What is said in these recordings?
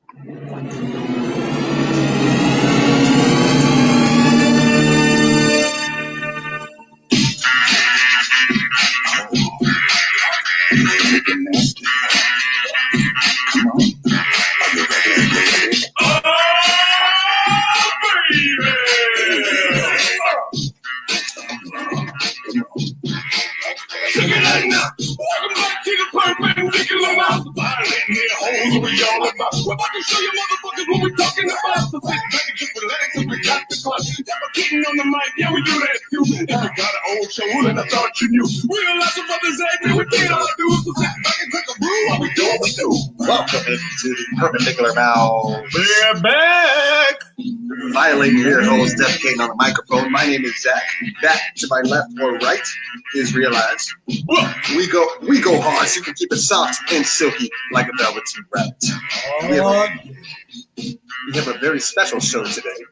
Welcome back to the perpendicular mouse. We're about to show you motherfuckers what we're talking about. So sit back and just relax and we got the class. Never kidding on the mic, yeah, we do that too. If you got an old show, then I thought you knew. We don't like some brothers acting, we can't all do. So sit back and take a brew while we do what we do. Welcome to the Perpendicular Mouse. We're back. Violating your host, defecating on the microphone. My name is Zach. That to my left or right is Realize. We go hard, so you can keep it soft and silky like a Velveteen Rabbit. We have a very special show today.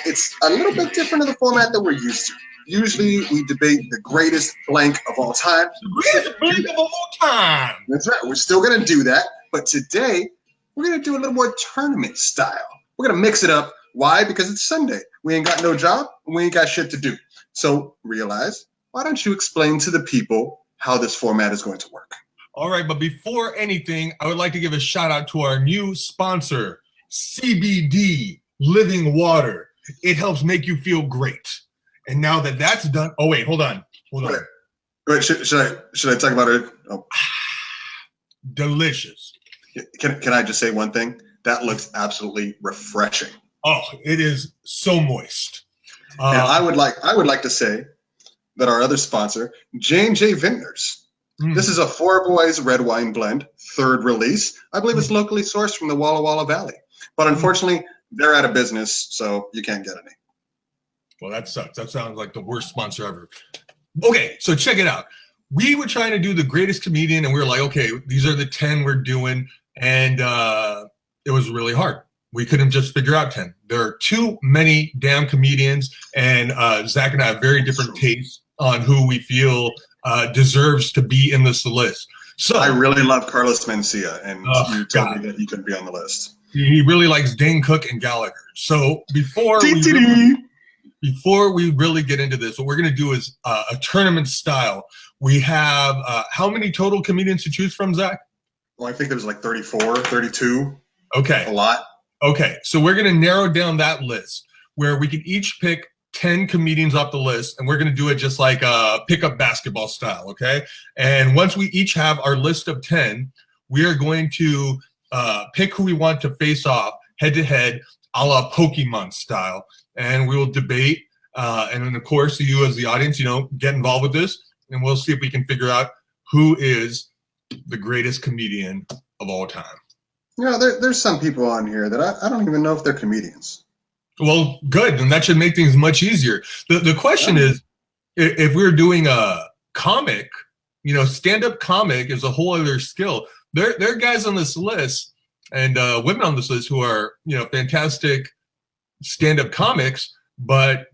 It's a little bit different of the format that we're used to. Usually we debate the greatest blank of all time. The greatest blank of all time. That's right. We're still going to do that. But today, we're going to do a little more tournament style. We're going to mix it up. Why? Because it's Sunday. We ain't got no job, and we ain't got shit to do. So, Realize, why don't you explain to the people how this format is going to work? All right, but before anything, I would like to give a shout out to our new sponsor, CBD Living Water. It helps make you feel great. And now that that's done, oh wait, hold on. Wait, should I talk about it? Oh. Delicious. Can I just say one thing? That looks absolutely refreshing. Oh, it is so moist. And I would like to say that our other sponsor, J&J Vintners. This is a Four Boys red wine blend, third release. I believe it's locally sourced from the Walla Walla Valley. But unfortunately, they're out of business, so you can't get any. Well, that sucks. That sounds like the worst sponsor ever. Okay, so check it out. We were trying to do the greatest comedian, and we were like, okay, these are the 10 we're doing, and it was really hard. We couldn't just figure out 10. There are too many damn comedians, and Zach and I have very different tastes on who we feel deserves to be in this list. So I really love Carlos Mencia, and you told me that he couldn't be on the list. He really likes Dane Cook and Gallagher. So before we really get into this, what we're going to do is a tournament style. We have how many total comedians to choose from, Zach? Well, I think there's like 34, 32. Okay. A lot. Okay, so we're going to narrow down that list where we can each pick 10 comedians off the list, and we're going to do it just like pickup basketball style, okay? And once we each have our list of 10, we are going to pick who we want to face off head-to-head a la Pokemon style, and we will debate. And then, of course, you as the audience, get involved with this, and we'll see if we can figure out who is the greatest comedian of all time. There's some people on here that I don't even know if they're comedians. Well, good. And that should make things much easier. The question is, if we're doing a comic, stand-up comic is a whole other skill. There are guys on this list and women on this list who are, fantastic stand-up comics, but,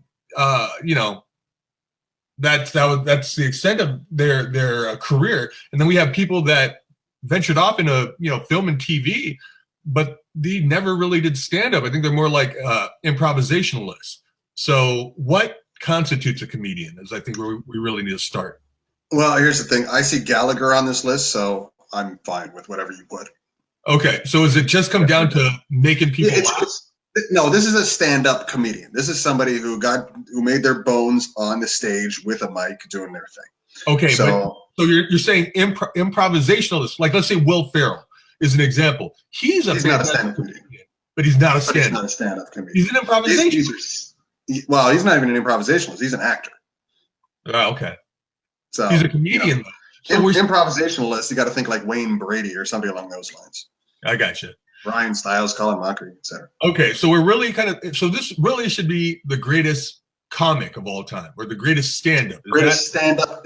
that's the extent of their career. And then we have people that ventured off into film and TV, but they never really did stand up. I think they're more like improvisationalists. So what constitutes a comedian is I think where we really need to start. Well, here's the thing. I see Gallagher on this list, so I'm fine with whatever you put. Okay, so does it just come down to making people laugh? No, this is a stand-up comedian. This is somebody who made their bones on the stage with a mic doing their thing. Okay, so you're saying improvisationalist, like let's say Will Ferrell is an example. He's not a stand-up comedian, but he's not a stand-up. He's not a stand-up comedian. He's an improvisationalist. He's not even an improvisationalist. He's an actor. Oh, okay. So he's a comedian, though. So improvisationalist, you got to think like Wayne Brady or somebody along those lines. I got you. Ryan Stiles, Colin Mockery, etc. Okay, so we're really so this really should be the greatest comic of all time, or the greatest stand-up.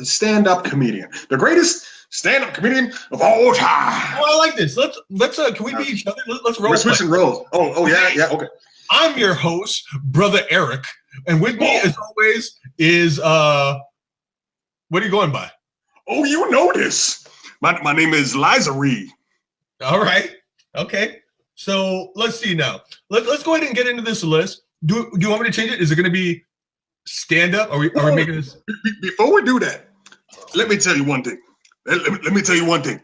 Stand-up comedian. The greatest stand-up comedian of all time. Oh, I like this. Let's can we be each other? Let's roll. We're switching roles. Oh yeah, okay. I'm your host, Brother Eric, and with me as always is what are you going by? Oh, you know this. My name is Liza Reed. All right. Okay. So let's see now. Let's go ahead and get into this list. Do you want me to change it? Is it going to be stand up? Are we making this? Before we do that, let me tell you one thing. Let me tell you one thing.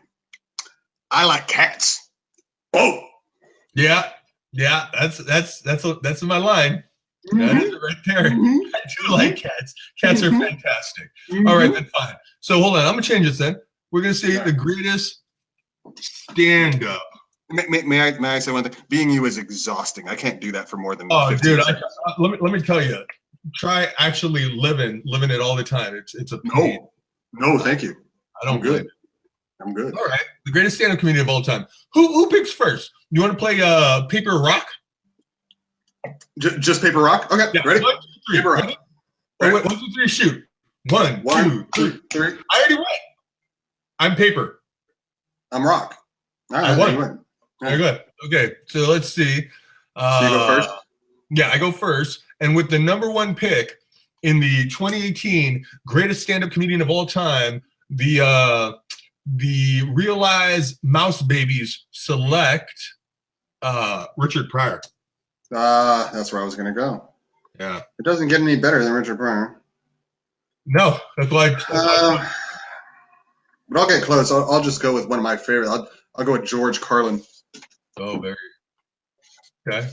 I like cats. Oh, yeah. That's my line. Mm-hmm. That is it right there. Mm-hmm. I do like cats. Cats are fantastic. Mm-hmm. All right, then fine. So hold on. I'm gonna change this then. We're gonna say the greatest stand up. May I say one thing? Being you is exhausting. I can't do that for more than. Oh, 15 dude, seconds. let me tell you. Try actually living it all the time. It's a pain. No, thank you. I'm good. I'm good. All right, the greatest stand-up comedian of all time. Who picks first? You want to play paper rock? Just paper rock. Okay, yeah. Ready? 1, 2, 3. Paper rock. Ready? Oh, wait, 1, 2, 3. Shoot. 1, 2, 3. I already went. I'm paper. I'm rock. All right, I won. Very good. Okay, so let's see. So you go first? Yeah, I go first. And with the number 1 pick in the 2018 greatest stand-up comedian of all time, the Realize Mouse Babies select Richard Pryor. That's where I was going to go. Yeah. It doesn't get any better than Richard Pryor. No, that's why. But I'll get close. I'll just go with one of my favorite. I'll go with George Carlin. Oh, very. Okay.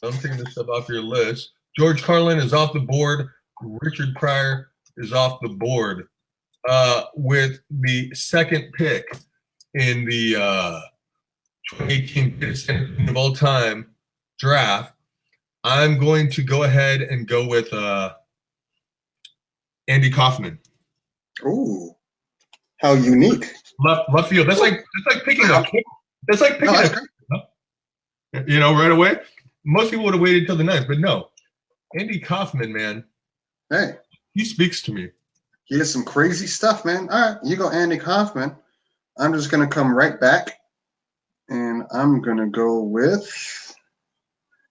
I'm taking this stuff off your list. George Carlin is off the board. Richard Pryor is off the board. With the second pick in the 2018 greatest stand-up comedian of all time draft, I'm going to go ahead and go with Andy Kaufman. Ooh, how unique! Left field. That's like picking up. That's like picking up. You know, right away. Most people would have waited till the 9th, but no. Andy Kaufman, man. Hey, he speaks to me. He has some crazy stuff, man. All right, you go Andy Kaufman. I'm just gonna come right back, and I'm gonna go with.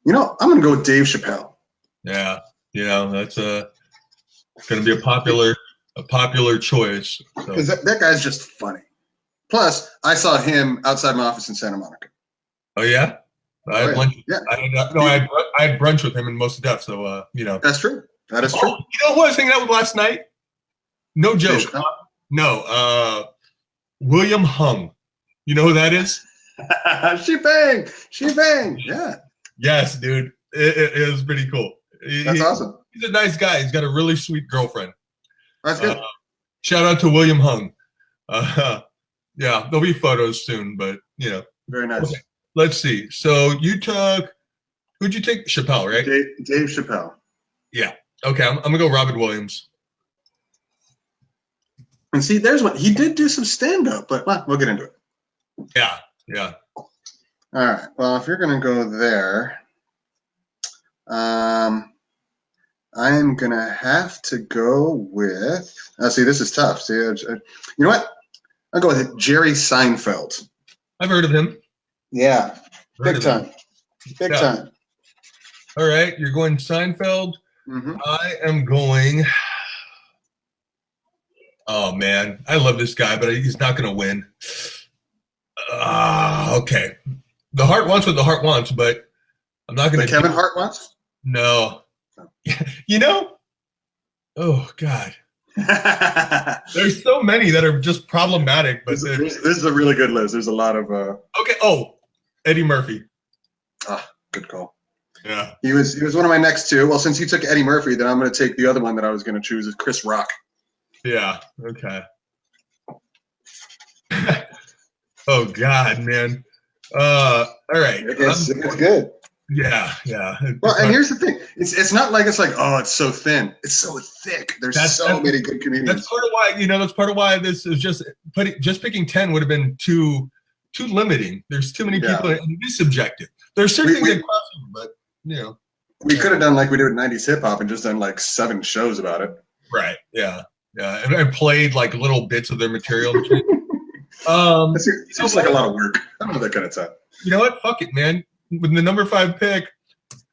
I'm gonna go with Dave Chappelle. Yeah, that's gonna be a popular choice. Because that guy's just funny. Plus, I saw him outside my office in Santa Monica. Oh yeah, I had lunch. Yeah. I had brunch with him in Most Def. So That's true. That is true. You know who I was hanging out with last night? No joke. No. William Hung. You know who that is? She bang. Yeah. Yes, dude. It was pretty cool. That's awesome. He's a nice guy. He's got a really sweet girlfriend. That's good. Shout out to William Hung. Yeah, there'll be photos soon, but Very nice. Okay. Let's see. So who'd you take? Chappelle, right? Dave Chappelle. Yeah. Okay, I'm gonna go Robin Williams. And see, there's one. He did do some stand-up, but we'll get into it. Yeah. All right. Well, if you're gonna go there, I am gonna have to go with. See, this is tough. See, you know what? I'll go with Jerry Seinfeld. I've heard of him. Yeah, big time. Big time. All right, you're going Seinfeld. Mm-hmm. I am going. Oh man, I love this guy, but he's not going to win. Okay. The heart wants what the heart wants, but I'm not going to. Kevin Hart wants? No. Oh God. There's so many that are just problematic, but this is a really good list. There's a lot of. Okay. Oh, Eddie Murphy. Good call. Yeah. He was one of my next two. Well, since you took Eddie Murphy, then I'm going to take the other one that I was going to choose is Chris Rock. Yeah. Okay. Oh God, man. All right. It's good. Yeah. Well, and here's the thing: it's not like it's so thin. It's so thick. There's so many good comedians. That's part of why That's part of why this is just picking 10 would have been too limiting. There's too many people, and it is subjective. There's certain things that cross over, but we could have done like we did with 90s hip hop and just done like 7 shows about it. Right. Yeah. And played like little bits of their material. It's just like a lot of work. I don't know that kind of time. You know what? Fuck it, man. With the number 5 pick,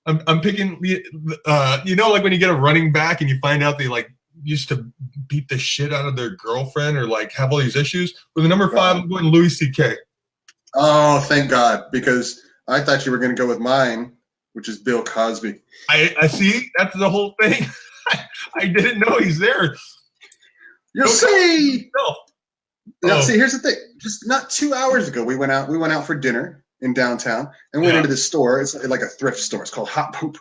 I'm picking like when you get a running back and you find out they like used to beat the shit out of their girlfriend or like have all these issues. With the number 5, I'm going Louis C.K. Oh, thank God, because I thought you were going to go with mine, which is Bill Cosby. I see. That's the whole thing. I didn't know he's there. You see. No. Now, see, here's the thing. Just not 2 hours ago, we went out for dinner in downtown and went into this store. It's like a thrift store. It's called Hot Poop.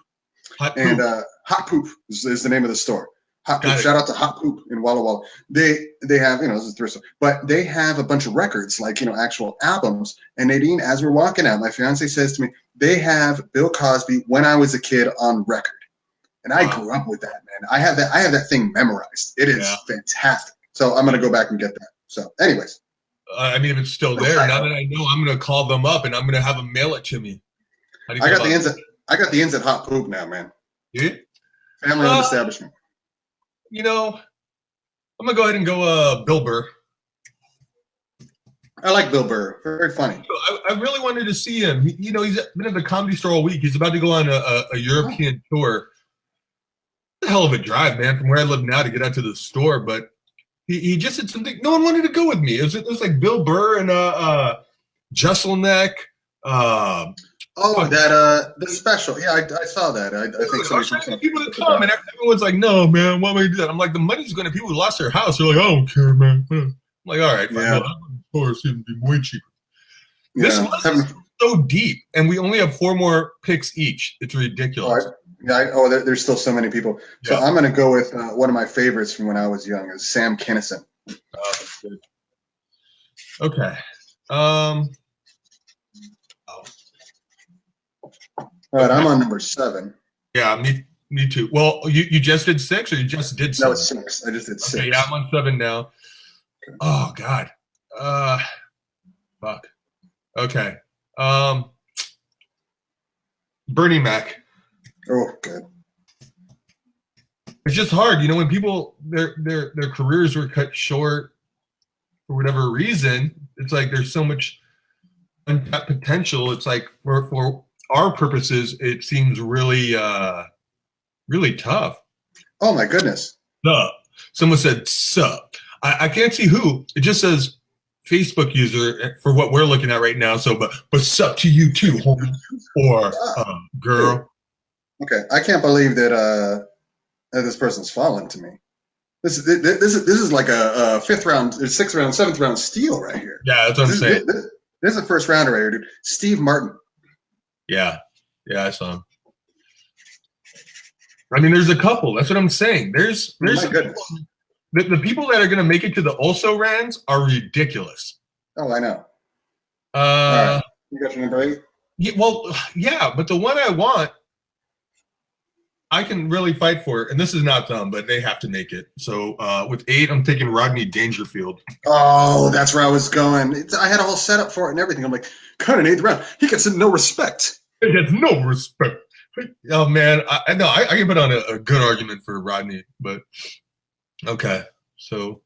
Hot Poop. And Hot Poop is the name of the store. Hot Poop. Shout out to Hot Poop in Walla Walla. They have, this is a thrift store, but they have a bunch of records, like, actual albums. And Nadine, as we're walking out, my fiance says to me, they have Bill Cosby When I Was a Kid on record. And I grew up with that, man. I have that thing memorized. It is fantastic. So I'm going to go back and get that. So anyways. I mean, if it's still there, now that I know, I'm going to call them up and I'm going to have them mail it to me. I got the ends at Hot Poop now, man. Yeah. Family-owned establishment. I'm going to go ahead and go Bill Burr. I like Bill Burr. Very funny. I really wanted to see him. He's been at the Comedy Store all week. He's about to go on a European tour. It's a hell of a drive, man, from where I live now to get out to the store. But he just said something. No one wanted to go with me. It was like Bill Burr and Jesselneck. The special. Yeah, I saw that. I think I was trying to get people to come, and everyone's like, "No, man, why would I do that?" I'm like, "The money's going to people who lost their house." They're like, "I don't care, man." I'm like, "All right, fine. Yeah. Well, it's going to be way cheaper." Yeah. This list is so deep, and we only have 4 more picks each. It's ridiculous. There's still so many people. So I'm going to go with one of my favorites from when I was young, is Sam Kinison. Oh, that's good. Okay. All right, I'm on number 7. Yeah, me too. Well, you just did 6, or you just did 7? No, it's 6. I just did 6. Okay, yeah, I'm on 7 now. Okay. Oh God. Fuck. Okay. Bernie Mac. Oh, good. It's just hard, when people their careers were cut short for whatever reason. It's like there's so much untapped potential. It's like for our purposes, it seems really really tough. Oh my goodness. Sup. Someone said sup. I can't see who. It just says Facebook user for what we're looking at right now. So, but sup to you too, homie or girl. Okay, I can't believe that this person's fallen to me. This is like a 5th round, 6th round, 7th round steal right here. Yeah, that's what I'm saying. This is a first rounder right here, dude. Steve Martin. Yeah, I saw him. I mean, there's a couple. That's what I'm saying. There's my goodness. The people that are going to make it to the also rans are ridiculous. Oh, I know. All right. You got your number 8? Yeah, but the one I want, I can really fight for it. And this is not them, but they have to make it. So with 8, I'm taking Rodney Dangerfield. Oh, that's where I was going. I had a whole setup for it and everything. I'm like, cut an 8th round. He gets no respect. He gets no respect. Oh, man. I know. I can put on a good argument for Rodney, but okay. So.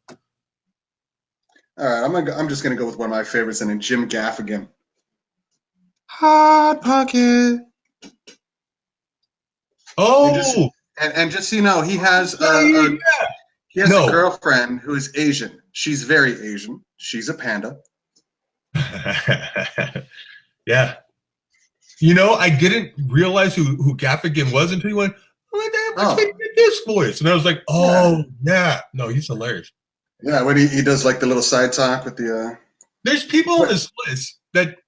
All right. I'm just going to go with one of my favorites, and then Jim Gaffigan. Hot Pocket. Oh. And just so you know, he has a girlfriend who is Asian. She's very Asian. She's a panda. Yeah. I didn't realize who Gaffigan was until you went, I did this voice. And I was like, oh, yeah. No, he's hilarious. Yeah, when he does like the little side talk with the... There's people on this list that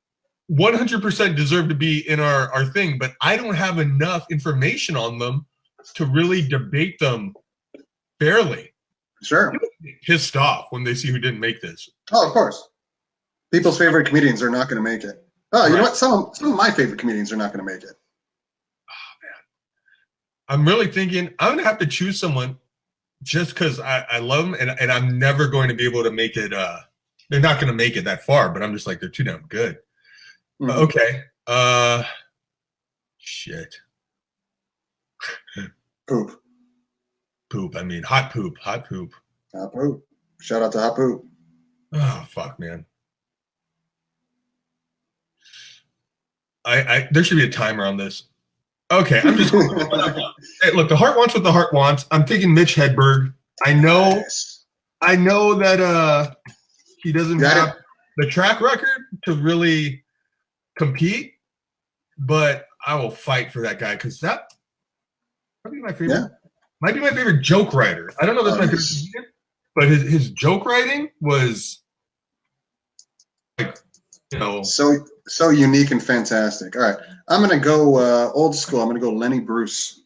100% deserve to be in our thing, but I don't have enough information on them to really debate them fairly. Sure. People get pissed off when they see who didn't make this. Oh, of course. People's favorite comedians are not going to make it. Oh, you know what? Some of my favorite comedians are not going to make it. Oh, man. I'm really thinking I'm going to have to choose someone just because I love them, and I'm never going to be able to make it. They're not going to make it that far, but I'm just like, they're too damn good. Mm-hmm. Okay. Shit. Poop. Poop. I mean, hot poop. Hot poop. Hot poop. Shout out to Hot Poop. Oh, fuck, man. There should be a timer on this. Okay, I'm just hey, look, the heart wants what the heart wants. I'm thinking Mitch Hedberg. I know that he doesn't have the track record to really compete, but I will fight for that guy because that might be my favorite. Yeah. Might be my favorite joke writer. I don't know if that's my favorite comedian, but his joke writing was like, you know, so unique and fantastic. All right, I'm gonna go old school. I'm gonna go Lenny Bruce.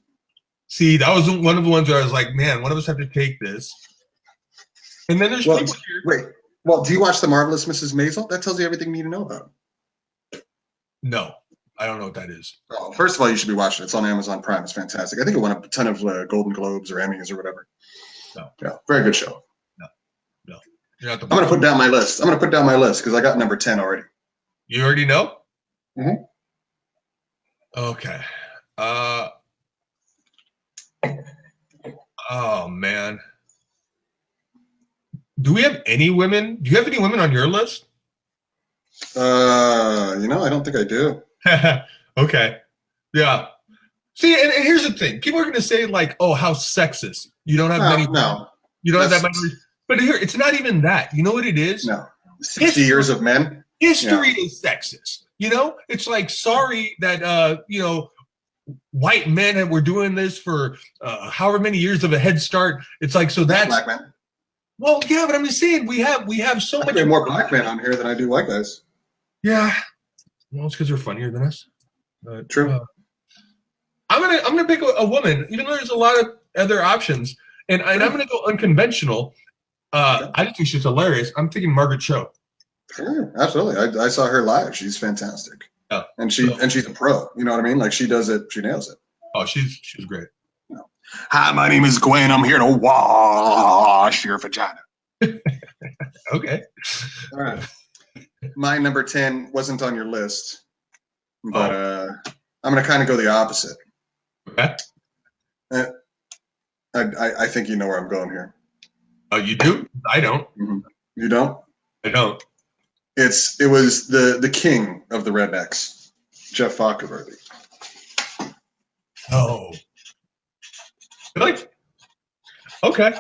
See, that was one of the ones where I was like, man, one of us have to take this. And then there's people here. Wait, well, do you watch The Marvelous Mrs. Maisel? That tells you everything you need to know about him. No, I don't know what that is. Oh, first of all, you should be watching it. It's on Amazon Prime. It's fantastic. I think it won a ton of Golden Globes or Emmys or whatever. No. Yeah, very good show. No. I'm gonna put down my list. Because I got number 10 already. You already know? Mm-hmm. Okay. Oh man. Do we have any women? Do you have any women on your list? I don't think I do. Okay. Yeah. See, and here's the thing. People are going to say like, oh, how sexist. You don't have many. No. You don't have that many. But here, it's not even that. You know what it is? No. 60 years of men. History is sexist. It's like, sorry that, white men were doing this for however many years of a head start. It's like, so that's black men. Well, yeah, but I'm just saying we have so much more black men on here than I do white guys. Yeah, well, it's because they're funnier than us. True. I'm gonna pick a woman, even though there's a lot of other options, and I'm gonna go unconventional. I just think she's hilarious. I'm thinking Margaret Cho. Sure, absolutely. I saw her live. She's fantastic. Yeah, and she's a pro. You know what I mean? Like she does it. She nails it. Oh, she's great. Hi, my name is Gwen. I'm here to wash your vagina. Okay. All right. My number 10 wasn't on your list, but I'm going to kind of go the opposite. Okay. I think you know where I'm going here. Oh, you do? I don't. Mm-hmm. You don't? I don't. It was the king of the rednecks, Jeff Foxworthy. Oh. Like, okay.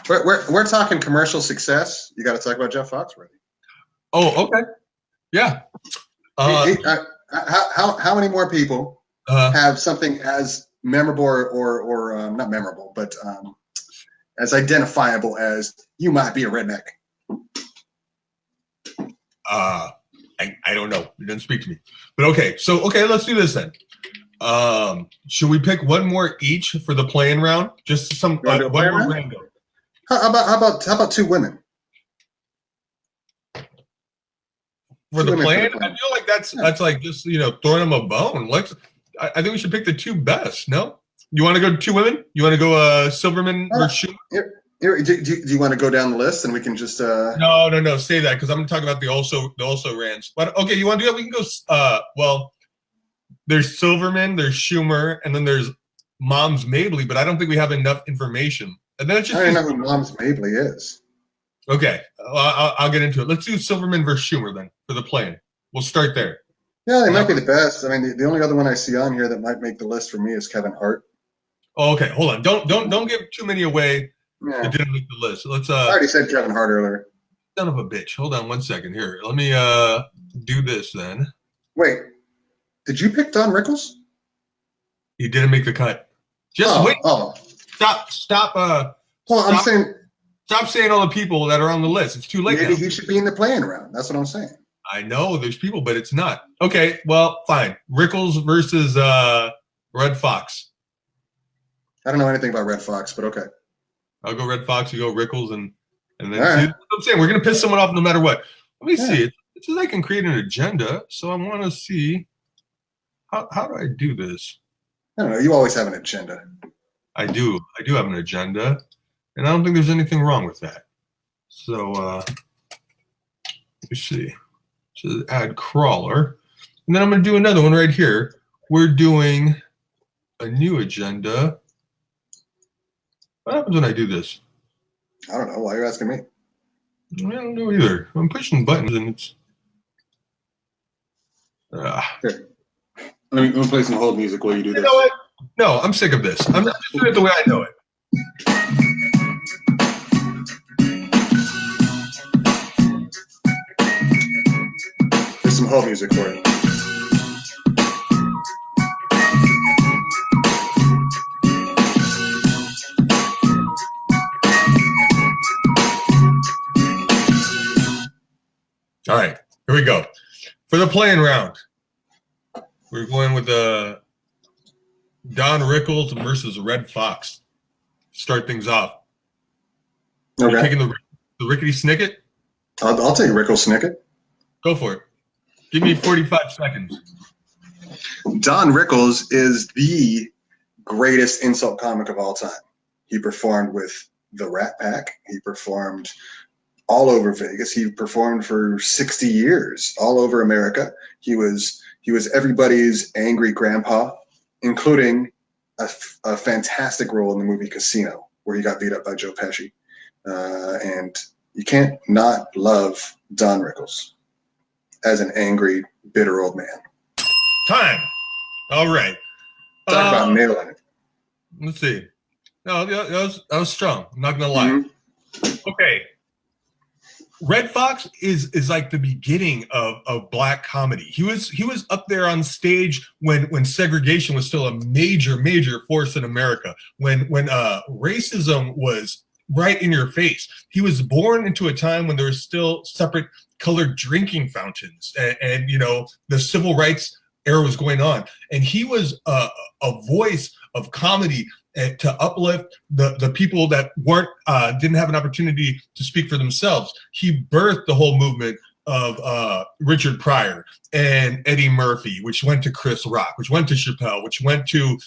We're talking commercial success. You got to talk about Jeff Foxworthy. Oh, okay. Yeah. How many more people have something as memorable or not memorable, but as identifiable as you might be a redneck? I don't know. It doesn't speak to me. But okay. So let's do this then. Should we pick one more each for the playing round? Just some one more random. How about two women? For the plan? I feel like that's like just throwing them a bone. I think we should pick the two best. No, you want to go two women? You want to go Silverman versus Schumer? Do you want to go down the list and we can just No, say that because I'm going to talk about the also rants. But okay, you want to do that? We can go. There's Silverman, there's Schumer, and then there's Moms Mabley, but I don't think we have enough information. And then it's just I don't know who Moms Mabley is. Okay, I'll get into it. Let's do Silverman versus Schumer then for the play-in. We'll start there. Yeah, they might be the best. I mean, the only other one I see on here that might make the list for me is Kevin Hart. Oh, okay, hold on. Don't give too many away. Yeah. That didn't make the list. Let's. I already said Kevin Hart earlier. Son of a bitch. Hold on 1 second here. Let me do this then. Wait. Did you pick Don Rickles? He didn't make the cut. Just wait. Oh. Stop. Well, I'm saying. Stop saying all the people that are on the list. It's too late. Maybe now. he should be in the playing round. That's what I'm saying. I know there's people, but it's not. Okay, well, fine. Rickles versus Red Fox. I don't know anything about Red Fox, but okay. I'll go Red Fox. You go Rickles, and then right. see, that's what I'm saying. We're gonna piss someone off no matter what. Let me see. It says I can create an agenda, so I want to see how do I do this. I don't know. You always have an agenda. I do have an agenda, and I don't think there's anything wrong with that. So let me see. So add crawler, and then I'm gonna do another one right here. We're doing a new agenda. What happens when I do this? I don't know. Why are you asking me? I don't know either. I'm pushing buttons and it's. Here. Let me play some hold music while you do this. You know what? No, I'm sick of this. I'm not doing it the way I know it. There's some hold music for you. All right, here we go. For the playing round, we're going with Don Rickles versus Red Fox. Start things off. Okay. You're taking the Rickety Snicket? I'll take Rickles Snicket. Go for it. Give me 45 seconds. Don Rickles is the greatest insult comic of all time. He performed with the Rat Pack. He performed all over Vegas. He performed for 60 years all over America. He was everybody's angry grandpa, including a fantastic role in the movie Casino, where he got beat up by Joe Pesci. And you can't not love Don Rickles as an angry, bitter old man. Time. All right. Talk about nailing it. Let's see. No, that was strong. I'm not gonna lie. Mm-hmm. Okay. Red Fox is like the beginning of black comedy. He was up there on stage when segregation was still a major force in America. When racism was right in your face. He was born into a time when there was still separate colored drinking fountains, and you know, the civil rights era was going on, and he was a voice of comedy to uplift the people that didn't have an opportunity to speak for themselves. He birthed the whole movement of Richard Pryor and Eddie Murphy, which went to Chris Rock, which went to Chappelle, which went to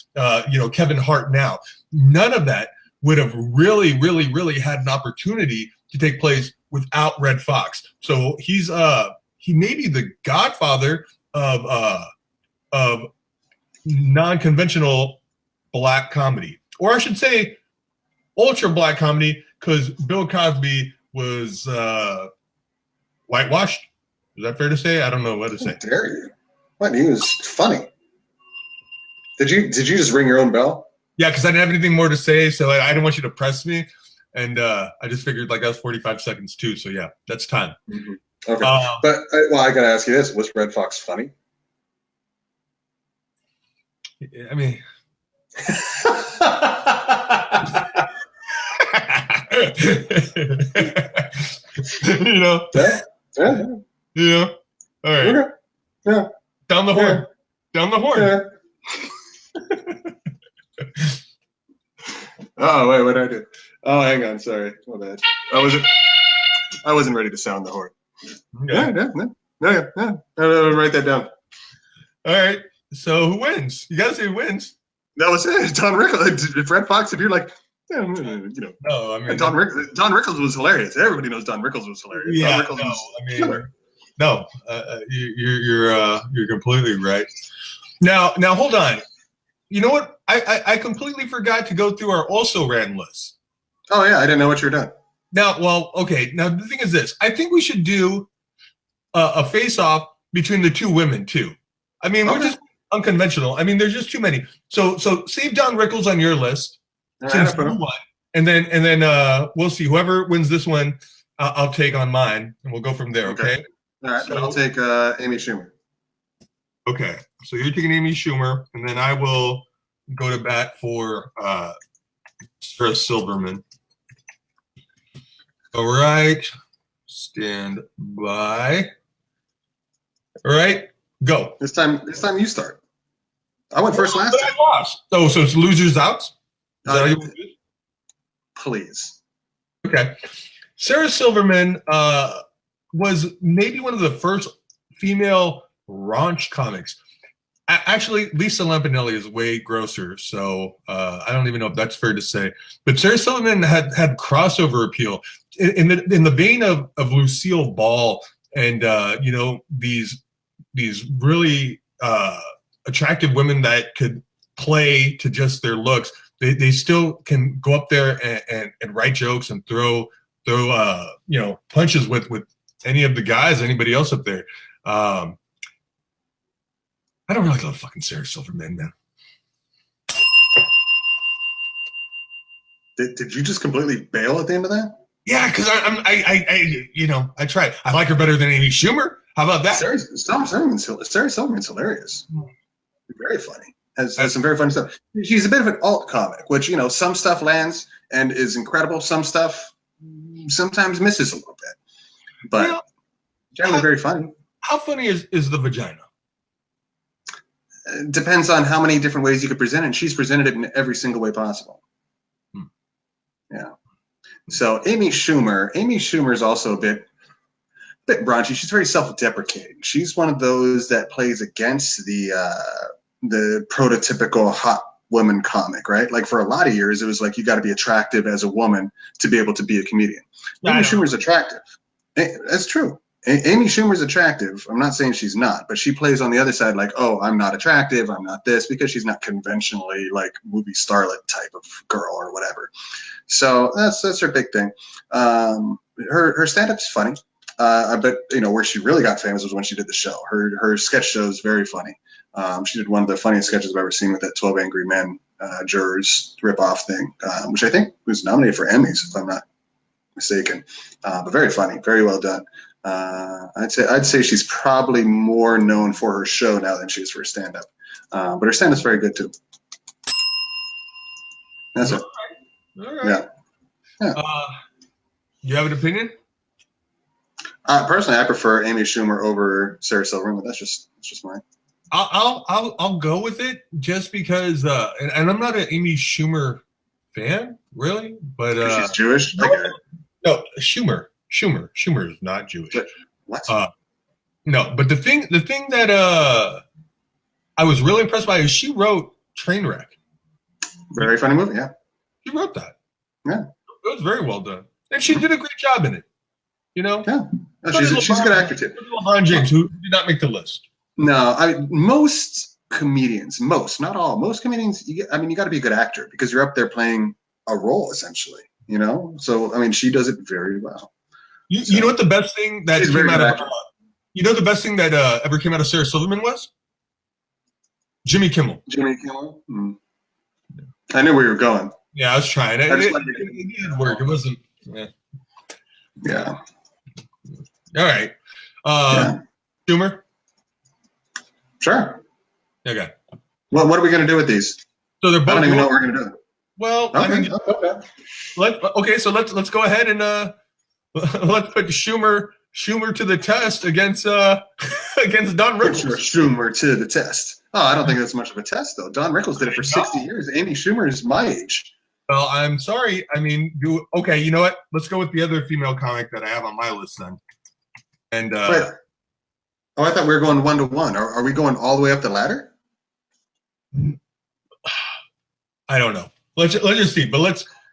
Kevin Hart. Now, none of that would have really had an opportunity to take place without Red Fox. So he may be the godfather of non-conventional black comedy, or I should say ultra black comedy, because Bill Cosby was whitewashed. Is that fair to say? I don't know what to say. How dare you? What? He was funny. Did you just ring your own bell? Yeah, because I didn't have anything more to say, so I didn't want you to press me, and I just figured like that was 45 seconds too. So yeah, that's time. Mm-hmm. Okay, but I gotta ask you this: was Red Fox funny? I mean, you know, yeah. All right, okay. Yeah, down the horn, down the horn. Yeah. Oh wait, what did I do? Oh, hang on, sorry, my bad. I wasn't ready to sound the horn. Okay. Yeah. Write that down. All right. So who wins? You gotta say who wins. That was it. Don Rickles. If Red Fox, if you're like, you know. No, I mean Don Rickles was hilarious. Everybody knows Don Rickles was hilarious. Yeah, Don Rickles was killer. No, you're completely right. Now hold on. You know what? I completely forgot to go through our also ran list. Oh yeah, I didn't know what you were doing. Now, well, okay. Now the thing is this: I think we should do a face-off between the two women too. I mean, we're just unconventional. I mean, there's just too many. So save Don Rickles on your list, since you won, and then we'll see whoever wins this one. I'll take on mine, and we'll go from there. Okay. All right. So, I'll take Amy Schumer. Okay. So you're taking Amy Schumer, and then I will go to bat for Sarah Silverman. All right. Stand by. All right. Go. This time you start. I went first last time. I lost. Oh, so it's losers out? Is that how you want to do it? Please. Okay. Sarah Silverman was maybe one of the first female raunch comics. Actually, Lisa Lampanelli is way grosser, so I don't even know if that's fair to say. But Sarah Silverman had crossover appeal in the vein of Lucille Ball and these really attractive women that could play to just their looks. They still can go up there and write jokes and throw punches with any of the guys, anybody else up there. I don't really love fucking Sarah Silverman, man. Did you just completely bail at the end of that? Yeah, because I tried. I like her better than Amy Schumer. How about that? Sarah Silverman's hilarious. Very funny. Has some very funny stuff. She's a bit of an alt comic, which, some stuff lands and is incredible. Some stuff sometimes misses a little bit. But Generally very funny. How funny is the vagina? Depends on how many different ways you could present it. And she's presented it in every single way possible. Yeah. So Amy Schumer is also a bit raunchy. She's very self-deprecating. She's one of those that plays against the prototypical hot woman comic, right? Like for a lot of years, it was like you got to be attractive as a woman to be able to be a comedian. Amy Schumer's attractive. That's true. Amy Schumer's attractive. I'm not saying she's not, but she plays on the other side like, oh, I'm not attractive, I'm not this, because she's not conventionally like movie starlet type of girl or whatever. So that's her big thing. Her stand-up's funny. But where she really got famous was when she did the show. Her sketch show is very funny. She did one of the funniest sketches I've ever seen with that 12 Angry Men jurors rip-off thing, which I think was nominated for Emmys, if I'm not mistaken. But very funny, very well done. I'd say she's probably more known for her show now than she is for her stand-up. But her stand-up's very good too. That's it. All right. Yeah. You have an opinion? Personally, I prefer Amy Schumer over Sarah Silverman, but that's just mine. I'll go with it just because, and I'm not an Amy Schumer fan, really, but she's Jewish. No, Schumer is not Jewish. What? No, but the thing that I was really impressed by is she wrote Trainwreck. Very funny movie, yeah. She wrote that. Yeah, it was very well done, and she did a great job in it. Yeah. No, she's a good actor too. LeBron James, who did not make the list. No, most comedians, not all, most comedians, you got to be a good actor because you're up there playing a role essentially. So she does it very well. You know what the best thing that came out of the best thing that ever came out of Sarah Silverman was? Jimmy Kimmel. Mm. I knew where you were going. Yeah, I was trying. It didn't work. It wasn't. Yeah. All right. Schumer? Sure. Okay. Well, what are we going to do with these? So they're both. I don't even know what we're going to do. Well, okay. So let's go ahead and let's put Schumer to the test against Don Rickles. Schumer to the test. Oh, I don't think that's much of a test though. Don Rickles did it for 60 years. Amy Schumer is my age. Well, I'm sorry. Okay, you know what? Let's go with the other female comic that I have on my list then. And I thought we were going 1-to-1. Are we going all the way up the ladder? I don't know. Let's just see. But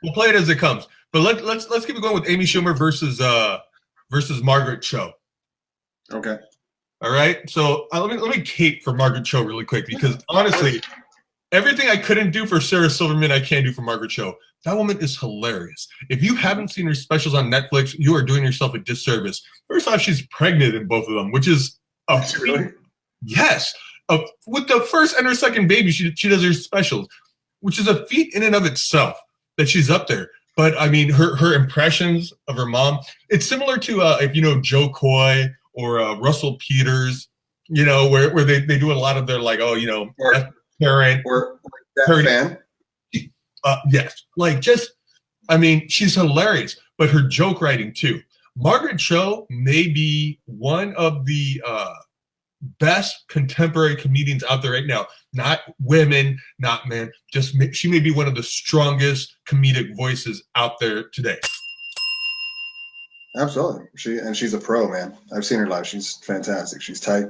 we'll play it as it comes. But let's keep it going with Amy Schumer versus Margaret Cho. Okay. All right. So let me cape for Margaret Cho really quick because honestly, everything I couldn't do for Sarah Silverman, I can do for Margaret Cho. That woman is hilarious. If you haven't seen her specials on Netflix, you are doing yourself a disservice. First off, she's pregnant in both of them, which is really? Yes. With the first and her second baby, she does her specials, which is a feat in and of itself that she's up there. But her impressions of her mom, it's similar to if you know Joe Coy or Russell Peters, where they do a lot of their parent or that fan. Yes, she's hilarious, but her joke writing too. Margaret Cho may be one of the best contemporary comedians out there right now. Not women, not men. She may be one of the strongest comedic voices out there today. Absolutely, she's a pro, man. I've seen her live. She's fantastic. She's tight,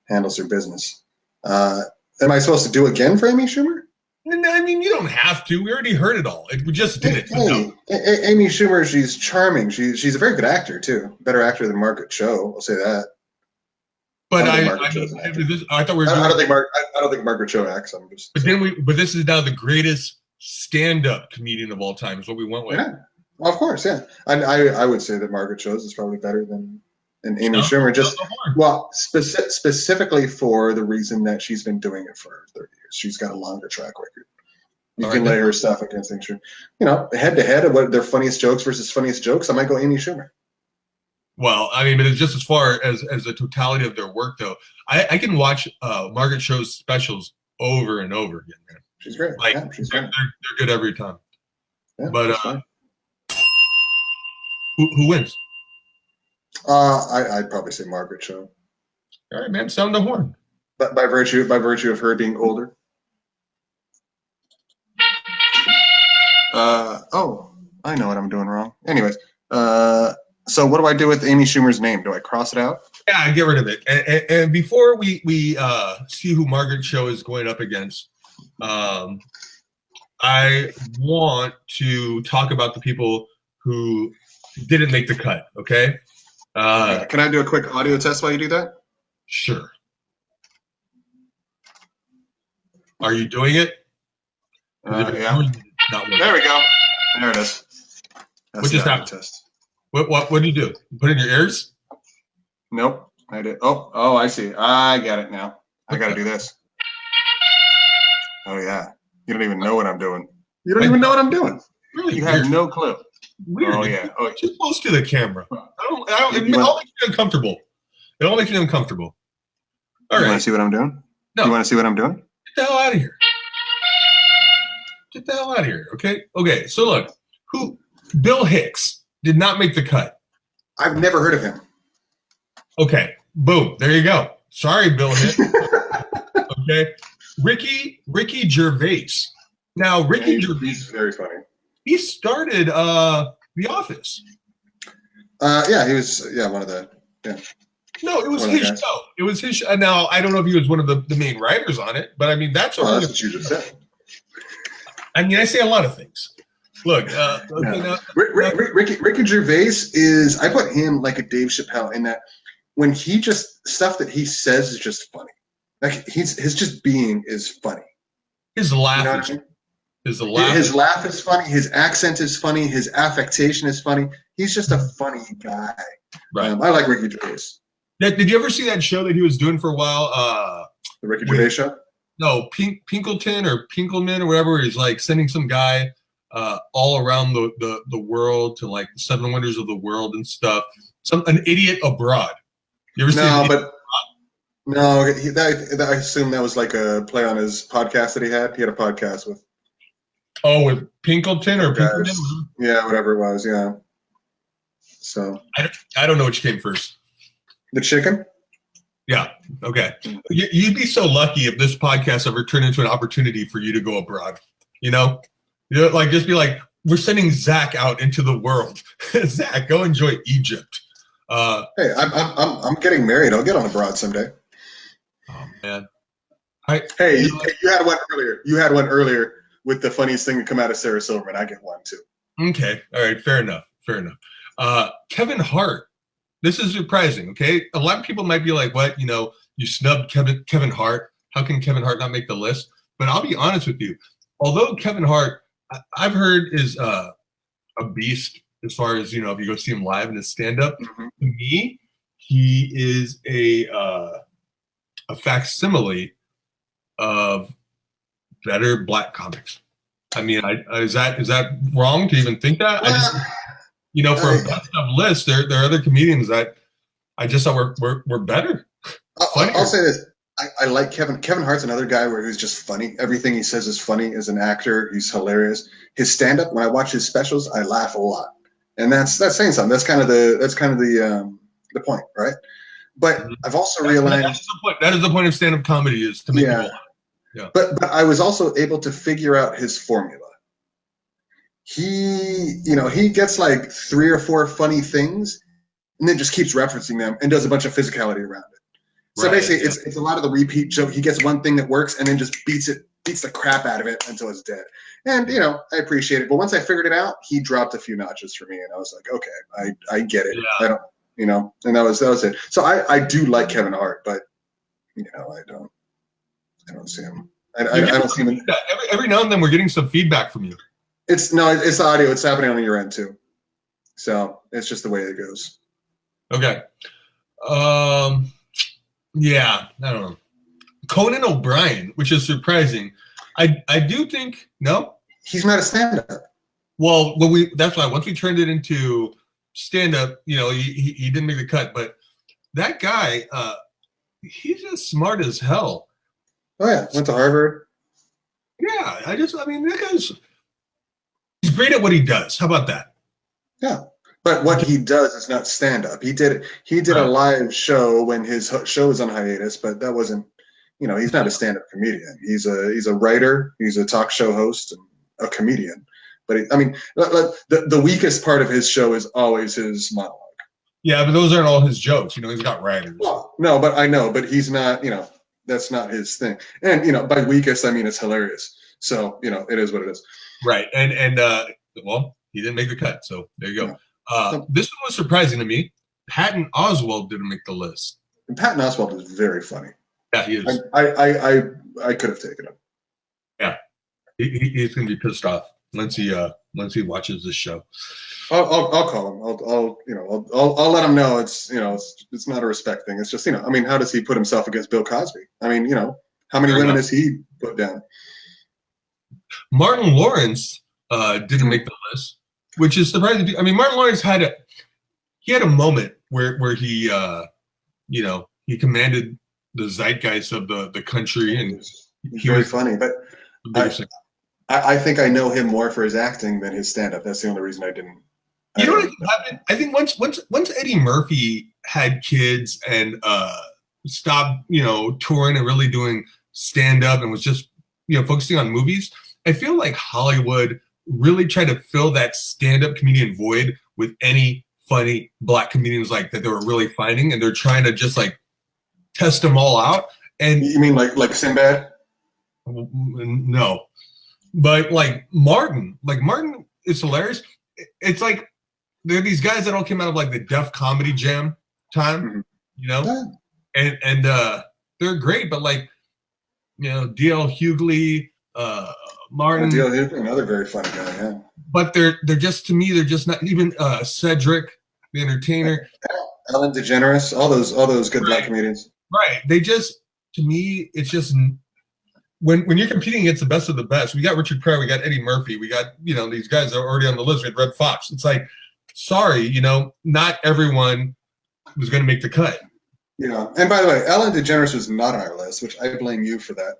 handles her business. Am I supposed to do again for Amy Schumer? You don't have to. We already heard it all. We just did it. Amy Schumer, she's charming. She's a very good actor too. Better actor than Margaret Cho. I'll say that. But I thought we were. I don't think Margaret Cho acts. But this is now the greatest stand-up comedian of all time. Is what we went with. Yeah, of course. Yeah, I would say that Margaret Cho is probably better than Amy Schumer. Specifically for the reason that she's been doing it for 30 years. She's got a longer track record. You can lay her stuff against Amy Schumer. Head to head of what their funniest jokes versus funniest jokes, I might go Amy Schumer. Well, but it's just as far as the totality of their work, though. I can watch Margaret Cho's specials over and over again, man. She's great. They're good every time. Yeah, but who wins? I'd probably say Margaret Cho. All right, man, sound the horn. But by virtue of her being older. Oh, I know what I'm doing wrong. Anyways, so what do I do with Amy Schumer's name? Do I cross it out? Yeah, get rid of it. And before we see who Margaret Cho is going up against, I want to talk about the people who didn't make the cut. Okay. Can I do a quick audio test while you do that? Sure. Are you doing it? Yeah. There we go. There it is. That's what just happened? Test. What did you do? You put it in your ears? Nope. I did. Oh, I see. I get it now. I got to do this. Oh yeah. You don't even know what I'm doing. You don't even know what I'm doing. Really? You have no clue. Weird. Oh yeah. Oh, too close to the camera. It all makes me uncomfortable. It all makes me uncomfortable. All right. You want to see what I'm doing? No. You want to see what I'm doing? Get the hell out of here. Get the hell out of here. Okay. Okay. So look, Bill Hicks did not make the cut. I've never heard of him. Okay. Boom. There you go. Sorry, Bill Hicks. Okay. Ricky Gervais. Now, Ricky Gervais is very funny. He started The Office. Yeah, he was one of the No, it was his show. It was his show. Now, I don't know if he was one of the main writers on it, but I mean that's that's what you just said. I mean, I say a lot of things. Look, Ricky Gervais is. I put him like a Dave Chappelle in that when he just stuff that he says is just funny. Like his just being is funny. His laugh you know is. I mean? His laugh is funny. His accent is funny. His affectation is funny. He's just a funny guy. Right. I like Ricky Gervais. Did you ever see that show that he was doing for a while? The Ricky Gervais show? No, Pinkleton or Pinkelman or whatever. He's like sending some guy all around the world to like the 7 wonders of the world and stuff. An idiot abroad. You ever see? No, I assume that was like a play on his podcast that he had. He had a podcast with. Oh, with Pinkleton or Pinkelman? Yeah, whatever it was. Yeah. So. I don't know which came first. The chicken? Yeah. Okay. You'd be so lucky if this podcast ever turned into an opportunity for you to go abroad. You know, like just be like, we're sending Zach out into the world. Zach, go enjoy Egypt. Hey, I'm getting married. I'll get on abroad someday. Oh man. You had one earlier. You had one earlier with the funniest thing to come out of Sarah Silverman. I get one too. Okay. All right. Fair enough. Kevin Hart. This is surprising, okay? A lot of people might be like, what? You know, you snubbed Kevin Hart. How can Kevin Hart not make the list? But I'll be honest with you. Although Kevin Hart, I've heard is a beast as far as, you know, if you go see him live in his stand-up. Mm-hmm. To me, he is a facsimile of better black comics. I mean, is that wrong to even think that? You know, for a best of list, there are other comedians that I just thought were better. I'll say this: I like Kevin. Kevin Hart's another guy where he's just funny. Everything he says is funny. As an actor, he's hilarious. His stand-up, when I watch his specials, I laugh a lot, and that's saying something. That's kind of the point, right? But I've also realized that is the point of stand-up comedy is to make people laugh. Yeah. But I was also able to figure out his formula. He gets like 3 or 4 funny things and then just keeps referencing them and does a bunch of physicality around it. So basically it's a lot of the repeat joke. He gets one thing that works and then just beats the crap out of it until it's dead. And, you know, I appreciate it. But once I figured it out, he dropped a few notches for me and I was like, okay, I get it. Yeah. I don't, you know, and that was it. So I do like Kevin Hart, but, you know, I don't see him. I don't see him. Every now and then we're getting some feedback from you. It's the audio. It's happening on your end too. So it's just the way it goes. Okay. Yeah, I don't know. Conan O'Brien, which is surprising. I do think no. He's not a stand-up. Well, that's why once we turned it into stand-up, you know, he didn't make the cut. But that guy, he's just smart as hell. Oh yeah, went to Harvard. Yeah, that guy's. He's great at what he does. How about that? Yeah, But what he does is not stand up. He did a live show when his show was on hiatus, but that wasn't, he's not a stand up comedian. He's a writer, he's a talk show host, and a comedian. But the weakest part of his show is always his monologue. Yeah, but those aren't all his jokes. He's got writers. Well, no, but I know, but he's not, that's not his thing. And by weakest I mean it's hilarious. So, it is what it is. Right. And well, he didn't make the cut, so there you go. This one was surprising to me. Patton Oswalt didn't make the list. And Patton Oswalt is very funny. Yeah, he is. I could have taken him. Yeah, he's gonna be pissed off once he watches this show. I'll call him. I'll let him know it's not a respect thing. It's just how does he put himself against Bill Cosby? How many women has he put down? Martin Lawrence didn't make the list, which is surprising. Martin Lawrence had a moment where he he commanded the zeitgeist of the country, and he was funny. But I think I know him more for his acting than his stand-up. That's the only reason I didn't. You know what happened? I think once Eddie Murphy had kids and stopped touring and really doing stand-up and was just focusing on movies, I feel like Hollywood really tried to fill that stand-up comedian void with any funny black comedians like that they were really finding, and they're trying to just like test them all out. And you mean like Sinbad? No, but like Martin is hilarious. It's like there are these guys that all came out of like the Def Comedy Jam time, and they're great, but like D.L. Hughley, Martin, D.L. Hughley, another very funny guy, yeah. But they're just, to me, they're just not even Cedric the Entertainer, Ellen DeGeneres, all those good black comedians. Right. They just, to me, it's just when you're competing against the best of the best. We got Richard Pryor, we got Eddie Murphy, we got these guys that are already on the list. We had Red Fox. It's like, sorry, not everyone was going to make the cut. And by the way, Ellen DeGeneres was not on our list, which I blame you for that.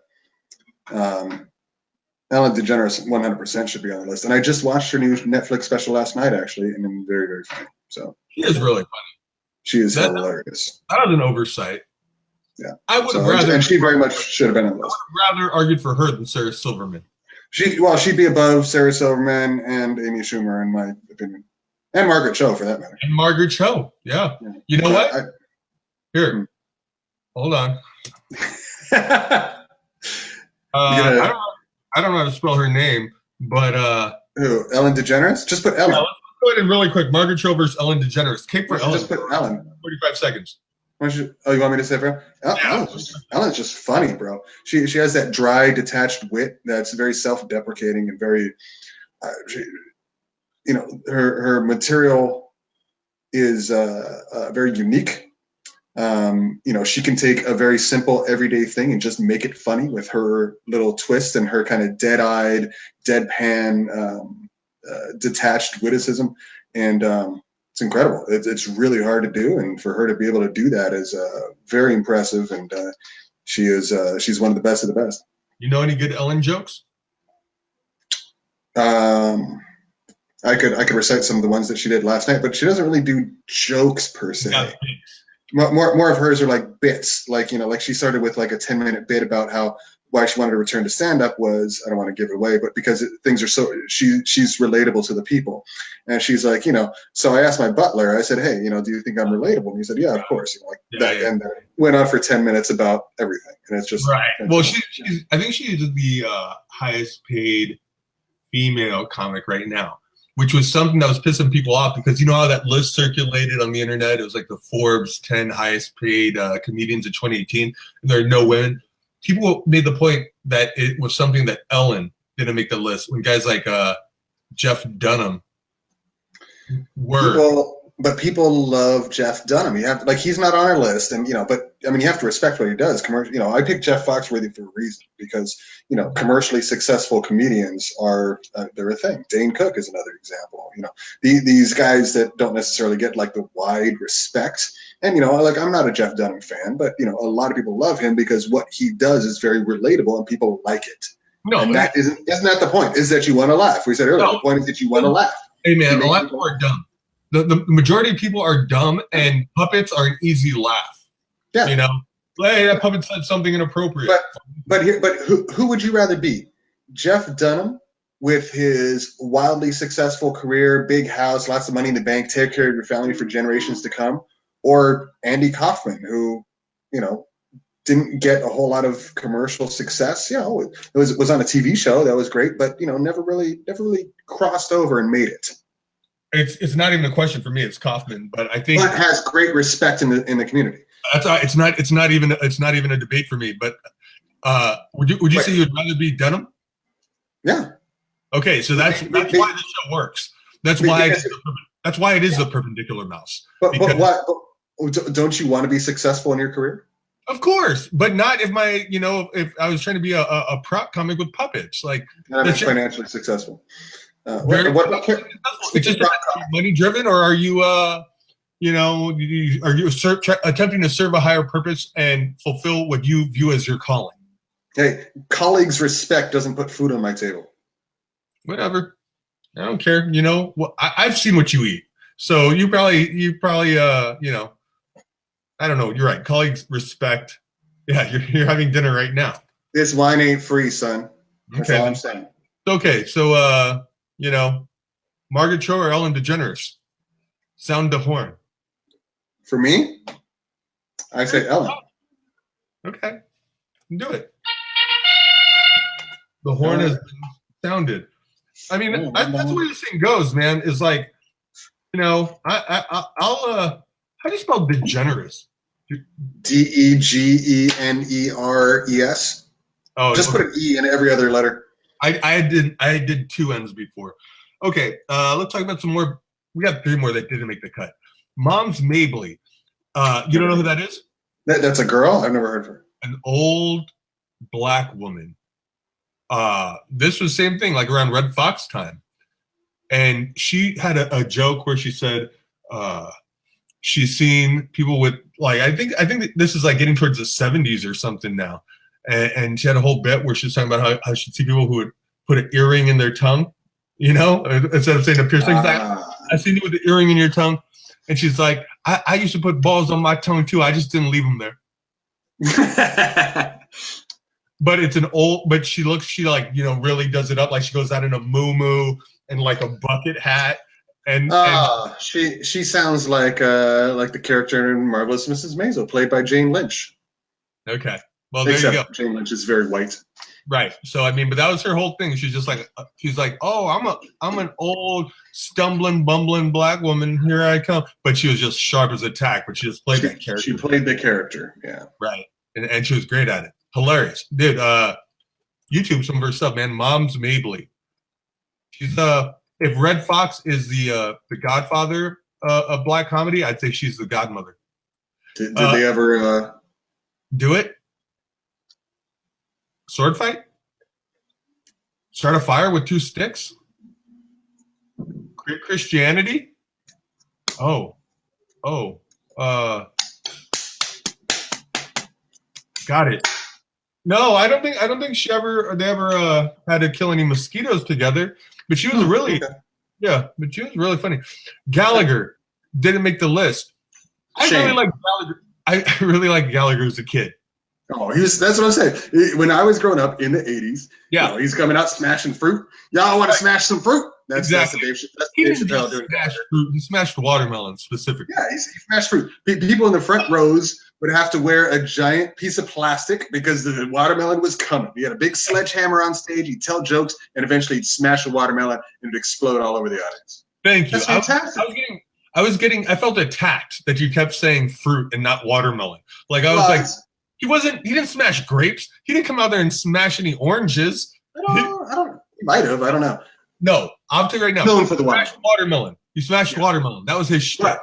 Ellen DeGeneres 100% should be on the list. And I just watched her new Netflix special last night, actually, and I'm very, very funny. So she is really funny. She is hilarious. That was an oversight. Yeah. I would have rather. And she very much should have been on the list. I would have rather argued for her than Sarah Silverman. She'd be above Sarah Silverman and Amy Schumer, in my opinion. And Margaret Cho, for that matter. And Margaret Cho, yeah. You know what? Here. Hold on. I don't know how to spell her name, but who? Ellen DeGeneres? Just put Ellen. Yeah, let's go ahead and really quick. Margaret Cho versus Ellen DeGeneres. Kick for Ellen. Just put Ellen. 45 seconds. You want me to say for her? Ellen's just funny, bro. She has that dry, detached wit that's very self-deprecating and very, her material is very unique. She can take a very simple everyday thing and just make it funny with her little twist and her kind of dead-eyed, deadpan, detached witticism. And it's incredible. It's really hard to do. And for her to be able to do that is very impressive. And she's one of the best of the best. You know any good Ellen jokes? I could recite some of the ones that she did last night, but she doesn't really do jokes per se. Yeah. More of hers are like bits, like she started with like a 10-minute bit about why she wanted to return to stand-up was, I don't want to give it away, but because things are so, she's relatable to the people. And she's like, so I asked my butler, I said, hey, do you think I'm relatable? And he said, yeah, of course. And went on for 10 minutes about everything. And it's just. Right. Well, I think she's the highest paid female comic right now, which was something that was pissing people off because you know how that list circulated on the internet? It was like the Forbes 10 highest paid comedians in 2018, and there are no women. People made the point that it was something that Ellen didn't make the list when guys like Jeff Dunham were. But people love Jeff Dunham. He's not on our list, and but I mean, you have to respect what he does. I picked Jeff Foxworthy for a reason because commercially successful comedians are they're a thing. Dane Cook is another example. These guys that don't necessarily get like the wide respect. And I'm not a Jeff Dunham fan, but a lot of people love him because what he does is very relatable and people like it. No, and that isn't that the point? Is that you want to laugh? We said earlier, the point is that you want to laugh. Hey man, a lot more dumb. the majority of people are dumb, and puppets are an easy laugh. Yeah. You know, hey, that puppet said something inappropriate. But who would you rather be? Jeff Dunham with his wildly successful career, big house, lots of money in the bank, take care of your family for generations to come, or Andy Kaufman, who, you know, didn't get a whole lot of commercial success. You know, it was on a TV show that was great, but you know, never really crossed over and made it. It's not even a question for me. It's Kaufman, but I think has great respect in the community. It's not even a debate for me. But would you say you'd rather be Dunham? Yeah. Okay, so that's why the show works. That's why it is the perpendicular mouse. But don't you want to be successful in your career? Of course, but not if if I was trying to be a prop comic with puppets, like that's financially successful. What about it's just money driven, or are you attempting to serve a higher purpose and fulfill what you view as your calling? Hey, colleagues' respect doesn't put food on my table. Whatever, I don't care. You know, I've seen what you eat, so you probably I don't know. You're right. Colleagues respect. Yeah, you're having dinner right now. This wine ain't free, son. That's all I'm saying. Okay, so Margaret Cho or Ellen DeGeneres? Sound the horn. For me, I say Ellen. Okay, do it. The horn has been sounded. I mean, that's the way this thing goes, man. Is like, I'll how do you spell DeGeneres? DEGENERES. Oh, just put an E in every other letter. I did two N's before. Okay, let's talk about some more. We got three more that didn't make the cut. Mom's Mabley. You don't know who that is? That's a girl? I've never heard of her. An old black woman. This was the same thing, like around Red Fox time. And she had a joke where she said she's seen people with, like, I think this is like getting towards the 70s or something now. And she had a whole bit where she's talking about how she'd see people who would put an earring in their tongue, instead of saying a piercing. I've seen you with the earring in your tongue. And she's like, I used to put balls on my tongue too. I just didn't leave them there. But it's she really does it up. Like she goes out in a muumuu and like a bucket hat. And she sounds like the character in Marvelous Mrs. Maisel, played by Jane Lynch. Okay. Well, there you go. Jane Lynch is very white. Right. So I mean, but that was her whole thing. She's just like, oh, I'm an old stumbling, bumbling black woman. Here I come. But she was just sharp as a tack. But she just played that character. She played the character. Yeah. Right. And she was great at it. Hilarious, dude. YouTube some of her stuff, man. Mom's Mabley. She's if Red Fox is the godfather of black comedy, I'd say she's the godmother. Did they ever do it? Sword fight? Start a fire with two sticks? Create Christianity? Got it. No, I don't think they ever had to kill any mosquitoes together. But she was really funny. Gallagher didn't make the list. I really like Gallagher as a kid. Oh, that's what I'm saying. When I was growing up in the 80s, he's coming out smashing fruit. Y'all want to smash some fruit? That's Dave Chappelle doing. He smashed watermelon specifically. Yeah, he smashed fruit. People in the front rows would have to wear a giant piece of plastic because the watermelon was coming. He had a big sledgehammer on stage. He'd tell jokes, and eventually he'd smash a watermelon and it'd explode all over the audience. Thank you. That's fantastic. I felt attacked that you kept saying fruit and not watermelon. Like I was like. He didn't smash grapes. He didn't come out there and smash any oranges. He might have. I don't know. No, I'll tell you right now. Known for the watermelon. He smashed watermelon. That was his shtick.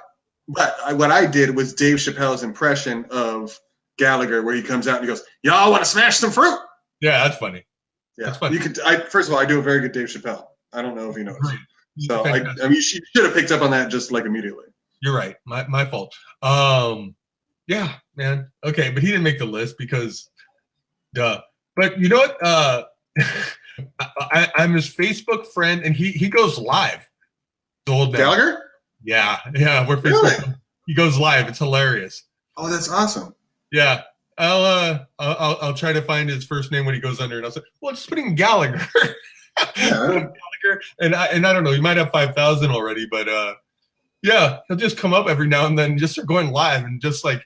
But what I did was Dave Chappelle's impression of Gallagher, where he comes out and he goes, "Y'all want to smash some fruit?" Yeah, that's funny. Yeah, that's funny. First of all, I do a very good Dave Chappelle. I don't know if you noticed. So I mean, you should have picked up on that just like immediately. You're right. My fault. Yeah, man. Okay, but he didn't make the list because, duh. But you know what? I'm his Facebook friend, and he goes live. The old Gallagher? Yeah, where Really? he goes live. It's hilarious. Oh, that's awesome. Yeah, I'll try to find his first name when he goes under, and I'll say, well, just put in Gallagher. Yeah. Put in Gallagher, and I don't know, you might have 5,000 already, but yeah, he'll just come up every now and then, and just start going live, and just like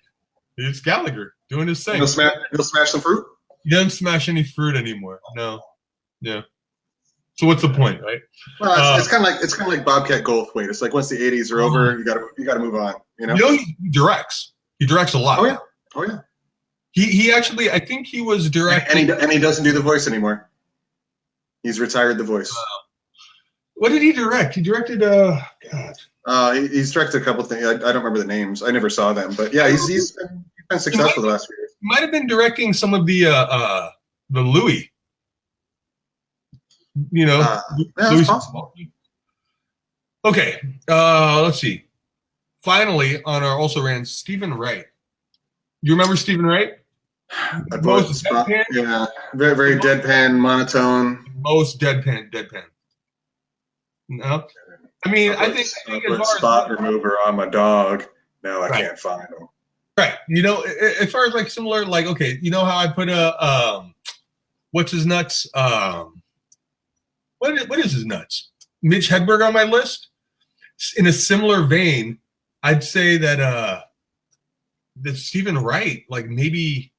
it's Gallagher doing his thing. He'll smash some fruit. He doesn't smash any fruit anymore. No, yeah. So what's the point, right? Well, it's kind of like Bobcat Goldthwait. It's like once the '80s are over, you gotta move on. You know. He directs. He directs a lot. Oh yeah. He actually, I think he was directing. And he doesn't do the voice anymore. He's retired the voice. What did he direct? He directed he's directed a couple things. I don't remember the names. I never saw them, but yeah, he's been successful the last few years. He might have been directing some of the Louis. You know, that's possible. Okay, let's see. Finally, on our also ran Stephen Wright. You remember Stephen Wright? Most deadpan? Yeah, very, very deadpan, monotone. Most deadpan. No, I mean, I think spot remover on my dog. Now I can't find him. Right. You know, as far as like similar, like, okay, you know how I put what's his nuts? What is his nuts? Mitch Hedberg on my list. In a similar vein, I'd say that Stephen Wright, like maybe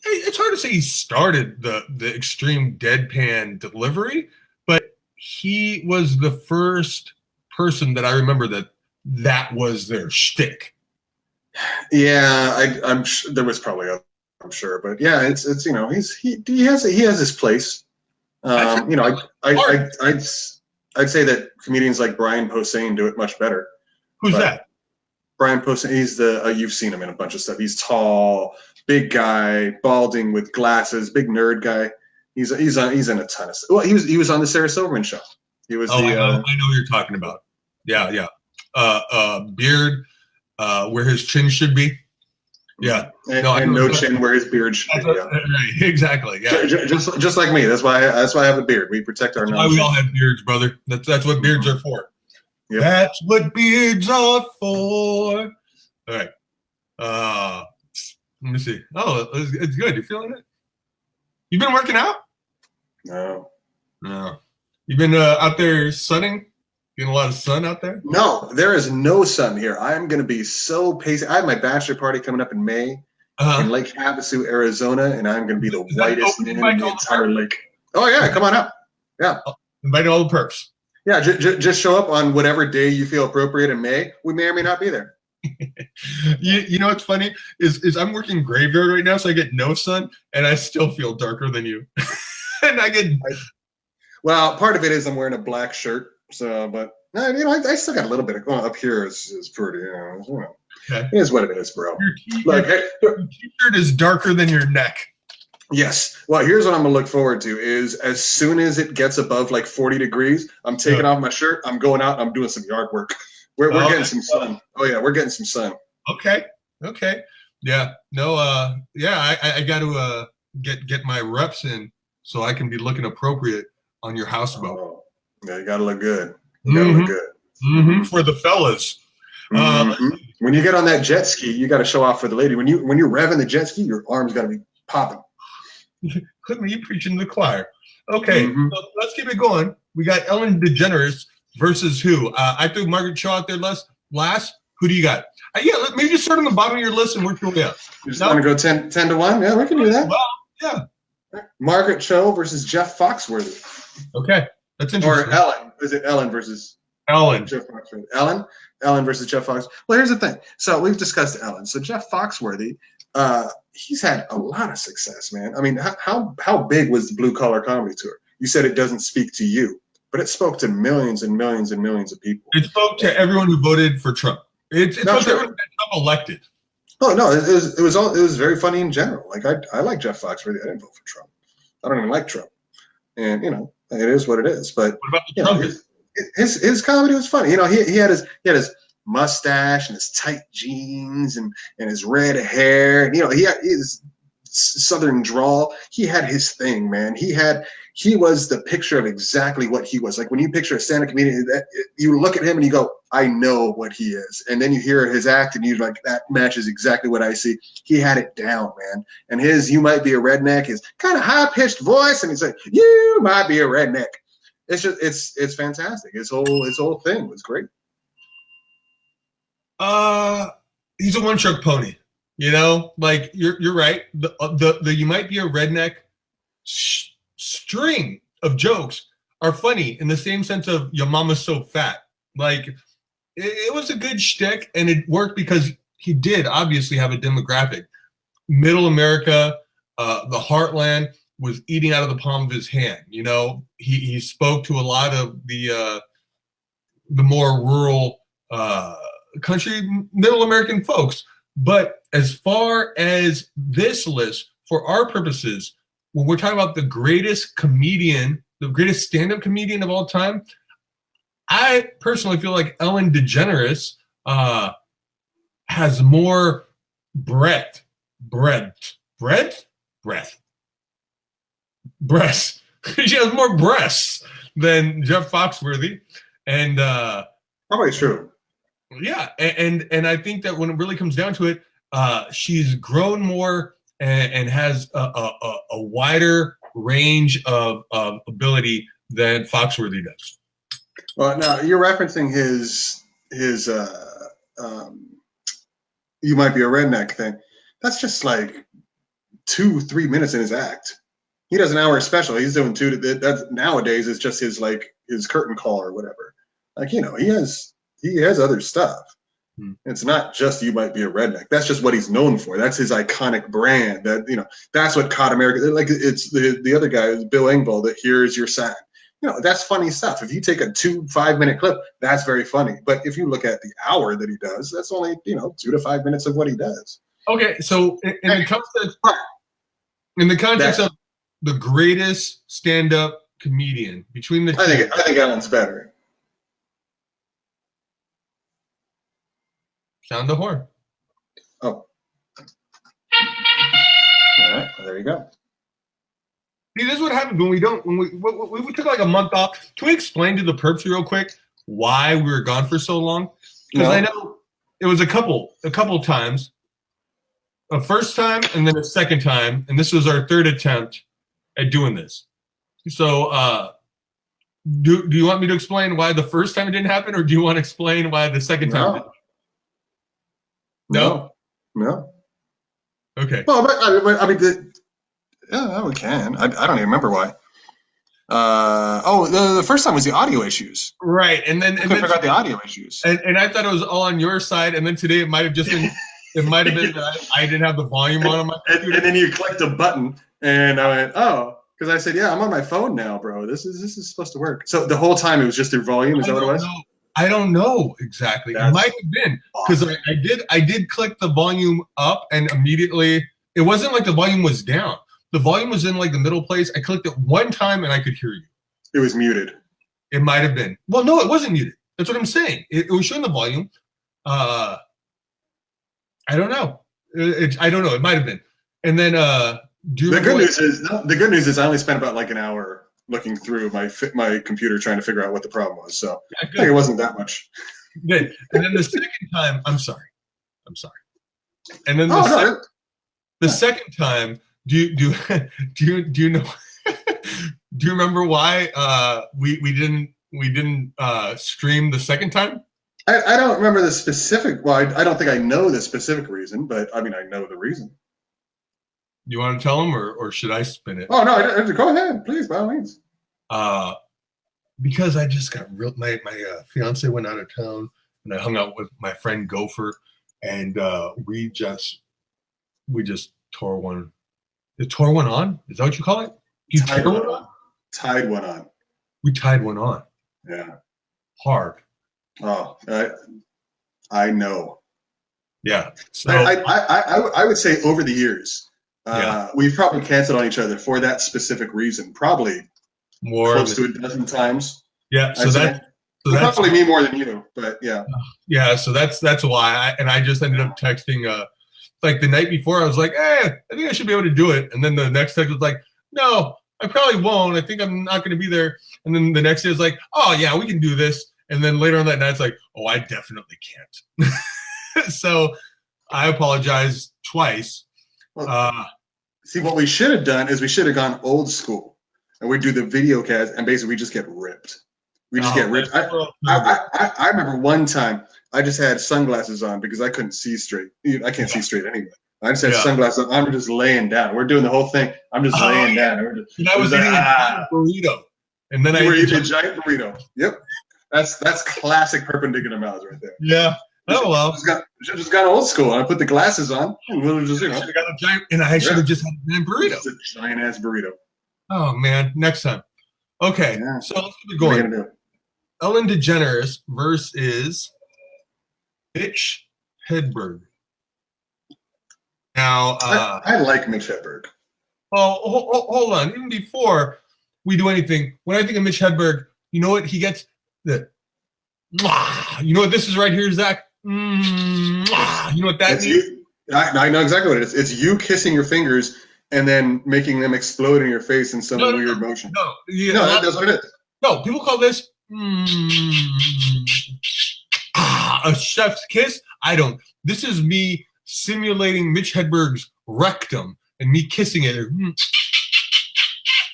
it's hard to say he started the extreme deadpan delivery, but he was the first person that I remember that was their shtick. Yeah, I'm sure there was probably other, I'm sure, but yeah, it's you know he has his place. You know, I'd say that comedians like Brian Posehn do it much better. Who's that? Brian Posehn. He's you've seen him in a bunch of stuff. He's tall, big guy, balding with glasses, big nerd guy. He's in a ton of stuff. Well, he was on the Sarah Silverman show. He was. I know who you're talking about. Yeah. Beard, where his chin should be. Yeah. And no chin where his beard should be. Right, exactly. Yeah. Just like me. That's why I have a beard. We protect our nose. Why we all have beards, brother. That's what beards are for. Yep. That's what beards are for. All right. Let me see. Oh, it's good. You feeling it? You been working out? No. You been out there sunning? Getting a lot of sun out there? No, there is no sun here. I am going to be so pacey. I have my bachelor party coming up in May in Lake Havasu, Arizona, and I'm going to be the whitest man in the entire lake. Oh, yeah. Come on up. Yeah. Invite all the perps. Yeah. Just show up on whatever day you feel appropriate in May. We may or may not be there. You know what's funny is I'm working graveyard right now, so I get no sun, and I still feel darker than you. And well, part of it is I'm wearing a black shirt. So, but you know, I still got a little bit of up here is pretty. You know, okay. It is what it is, bro. Your t-shirt is darker than your neck. Yes. Well, here's what I'm gonna look forward to is as soon as it gets above like 40 degrees, I'm taking off my shirt. I'm going out. I'm doing some yard work. We're getting some sun. Oh yeah, we're getting some sun. Okay. Yeah. No. Yeah. I got to get my reps in so I can be looking appropriate on your houseboat. Oh. Yeah, you gotta look good. Look good. Mm-hmm. For the fellas. When you get on that jet ski, you got to show off for the lady. When you're revving the jet ski, your arms got to be popping. Look, you preaching to the choir. Okay, so let's keep it going. We got Ellen DeGeneres versus who? I threw Margaret Cho out there last. Who do you got? Yeah, maybe just start on the bottom of your list and work your way up. You just want to go 10 to 1? Yeah, we can do that. Well, yeah. Margaret Cho versus Jeff Foxworthy. Okay. That's interesting. Or Ellen. Is it Ellen versus Ellen? Jeff Foxworthy. Ellen versus Jeff Foxworthy. Well, here's the thing. So we've discussed Ellen. So Jeff Foxworthy, he's had a lot of success, man. I mean, how big was the Blue Collar Comedy Tour? You said it doesn't speak to you, but it spoke to millions and millions and millions of people. It spoke to everyone who voted for Trump. It spoke to everyone who got Trump elected. Oh no, it was very funny in general. Like I like Jeff Foxworthy. I didn't vote for Trump. I don't even like Trump, and you know. It is what it is, but what about the Trump? His comedy was funny. You know, he had his mustache and his tight jeans and his red hair, and you know he had his Southern drawl. He had his thing, man. He was the picture of exactly what he was. Like when you picture a stand-up comedian, you look at him and you go, I know what he is. And then you hear his act and you're like, that matches exactly what I see. He had it down, man. And his "you might be a redneck" is kind of high-pitched voice, and he's like, you might be a redneck. It's just it's fantastic. His whole thing was great. He's a one-trick pony. You know, like you're right. The "you might be a redneck" string of jokes are funny in the same sense of "your mama's so fat." Like it was a good shtick, and it worked because he did obviously have a demographic. Middle America, the heartland, was eating out of the palm of his hand. You know, he spoke to a lot of the more rural country middle American folks. But as far as this list, for our purposes, when we're talking about the greatest comedian, the greatest stand-up comedian of all time, I personally feel like Ellen DeGeneres has more breasts. She has more breasts than Jeff Foxworthy, and probably true. Yeah, and I think that when it really comes down to it, she's grown more and has a wider range of ability than Foxworthy does. Well, now you're referencing his "you might be a redneck" thing. That's just like 2-3 minutes in his act. He does an hour special. He's doing 2 to that. Nowadays it's just his curtain call or whatever. Like, you know, he has other stuff. It's not just "you might be a redneck." That's just what he's known for. That's his iconic brand. That, you know, that's what caught America. Like, it's the other guy, Bill Engvall, that "here's your sign." You know, that's funny stuff. If you take a 2-5 minute clip, that's very funny. But if you look at the hour that he does, that's only, 2 to 5 minutes of what he does. Okay, so in the context of the greatest stand-up comedian between the two, I think Ellen's better. Sound the horn. Oh. All right. Well, there you go. See, this is what happens when we took like a month off. Can we explain to the perps real quick why we were gone for so long? Because I know it was a couple times. A first time and then a second time, and this was our third attempt at doing this. So do you want me to explain why the first time it didn't happen, or do you want to explain why the second time didn't? No? Okay. Well, but I mean, yeah, we can. I don't even remember why. The first time was the audio issues. Right, and then figure out the audio issues. And I thought it was all on your side, and then today it might have just been. It might have been that I didn't have the volume on my computer. And then you clicked a button, and I went, oh, because I said, yeah, I'm on my phone now, bro. This is supposed to work. So the whole time it was just your volume. Is that what it was? I don't know exactly. It might have been because awesome. I did click the volume up, and immediately it wasn't like the volume was down. The volume was in like the middle place. I clicked it one time, and I could hear you. It was muted. It might have been. Well, no, it wasn't muted. That's what I'm saying. It was showing the volume. I don't know. I don't know. It might have been. And then the good news is I only spent about like an hour looking through my computer trying to figure out what the problem was. So I think it wasn't that much. Good. And then the second time, I'm sorry. And then the second time, do you know? Do you remember why we didn't stream the second time? I don't remember the specific. Well, I don't think I know the specific reason, but I mean I know the reason. You want to tell them, or should I spin it? Oh no, go ahead, please, by all means. Because I just got my fiance went out of town, and I hung out with my friend Gopher, and we just tore one. You tore one on? Is that what you call it? You tied one on? Tied one on. We tied one on. Yeah. Hard. Oh, I know. Yeah. So I would say over the years, we've probably canceled on each other for that specific reason. Probably more close to a dozen times. Yeah. So that's probably me more than you, but yeah. Yeah. So that's why I just ended up texting like the night before, I was like, I think I should be able to do it. And then the next text was like, no, I probably won't. I think I'm not going to be there. And then the next day is like, oh yeah, we can do this. And then later on that night, it's like, oh, I definitely can't. So I apologize twice. See, what we should have done is we should have gone old school, and we do the video cast, and basically we just get ripped. We just get ripped. I remember one time I just had sunglasses on because I couldn't see straight. I can't see straight anyway. I just had sunglasses on. I'm just laying down. We're doing the whole thing. I'm just laying down. And I was eating a burrito. And then you were eating a giant burrito. Yep. That's classic perpendicular mouths right there. Yeah. Oh well. Just got old school. I put the glasses on and we'll just got a giant, and I should have just had a burrito. It's a giant ass burrito. Oh man, next time. Okay, so let's keep it going. Ellen DeGeneres versus Mitch Hedberg. Now, I like Mitch Hedberg. Oh, hold on. Even before we do anything, when I think of Mitch Hedberg, you know what he gets? You know what this is right here, Zach? You know what that means? I know exactly what it is. It's you kissing your fingers and then making them explode in your face in some weird motion. That's what it is. No, people call this a chef's kiss. I don't. This is me simulating Mitch Hedberg's rectum and me kissing it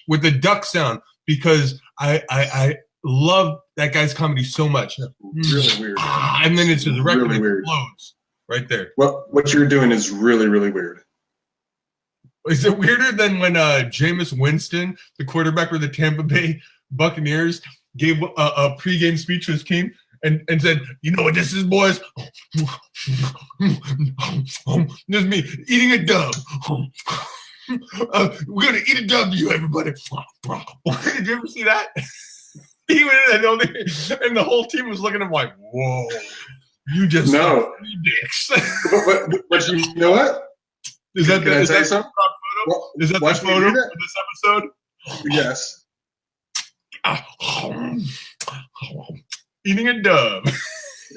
with the duck sound because I love that guy's comedy so much. Really weird. And then it's his rectum explodes right there. Well, what you're doing is really, really weird. Is it weirder than when Jameis Winston, the quarterback for the Tampa Bay Buccaneers, gave a pregame speech to his team and said, you know what this is, boys? This is me eating a dub. We're going to eat a dub to you, everybody. Did you ever see that? He went in and the whole team was looking at him like, whoa, you just no dicks. but you know what? Is that the photo? Well, is that the photo for this episode? Yes. Eating a dub.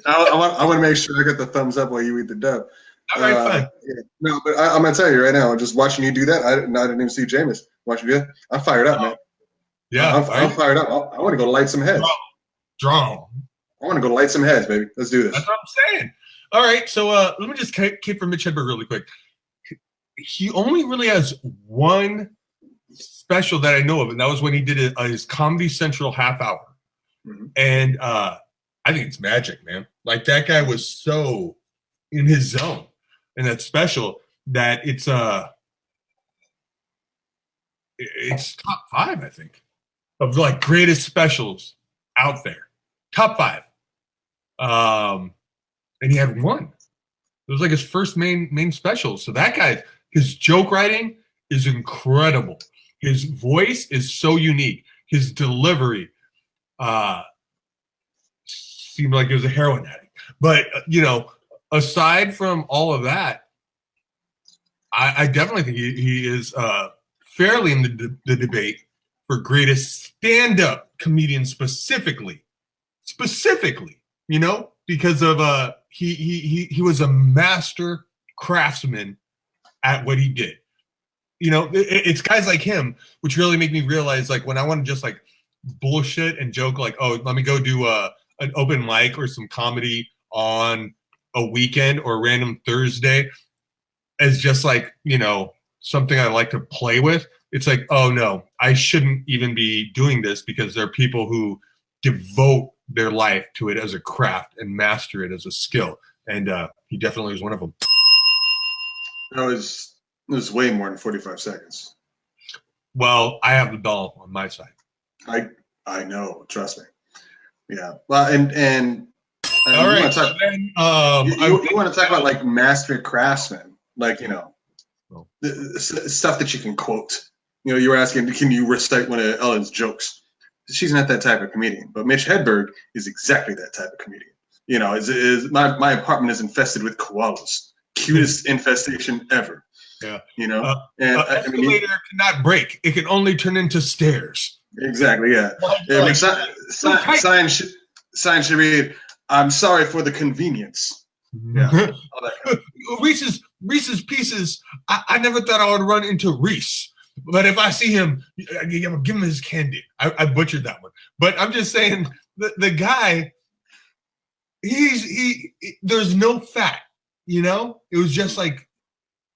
I want to make sure I get the thumbs up while you eat the dub. All right, fine. Yeah. No, but I'm gonna tell you right now. Just watching you do that, I didn't even see Jameis watching you do that. I'm fired up, man. Yeah, I'm fired up. I want to go light some heads. Draw. I want to go light some heads, baby. Let's do this. That's what I'm saying. All right, so let me just keep for Mitch Hedberg really quick. He only really has one special that I know of, and that was when he did his Comedy Central half hour. Mm-hmm. And I think it's magic, man. Like that guy was so in his zone in that special that it's top 5, I think, of like greatest specials out there. Top 5. And he had one. It was like his first main special. So that guy, his joke writing is incredible. His voice is so unique. His delivery seemed like he was a heroin addict. But, aside from all of that, I definitely think he is fairly in the debate for greatest stand-up comedian specifically, because of he was a master craftsman at what he did. It's guys like him which really make me realize, like, when I want to just like bullshit and joke, like, oh, let me go do an open mic or some comedy on a weekend or a random Thursday as just like, something I like to play with. It's like, oh no, I shouldn't even be doing this because there are people who devote their life to it as a craft and master it as a skill. And he definitely was one of them. No, it was way more than 45 seconds. Well, I have the bell on my side. I know, trust me. Yeah. Well, and all right. You want to talk about like master craftsmen, like, the stuff that you can quote. You were asking, can you recite one of Ellen's jokes? She's not that type of comedian, but Mitch Hedberg is exactly that type of comedian. My apartment is infested with koalas. Cutest infestation ever. Yeah. Escalator cannot break. It can only turn into stairs. Exactly. Yeah. Sign should read, "I'm sorry for the convenience." Yeah. Reese's Reese's Pieces, I never thought I would run into Reese. But if I see him, I give him his candy. I butchered that one. But I'm just saying, the guy, there's no fat, you know? It was just like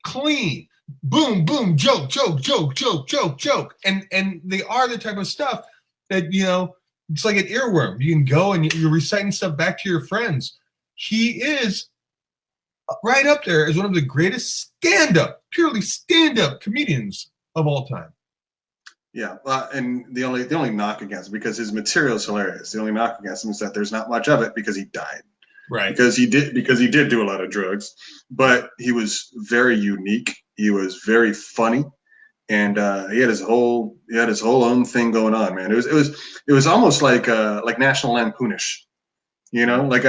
clean. Boom, boom, joke, joke, joke, joke, joke, joke. And they are the type of stuff that, you know, it's like an earworm. You can go and you're reciting stuff back to your friends. He is right up there as one of the greatest purely stand-up comedians of all time. Yeah, and the only knock against him, because his material is hilarious. The only knock against him is that there's not much of it because he died. Right. Because he did do a lot of drugs, but he was very unique. He was very funny, and he had his whole own thing going on, man. It was almost like National Lampoonish, you know, like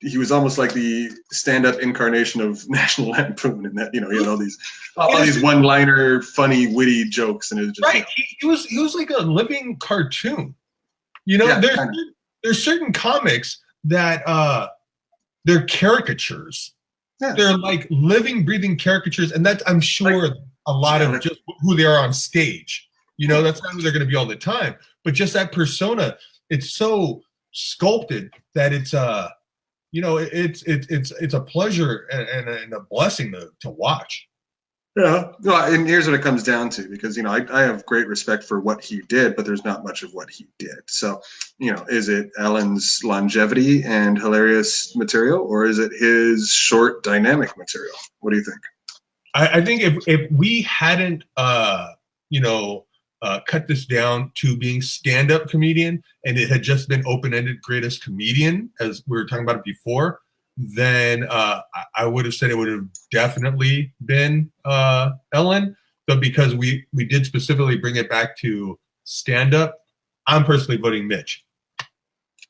he was almost like the stand-up incarnation of National Lampoon, in that, you know, he had all these one-liner, funny, witty jokes, and it was just right. You know, he was like a living cartoon. You know, yeah, there's certain comics that they're caricatures. Yeah. They're like living, breathing caricatures, and that's, I'm sure, like, a lot of just who they are on stage. You know, that's not who they're going to be all the time, but just that persona, it's so sculpted that it's you know, it's a pleasure and a blessing to watch. Yeah, no, and here's what it comes down to, because, you know, I have great respect for what he did, but there's not much of what he did. So, you know, is it Ellen's longevity and hilarious material, or is it his short, dynamic material? What do you think? I think if we hadn't, you know, cut this down to being stand-up comedian, and it had just been open-ended greatest comedian, as we were talking about it before, then I would have said it would have definitely been Ellen. But because we did specifically bring it back to stand-up, I'm personally voting Mitch.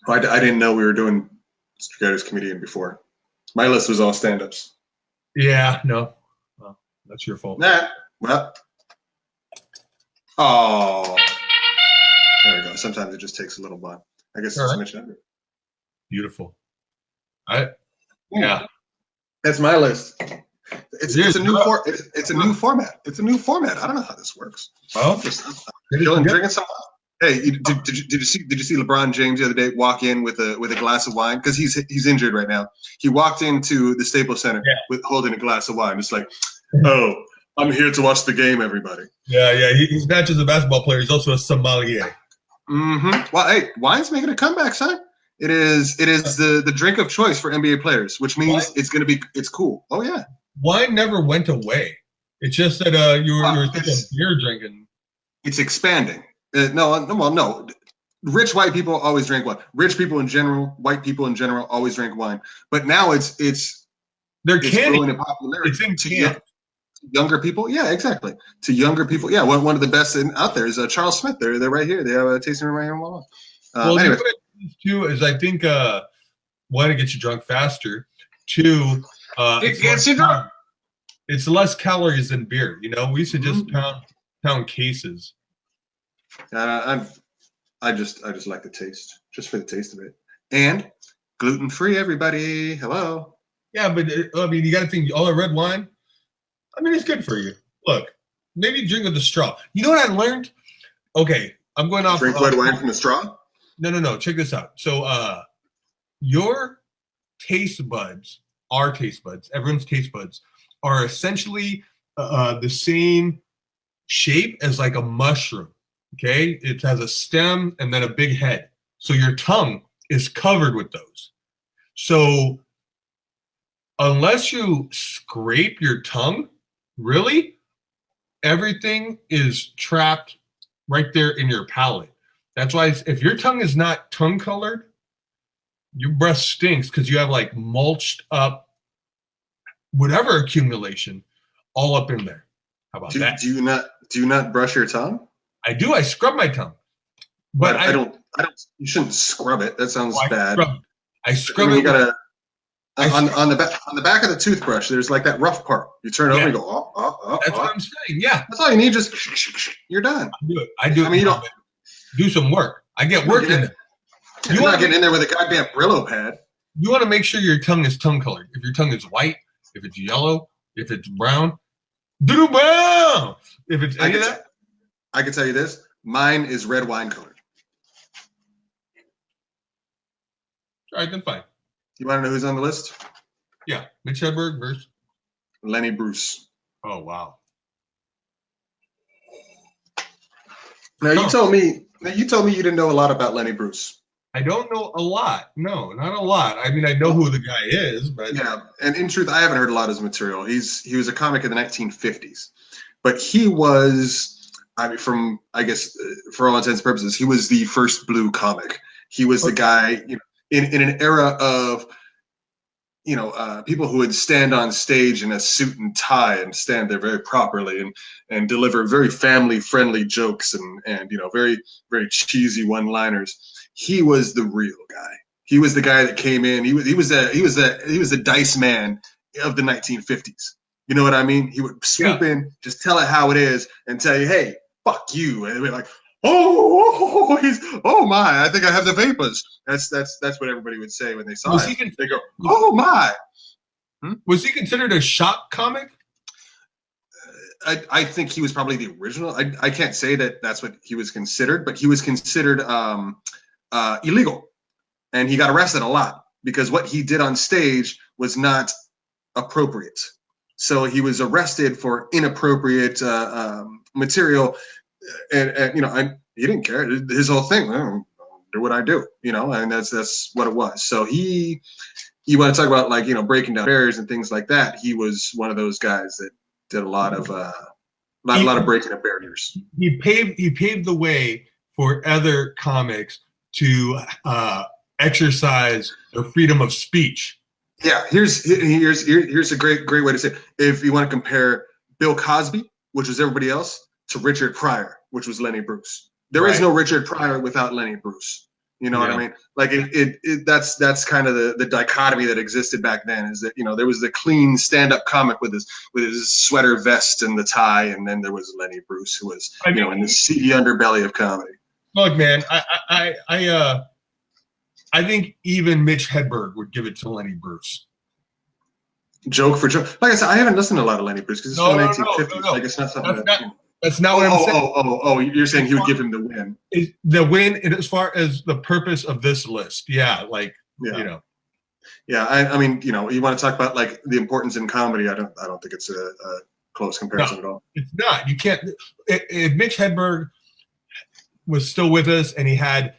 I didn't know we were doing greatest comedian before. My list was all stand-ups. Yeah, no. Well, that's your fault. Nah, well. Oh, there we go. Sometimes it just takes a little while. I guess it's Mitch Hedberg. Beautiful. Yeah, that's my list. It's a new it's a new format. It's a new format. I don't know how this works. Well, drinking some. Hey, did you see LeBron James the other day walk in with a glass of wine, because he's injured right now. He walked into the Staples Center with holding a glass of wine. It's like, oh, I'm here to watch the game, everybody. Yeah. He's not just a basketball player; he's also a sommelier. Mm-hmm. Well, hey, wine's making a comeback, son. It is the drink of choice for NBA players, which means it's cool. Oh yeah. Wine never went away. It's just that you were beer drinking. It's expanding. No. Rich white people always drink wine. Rich people in general, white people in general, always drink wine. But now it's growing in popularity. It's in cans. Younger people, yeah, exactly. To younger people, yeah. One of the best out there is Charles Smith. They're right here. They have a tasting room right here in Walmart. Anyway. Two is, I think, one, it gets you drunk faster. Two, it gets you drunk. It's less calories than beer. You know, we used to just pound cases. I just like the taste, just for the taste of it, and gluten free. Everybody, hello. Yeah, but I mean, you got to think, all the red wine. I mean, it's good for you. Look, maybe drink with the straw. You know what I learned? Okay, I'm going off. Drink red wine from the straw? No. Check this out. So, your taste buds, our taste buds, everyone's taste buds, are essentially the same shape as like a mushroom. Okay, it has a stem and then a big head. So your tongue is covered with those. So unless you scrape your tongue, really, everything is trapped right there in your palate. That's why if your tongue is not tongue colored, your breath stinks, because you have like mulched up whatever accumulation all up in there. How about that? Do you not brush your tongue? I do. I scrub my tongue, but I don't. You shouldn't scrub it. That sounds bad. I scrub it. You gotta on the back of the toothbrush. There's like that rough part. You turn it over and go. Oh. That's what I'm saying. Yeah, that's all you need. Just you're done. I do. I mean, you don't do some work. I get work in there. You're not getting in there with a goddamn Brillo pad. You want to make sure your tongue is tongue colored. If your tongue is white, if it's yellow, If it's brown, do brown. If it's any of that, I can tell you this. Mine is red wine colored. all right, then fine. You want to know who's on the list? Yeah, Mitch Hedberg versus Lenny Bruce. Oh wow. Now you told me you didn't know a lot about Lenny Bruce. I don't know a lot. No, not a lot. I mean, I know who the guy is, but yeah. And in truth, I haven't heard a lot of his material. He was a comic in the 1950s, but he was, I mean, for all intents and purposes, he was the first blue comic. He was the guy, in an era of, people who would stand on stage in a suit and tie and stand there very properly and deliver very family friendly jokes and very, very cheesy one-liners. He was the real guy. He was the guy that came in. He was the dice man of the 1950s. You know what I mean? He would swoop in, just tell it how it is, and tell you, "Hey, fuck you," and they'd be like, "Oh my! I think I have the vapors." That's what everybody would say when they saw it. They go, "Oh my!" Was he considered a shock comic? I think he was probably the original. I can't say that that's what he was considered, but he was considered illegal, and he got arrested a lot because what he did on stage was not appropriate. So he was arrested for inappropriate material, and he didn't care. His whole thing, do what I do, and that's what it was. So you want to talk about breaking down barriers and things like that. He was one of those guys that did a lot of breaking of barriers. He paved the way for other comics to exercise their freedom of speech. Yeah, here's a great way to say it. If you want to compare Bill Cosby, which was everybody else, to Richard Pryor, which was Lenny Bruce. There is no Richard Pryor without Lenny Bruce. You know what I mean? Like that's kind of the dichotomy that existed back then. Is that there was the clean stand-up comic with his sweater vest and the tie, and then there was Lenny Bruce, who was in the seedy underbelly of comedy. Look, man, I think even Mitch Hedberg would give it to Lenny Bruce. Joke for joke. Like I said, I haven't listened to a lot of Lenny Bruce because it's from the 1950s. No. Like it's not something that's not what I'm saying. Oh, you're saying he would give him the win. The win, as far as the purpose of this list. Yeah. Yeah, I mean, you want to talk about the importance in comedy. I don't think it's a close comparison at all. It's not. You can't. If Mitch Hedberg was still with us and he had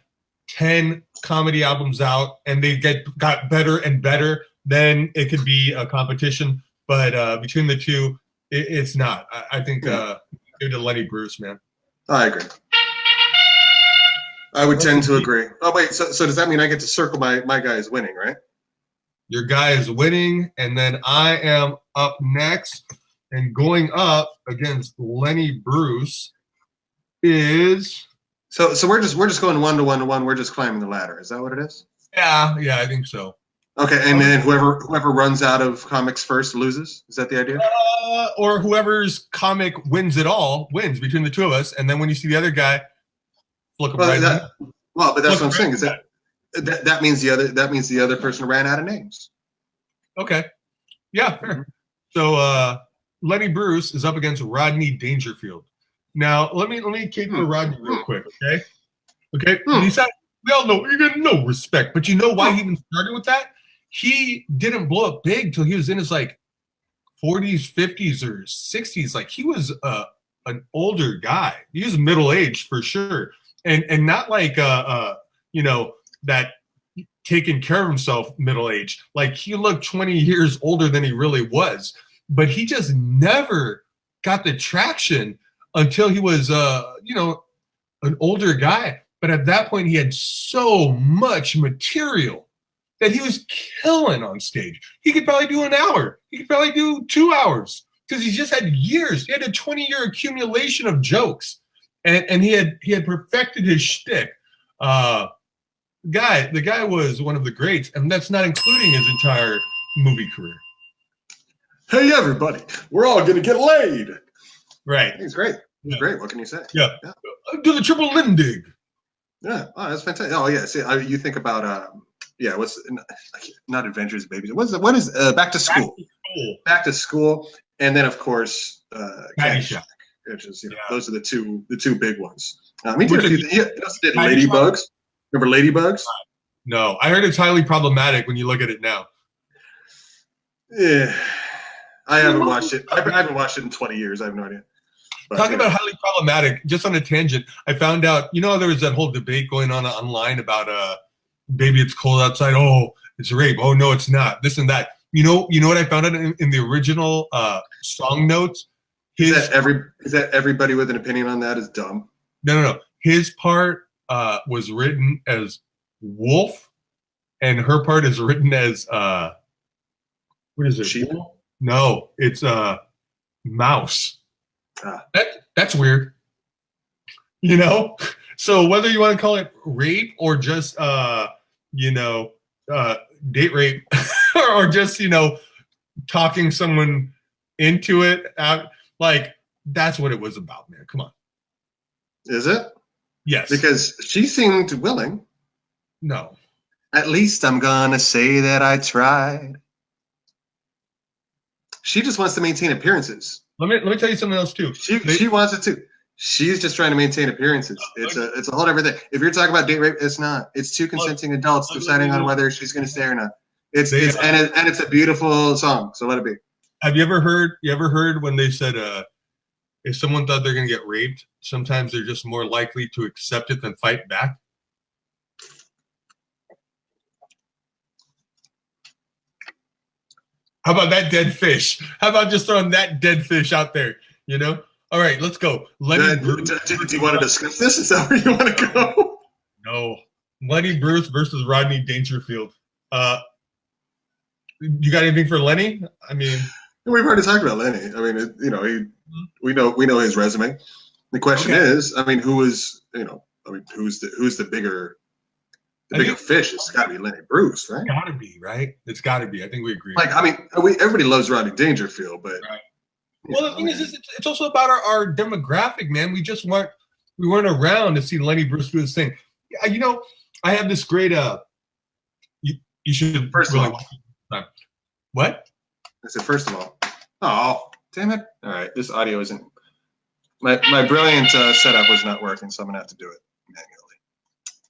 10 comedy albums out and they got better and better, then it could be a competition. But between the two, it's not. I think give it to Lenny Bruce, man. I agree. I would tend to agree. Oh wait, so does that mean I get to circle my guy is winning, right? Your guy is winning, and then I am up next, and going up against Lenny Bruce is. So we're just going 1 to 1 to 1. We're just climbing the ladder. Is that what it is? Yeah, I think so. Okay, and then whoever runs out of comics first loses. Is that the idea? Or whoever's comic wins it all wins between the two of us, and then when you see the other guy, look him right. But that's what I'm saying. Is that means the other person ran out of names. Okay, yeah, fair. So Lenny Bruce is up against Rodney Dangerfield. Now let me cape for Rodney real quick, okay? Okay, we all know you get no respect, but you know why he even started with that? He didn't blow up big till he was in his 40s, 50s, or 60s. He was an older guy. He was middle-aged for sure, and not that taking care of himself middle-aged. He looked 20 years older than he really was, but he just never got the traction until he was an older guy. But at that point, he had so much material that he was killing on stage. He could probably do an hour. He could probably do 2 hours because he just had years. He had a 20-year accumulation of jokes, and he had perfected his shtick. The guy was one of the greats, and that's not including his entire movie career. Hey, everybody, we're all gonna get laid. Right. He's great. He's great. What can you say? Yeah. Do the triple Lindig. Yeah. Oh, that's fantastic. Oh, yeah. See, you think about yeah, what's not Adventures of Babies? What is Back to School? Back to School, and then of course Caddyshack, which is those are the two big ones. He did a few. He also did Ladybugs. Remember Ladybugs? No, I heard it's highly problematic when you look at it now. Yeah, I haven't watched it. I haven't watched it in 20 years. I have no idea. But, Talking about highly problematic, just on a tangent, I found out, there was that whole debate going on online about baby, it's cold outside. Oh, it's rape. Oh no, it's not. This and that. You know what I found out in the original song notes? Is that everybody with an opinion on that is dumb? No. His part was written as wolf, and her part is written as what is it? Sheep? No, it's mouse. That's weird. So whether you want to call it rape or just date rape or just talking someone into it out, like that's what it was about, man. Come on. Is it? Yes. Because she seemed willing. No. At least I'm gonna say that I tried. She just wants to maintain appearances. Let me tell you something else too. She wants it too. She's just trying to maintain appearances. It's a whole different thing. If you're talking about date rape, it's not. It's two consenting adults deciding on whether she's going to stay or not. It's a beautiful song. So let it be. Have you ever heard when they said if someone thought they're going to get raped, sometimes they're just more likely to accept it than fight back? How about that dead fish? How about just throwing that dead fish out there? All right, let's go. Do you want to discuss this? Is that where you want to go? No. Lenny Bruce versus Rodney Dangerfield. You got anything for Lenny? I mean, we've already talked about Lenny. I mean, we know his resume. The question is, I mean, who's the bigger fish? It's got to be Lenny Bruce, right? It's got to be, right? It's got to be. I think we agree. Like, I mean, everybody loves Rodney Dangerfield, but. Right. Well, the thing is, it's also about our demographic, man. We weren't around to see Lenny Bruce do his thing. I have this great. You should first really of all. Watch it. What? I said, first of all. Oh, damn it! All right, this audio isn't. My brilliant setup was not working, so I'm gonna have to do it manually.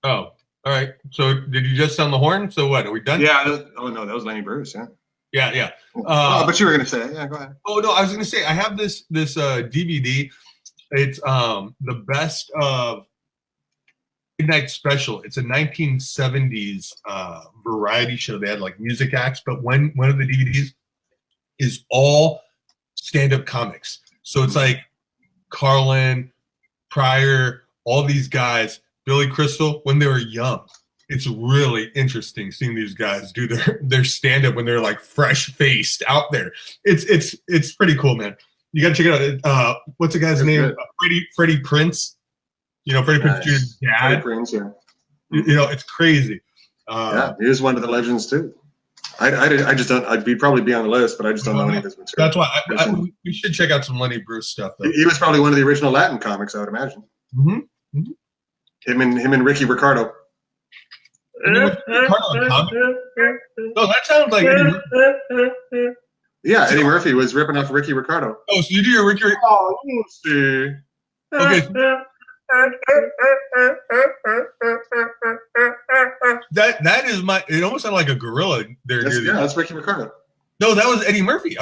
Oh, all right. So did you just sound the horn? So what? Are we done? Yeah. Oh no, that was Lenny Bruce. Yeah. Yeah. But you were gonna say, yeah, go ahead. Oh no, I was gonna say I have this DVD. It's the best of Midnight Special. It's a 1970s variety show. They had like music acts, but one of the DVDs is all stand-up comics. So it's like Carlin, Pryor, all these guys, Billy Crystal, when they were young. It's really interesting seeing these guys do their stand-up when they're like fresh-faced out there. It's pretty cool, man. You gotta check it out. What's the guy's name? Freddie Prinze. Freddie Prinze Jr.'s dad. Freddie Prinze, yeah. It's crazy. Yeah, he is one of the legends too. I just don't. I'd probably be on the list, but I just don't know any of his material. That's why we should check out some Lenny Bruce stuff. Though. He was probably one of the original Latin comics, I would imagine. Mm-hmm. Mm-hmm. Him and Ricky Ricardo. No, that sounds like Eddie Murphy. Yeah, Eddie Murphy was ripping off Ricky Ricardo. Oh, so you do your Ricky? Oh, you see. Okay. That is my. It almost sounded like a gorilla there. That's Ricky Ricardo. No, that was Eddie Murphy.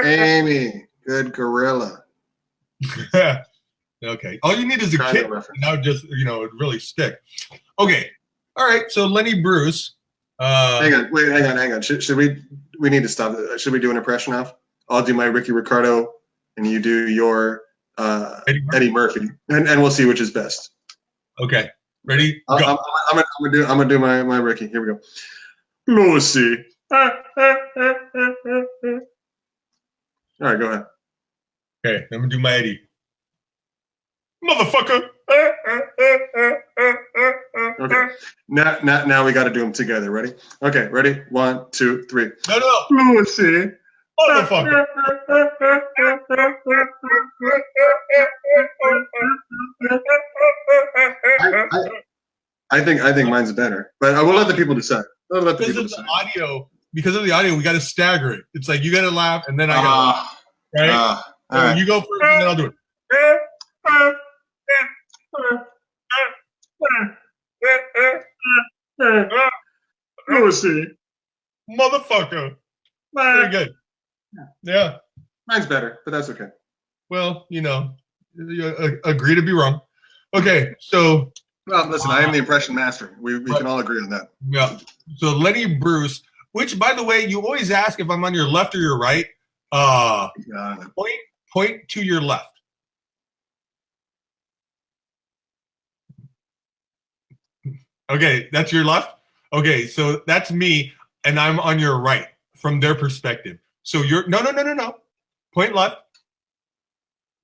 Amy, good gorilla. Okay. All you need is a kid. Now just it really stick. Okay. All right. So Lenny Bruce. Hang on. Should we need to stop? Should we do an impression of? I'll do my Ricky Ricardo, and you do your Eddie Murphy, and we'll see which is best. Okay. Ready? Go. I'm gonna do my Ricky. Here we go. Lucy. All right, go ahead. Okay, I'm gonna do my Eddie. Motherfucker. Okay. Now we got to do them together. Ready? Okay. Ready? 1, 2, 3. No. Lucy. Motherfucker. I think mine's better, but I will let the people decide. I'll let the Because people of the decide. audio, we got to stagger it. It's like you got to laugh, and then I got to laugh, right? All So right. you go first, and then I'll do it. Lucy. Motherfucker. Very good. Yeah. Mine's better, but that's okay. Well, you agree to be wrong. Okay, so Well, listen, I am the impression master. We can all agree on that. yeah. So Lenny Bruce, which by the way, you always ask if I'm on your left or your right. Point to your left. Okay, that's your left. Okay, so that's me, and I'm on your right from their perspective. So you're no. Point left.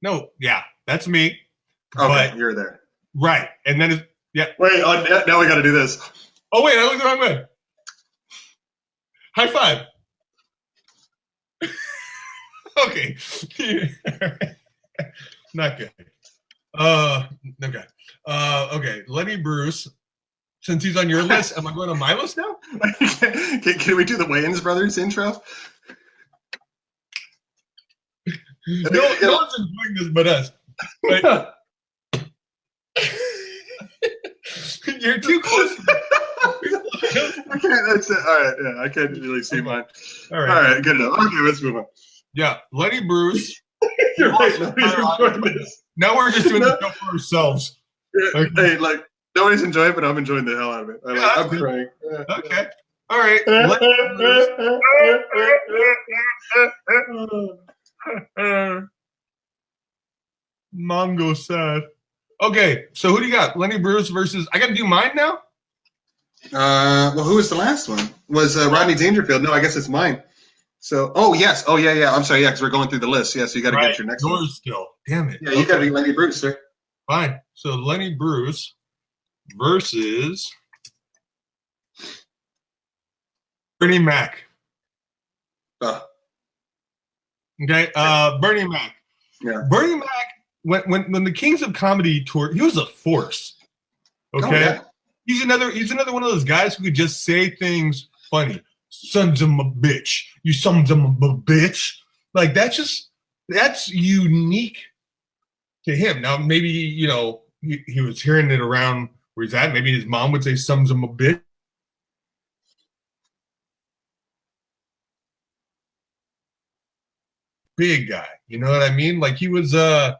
No, yeah, that's me. Okay, But, you're there. right, and then it's yeah. Wait, now we got to do this. Oh wait, I looked the wrong way. High five. Okay. Not good. Okay. Okay. Lenny Bruce. Since he's on your list, am I going on my list now? Can we do the Wayans brothers intro? No one's enjoying this but us. Right? You're too close. Okay, that's it. All right, yeah, I can't really see mine. All All right. right, good enough. Okay, let's move on. Yeah, Lenny Bruce. You're right. Nobody's enjoying this. Now we're just doing the show for ourselves. Yeah, hey, like nobody's enjoying it, but I'm enjoying the hell out of it. I'm crying. Okay. All right. Mongo sad. Okay, so who do you got? Lenny Bruce versus. I got to do mine now. Well, who was the last one? Was Rodney Dangerfield? No, I guess it's mine. So, oh yes, yeah. I'm sorry, yeah, because we're going through the list. Yeah, so you got to get your next one. Yours still. Damn it. Yeah, you got to be Lenny Bruce, sir. Fine. So Lenny Bruce versus Bernie Mac. Okay, Bernie Mac. Yeah. Bernie Mac. When the Kings of Comedy toured, he was a force. Okay, Oh, yeah. he's another one of those guys who could just say things funny. Sons of a bitch, you sons of a bitch. Like that's unique to him. Now maybe he was hearing it around where he's at. Maybe his mom would say sons of a bitch. Big guy, you know what I mean? Like he was a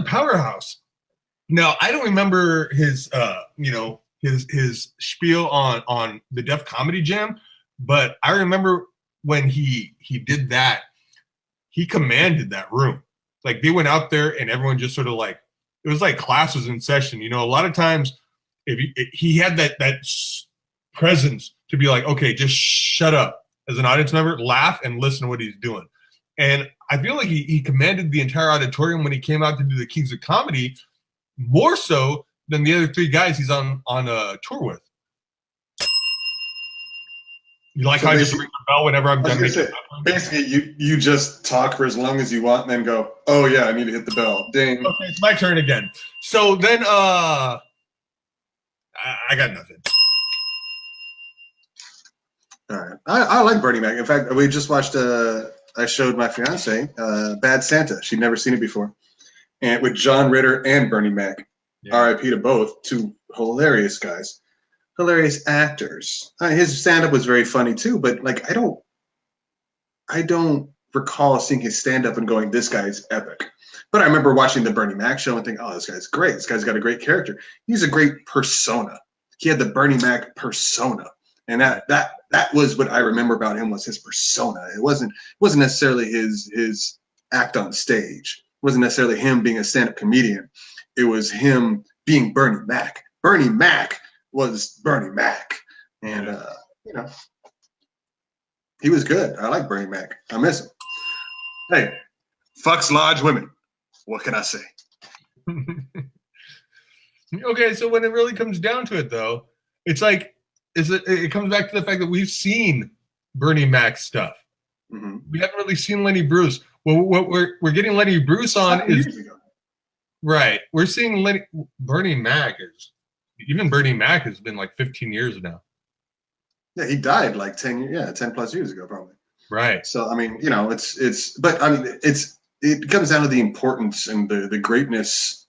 powerhouse. Now I don't remember his his spiel on the Def Comedy Jam, but I remember when he did that, he commanded that room. Like they went out there and everyone just sort of like, it was like class was in session. A lot of times if he had that presence to be like, okay, just shut up as an audience member, laugh and listen to what he's doing. And I feel like he commanded the entire auditorium when he came out to do the Kings of Comedy, more so than the other three guys he's on a tour with. You like how I just ring the bell whenever I'm done? Basically, you just talk for as long as you want and then go, oh yeah, I need to hit the bell. Ding. Okay, it's my turn again. So then I got nothing. All right. I like Bernie Mac. In fact, we just watched I showed my fiance Bad Santa. She'd never seen it before. And with John Ritter and Bernie Mac. Yeah. R.I.P. to both, two hilarious guys, hilarious actors. His stand-up was very funny too, but like I don't recall seeing his stand-up and going, "This guy's epic." But I remember watching the Bernie Mac show and thinking, "Oh, this guy's great. This guy's got a great character. He's a great persona. He had the Bernie Mac persona, and that was what I remember about him was his persona. It wasn't necessarily his act on stage. It wasn't necessarily him being a stand-up comedian. It was him being Bernie Mac. Bernie Mac was Bernie Mac. And, he was good. I like Bernie Mac. I miss him. Hey, fucks large women. What can I say? Okay, so when it really comes down to it, though, it's like, it comes back to the fact that we've seen Bernie Mac stuff. Mm-hmm. We haven't really seen Lenny Bruce. Well, what we're getting Lenny Bruce on is... Right. We're seeing Bernie Mac has been like 15 years now. Yeah, he died like 10 plus years ago, probably. Right. So I mean, you know, but I mean, it comes down to the importance and the greatness,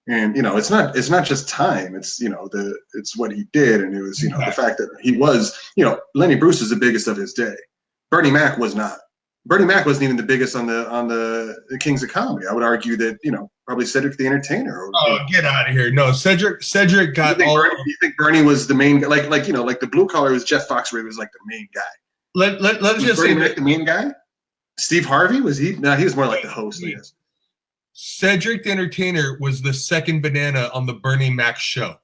and you know, it's not just time. It's, you know, it's what he did, and it was, you know, the fact that he was, you know, Lenny Bruce was the biggest of his day. Bernie Mac was not. Bernie Mac wasn't even the biggest on the Kings of Comedy. I would argue that, you know, probably Cedric the Entertainer. Or, oh, get out of here! No, Cedric got all. You think Bernie was the main guy? Like you know, like the blue collar was Jeff Foxworthy was like the main guy. Let's just say Mac the main guy. Steve Harvey was he? No, he was more like the host. I guess. Cedric the Entertainer was the second banana on the Bernie Mac show.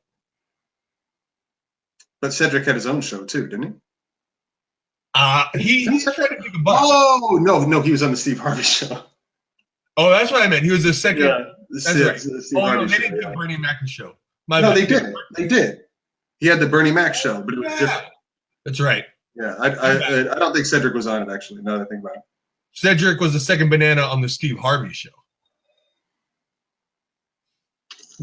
But Cedric had his own show too, didn't he? He tried to take a buck. Oh no, he was on the Steve Harvey show. Oh, that's what I meant. He was the second. Yeah, that's right. No, they didn't do Bernie Mac show. No, they did. They did. He had the Bernie Mac show, but it was different. That's right. Yeah, I don't think Cedric was on it actually. Now that I think about it. Cedric was the second banana on the Steve Harvey show.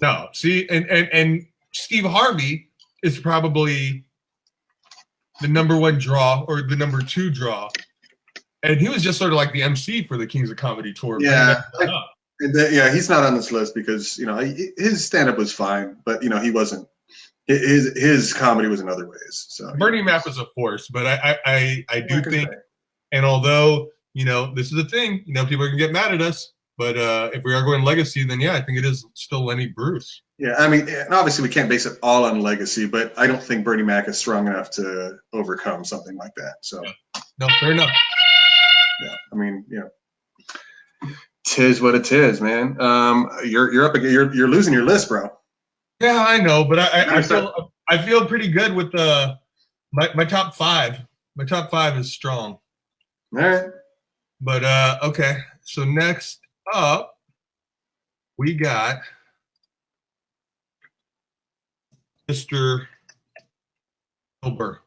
No, see, and Steve Harvey is probably the number one draw or the number two draw, and he was just sort of like the MC for the Kings of Comedy tour. Yeah, yeah, he's not on this list because, you know, his stand-up was fine, but you know, he wasn't. His comedy was in other ways. So Bernie Mac was a force, but I do think, and although, you know, this is the thing, you know, people are gonna get mad at us. But if we are going legacy, then yeah, I think it is still Lenny Bruce. Yeah, I mean, and obviously we can't base it all on legacy, but I don't think Bernie Mac is strong enough to overcome something like that. So, no, fair enough. Yeah, I mean, you know, tis what it is, man. You're up again. You're losing your list, bro. Yeah, I know, but I feel pretty good with my top five. My top five is strong. All right. But okay, so next up, we got Mr. Bill Burr.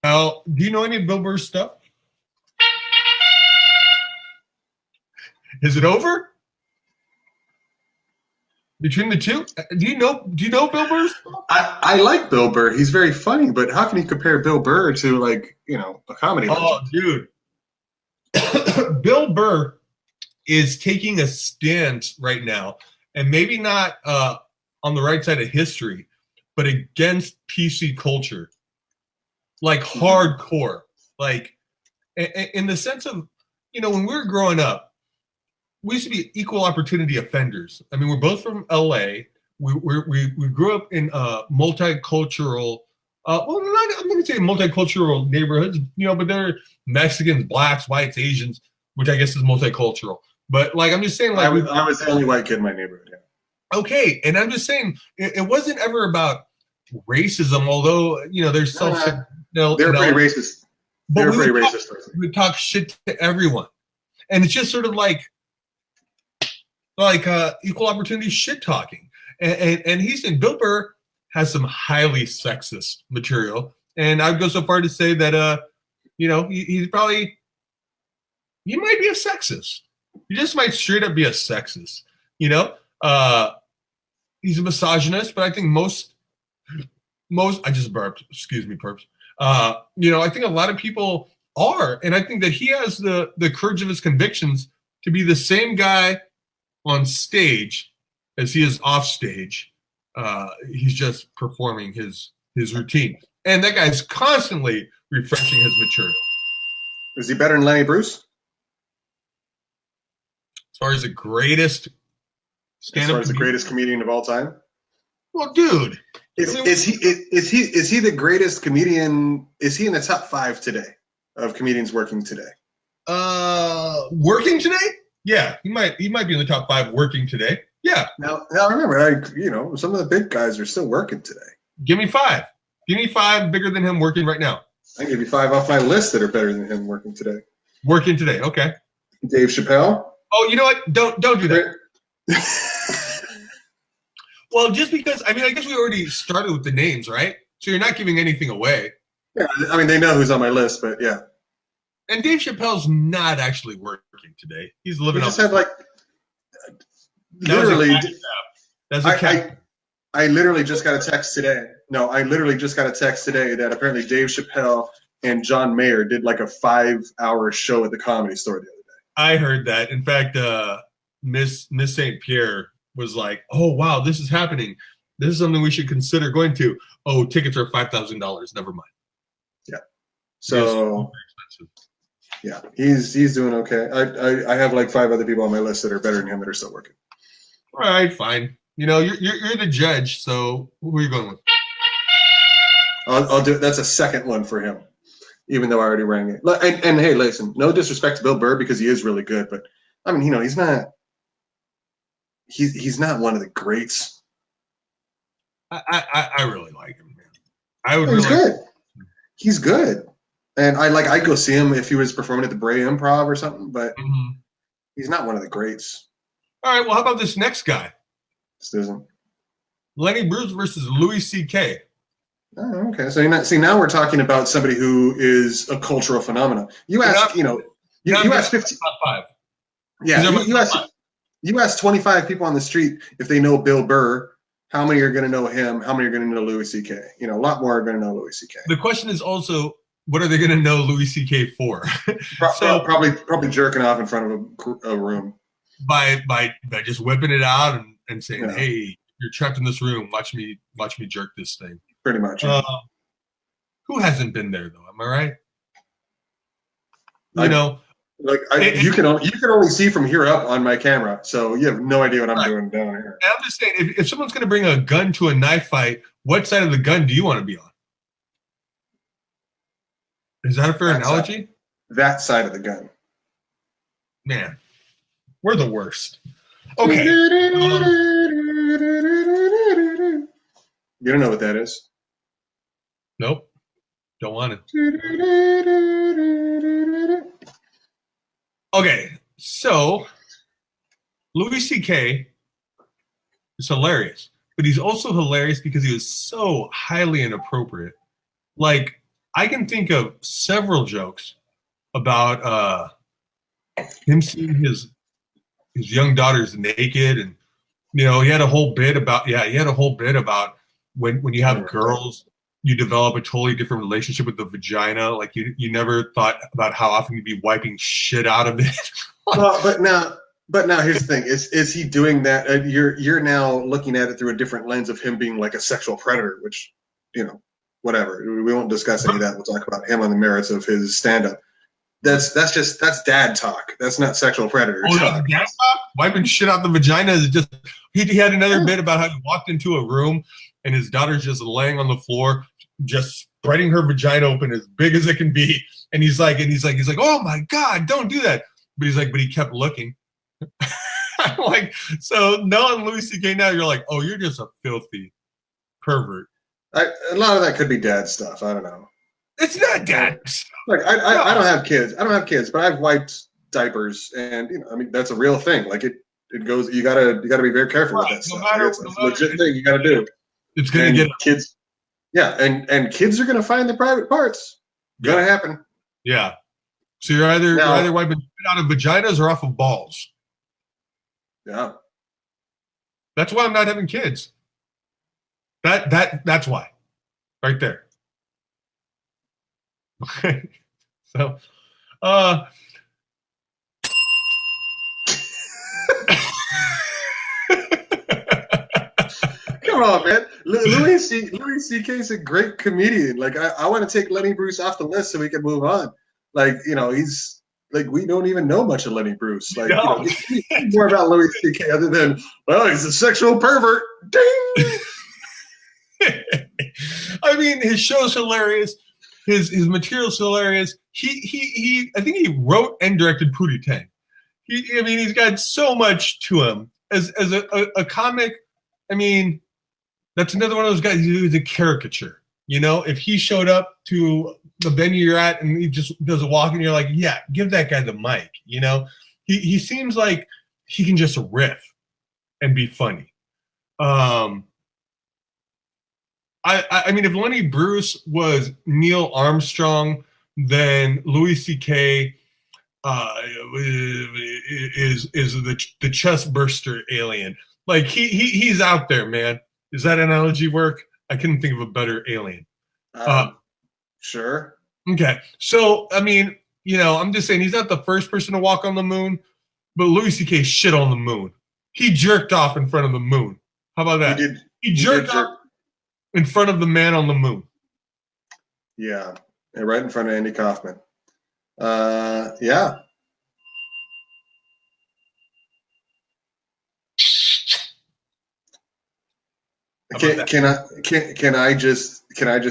Now, do you know any of Bill Burr's stuff? Is it over? Between the two? Do you know Bill Burr's stuff? I like Bill Burr. He's very funny, but how can you compare Bill Burr to, like, you know, a comedy legend? Oh, dude. Bill Burr is taking a stance right now, and maybe not on the right side of history, but against PC culture, like hardcore, like in the sense of, you know, when we were growing up, we used to be equal opportunity offenders. I mean, we're both from LA. We grew up in multicultural. I'm not going to say multicultural neighborhoods, you know, but they're Mexicans, blacks, whites, Asians, which I guess is multicultural. But like, I'm just saying, like, I was the only white kid in my neighborhood. Yeah. Okay, and I'm just saying, it wasn't ever about racism, although, you know, there's self. They're pretty racist. But we talk shit to everyone, and it's just sort of like equal opportunity shit talking. And he's in Bill Burr has some highly sexist material, and I'd go so far to say that you know, he might be a sexist. He just might straight up be a sexist. You know, he's a misogynist, but I think most I just burped. Excuse me, perps. You know, I think a lot of people are, and I think that he has the courage of his convictions to be the same guy on stage as he is off stage. He's just performing his routine, and that guy's constantly refreshing his material. Is he better than Lenny Bruce? As far as the greatest stand-up, as far as the greatest comedian of all time? Well, dude, is he the greatest comedian? Is he in the top 5 today of comedians working today? Working today? Yeah, he might be in the top 5 working today. Yeah. Now remember, you know, some of the big guys are still working today. Give me 5. Give me 5 bigger than him working right now. I give you 5 off my list that are better than him working today. Working today, okay. Dave Chappelle. Oh, you know what? Don't do that. Well, just because, I mean, I guess we already started with the names, right? So you're not giving anything away. Yeah, I mean, they know who's on my list, but yeah. And Dave Chappelle's not actually working today. He's living he just had like literally, That's a cat. I literally just got a text today. No, I literally just got a text today that apparently Dave Chappelle and John Mayer did like a 5-hour show at the Comedy Store the other day. I heard that. In fact, Miss St. Pierre was like, "Oh wow, this is happening. This is something we should consider going to." Oh, tickets are $5,000. Never mind. Yeah. So yeah, he's doing okay. I have like 5 other people on my list that are better than him that are still working. All right, fine. You know, you're the judge, so who are you going with? I'll do it. That's a second one for him, even though I already rang it. And hey, listen, no disrespect to Bill Burr because he is really good, but I mean, you know, he's not one of the greats. I really like him, man. I would. He's really good. He's good, and I'd go see him if he was performing at the Bray Improv or something, but he's not one of the greats. All right. Well, how about this next guy? This isn't. Lenny Bruce versus Louis C.K. Oh, okay. So now we're talking about somebody who is a cultural phenomenon. You ask, you ask 15. Top 5. Yeah, you ask 25 people on the street if they know Bill Burr. How many are going to know him? How many are going to know Louis C.K.? You know, a lot more are going to know Louis C.K. The question is also, what are they going to know Louis C.K. for? Probably jerking off in front of a room. By just whipping it out and saying, "Hey, you're trapped in this room. Watch me jerk this thing." Pretty much. Who hasn't been there though? Am I right? You can only see from here up on my camera, so you have no idea what I'm doing down here. And I'm just saying, if someone's going to bring a gun to a knife fight, what side of the gun do you want to be on? Is that a fair analogy? That side of the gun. Man, we're the worst. Okay. You don't know what that is? Nope. Don't want it. Okay, so Louis C.K. is hilarious, but he's also hilarious because he was so highly inappropriate. Like, I can think of several jokes about him seeing his young daughters naked, and you know, he had a whole bit about when you have girls, you develop a totally different relationship with the vagina. Like you never thought about how often you'd be wiping shit out of it. Well, but now here's the thing: is he doing that? You're now looking at it through a different lens of him being like a sexual predator, which, you know, whatever. We won't discuss any of that. We'll talk about him on the merits of his stand-up. That's dad talk. That's not sexual predator talk. Dad talk? Wiping shit out the vagina is just. He had another bit about how he walked into a room and his daughter's just laying on the floor, just spreading her vagina open as big as it can be. And he's like, "Oh my God, don't do that." But he kept looking. I'm like, so knowing Louis C.K. now, you're like, oh, you're just a filthy pervert. A lot of that could be dad stuff. I don't know. It's not dad stuff. Like I don't have kids. But I've wiped diapers, and you know, I mean, that's a real thing. Like it goes. You gotta be very careful with that stuff. It's a legit thing you gotta do. It's gonna get kids. Yeah, and kids are gonna find the private parts. Gonna happen. Yeah. So you're either wiping shit out of vaginas or off of balls. Yeah. That's why I'm not having kids. That's why. Right there. Okay. So come on, man. Louis C.K. is a great comedian. Like I want to take Lenny Bruce off the list so we can move on. Like, you know, he's like, we don't even know much of Lenny Bruce. Like, no. You know, more about Louis C.K. other than, well, he's a sexual pervert. Ding. I mean, his show's hilarious. His material's hilarious. He I think he wrote and directed Pootie Tang. He's got so much to him as a comic. I mean, that's another one of those guys who's a caricature. You know, if he showed up to the venue you're at and he just does a walk and you're like, yeah, give that guy the mic. You know, he seems like he can just riff and be funny. I mean, if Lenny Bruce was Neil Armstrong, then Louis C.K. is the chest burster alien. Like he's out there, man. Does that analogy work? I couldn't think of a better alien. Sure. Okay, so I mean, I'm just saying he's not the first person to walk on the moon, but Louis C.K. shit on the moon. He jerked off in front of the moon. How about that? He jerked off in front of the man on the moon. Yeah, and right in front of Andy Kaufman. Yeah. Can I just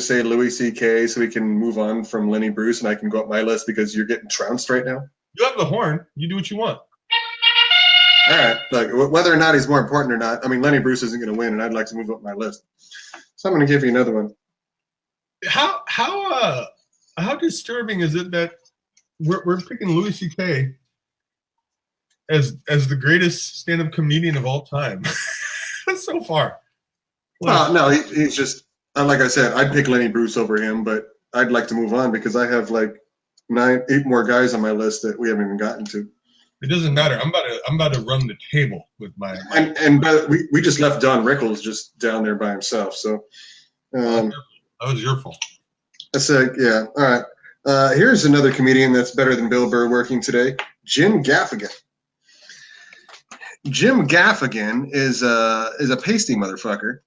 say Louis C.K. so we can move on from Lenny Bruce and I can go up my list because you're getting trounced right now? You have the horn. You do what you want. All right. Look, whether or not he's more important or not, I mean, Lenny Bruce isn't going to win, and I'd like to move up my list. So I'm going to give you another one. How disturbing is it that we're picking Louis C.K. as the greatest stand-up comedian of all time so far? Well, no, he's just like I said. I'd pick Lenny Bruce over him, but I'd like to move on because I have like 8 more guys on my list that we haven't even gotten to. It doesn't matter. I'm about to run the table with my. But we just left Don Rickles just down there by himself. So that was your fault. That's yeah. All right. Here's another comedian that's better than Bill Burr working today. Jim Gaffigan. Jim Gaffigan is a pasty motherfucker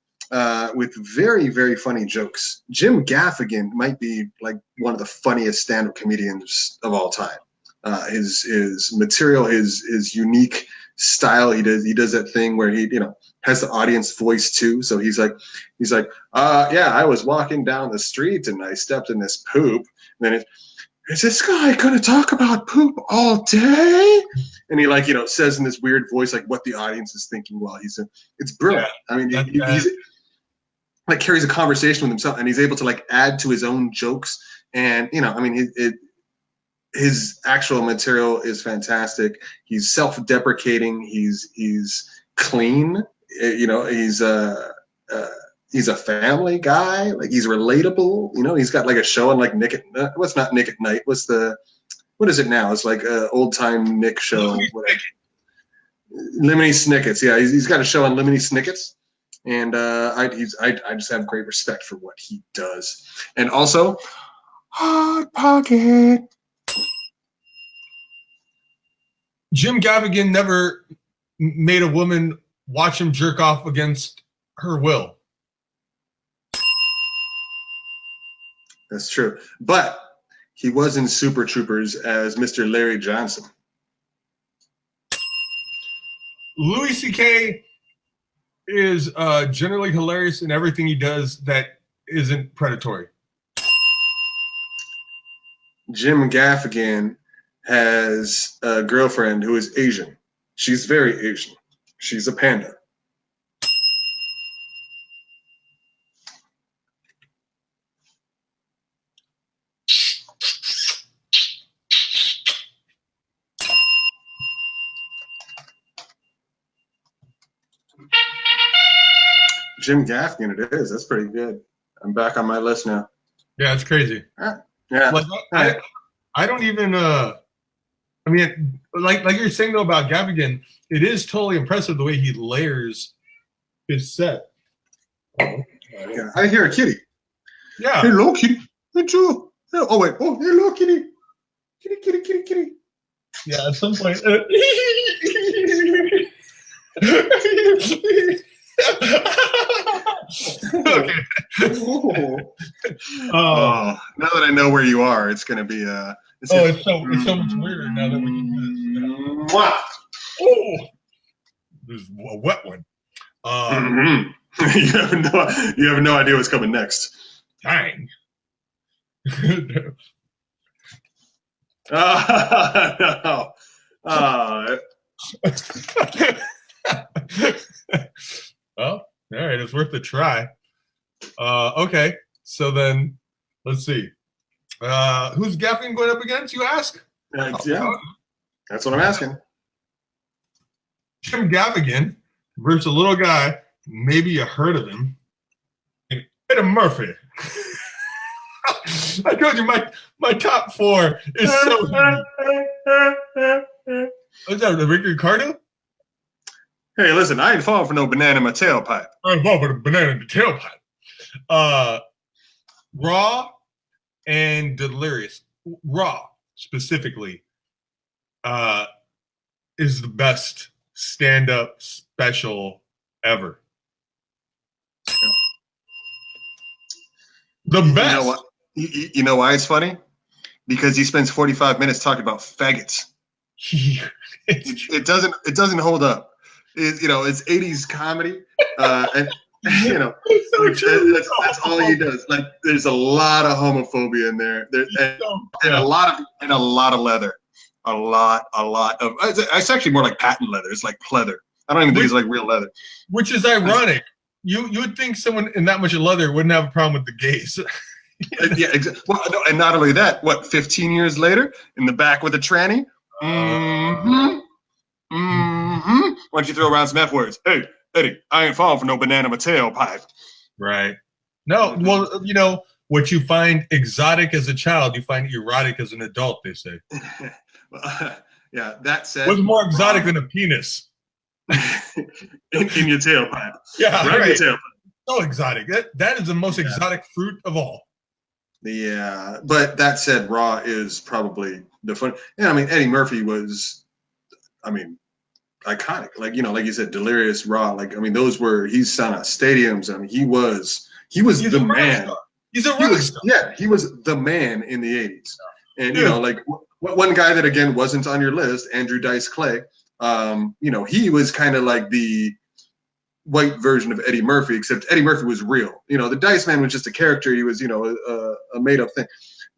with very, very funny jokes. Jim Gaffigan might be like one of the funniest stand-up comedians of all time. His material, his unique style. He does that thing where he has the audience voice too. So he's like, yeah, I was walking down the street and I stepped in this poop. And then is this guy gonna talk about poop all day? And he says in this weird voice like what the audience is thinking while it's brilliant. Yeah, I mean, he's like carries a conversation with himself and he's able to like add to his own jokes. And I mean, his actual material is fantastic. He's self-deprecating. He's clean. He's a family guy. Like he's relatable. He's got like a show on like Nick at what's not Nick at Night. What is it now? It's like an old time Nick show. Lemony Snickets. Yeah, he's got a show on Lemony Snickets, and I just have great respect for what he does. And also, Hot Pocket. Jim Gaffigan never made a woman watch him jerk off against her will. That's true. But he was in Super Troopers as Mr. Larry Johnson. Louis C.K. is generally hilarious in everything he does that isn't predatory. Jim Gaffigan has a girlfriend who is Asian. She's very Asian. She's a panda. Jim Gaffigan it is. That's pretty good. I'm back on my list now. Yeah, it's crazy. Yeah. Like, I don't even I mean, like you're saying though about Gaffigan, it is totally impressive the way he layers his set. Yeah, I hear a kitty. Yeah. Hello, kitty. Hello. Oh wait. Oh, hello, kitty. Kitty, kitty, kitty, kitty. Yeah, at some point. Okay. Now that I know where you are, it's going to be it's so much weirder now that we can do this. Oh, there's a wet one. You have no idea what's coming next. Dang. No. Well, all right, it's worth a try. Okay, so then let's see. Who's Gaffigan going up against, you ask? Yeah, that's what I'm asking. Jim Gaffigan versus a little guy, maybe you heard of him, Eddie Murphy. I told you my top 4 is so heavy. What's that, Ricky Ricardo? Hey, listen, I ain't falling for no banana in my tailpipe. I ain't falling for the banana in the tailpipe. Raw and Delirious. Raw, specifically, is the best stand-up special ever. The best. You know what? You know why it's funny? Because he spends 45 minutes talking about faggots. It doesn't hold up. It's 80s comedy, and so true. that's all he does. Like, there's a lot of homophobia in there. And a lot of leather. A lot of. It's actually more like patent leather. It's like pleather. I don't even think it's like real leather. Which is ironic. You would think someone in that much of leather wouldn't have a problem with the gays. Yeah, exactly. Well, no, and not only that, 15 years later, in the back with a tranny? Why don't you throw around some F words? Hey, Eddie, I ain't falling for no banana in my tailpipe. Right. No, well, what you find exotic as a child, you find erotic as an adult, they say. Yeah, that said. What's more exotic than a penis? in your tailpipe. Yeah, right. In your tailpipe. So exotic. That is the most exotic fruit of all. Yeah, but that said, Raw is probably the fun. Yeah, I mean, Eddie Murphy was, iconic. Like you said, Delirious, Raw. He's on stadiums. I mean, he was the man. He's a rock star. Yeah, he was the man in the 80s. And one guy that again wasn't on your list, Andrew Dice Clay. He was kind of like the white version of Eddie Murphy, except Eddie Murphy was real. The Dice Man was just a character. He was, a made-up thing.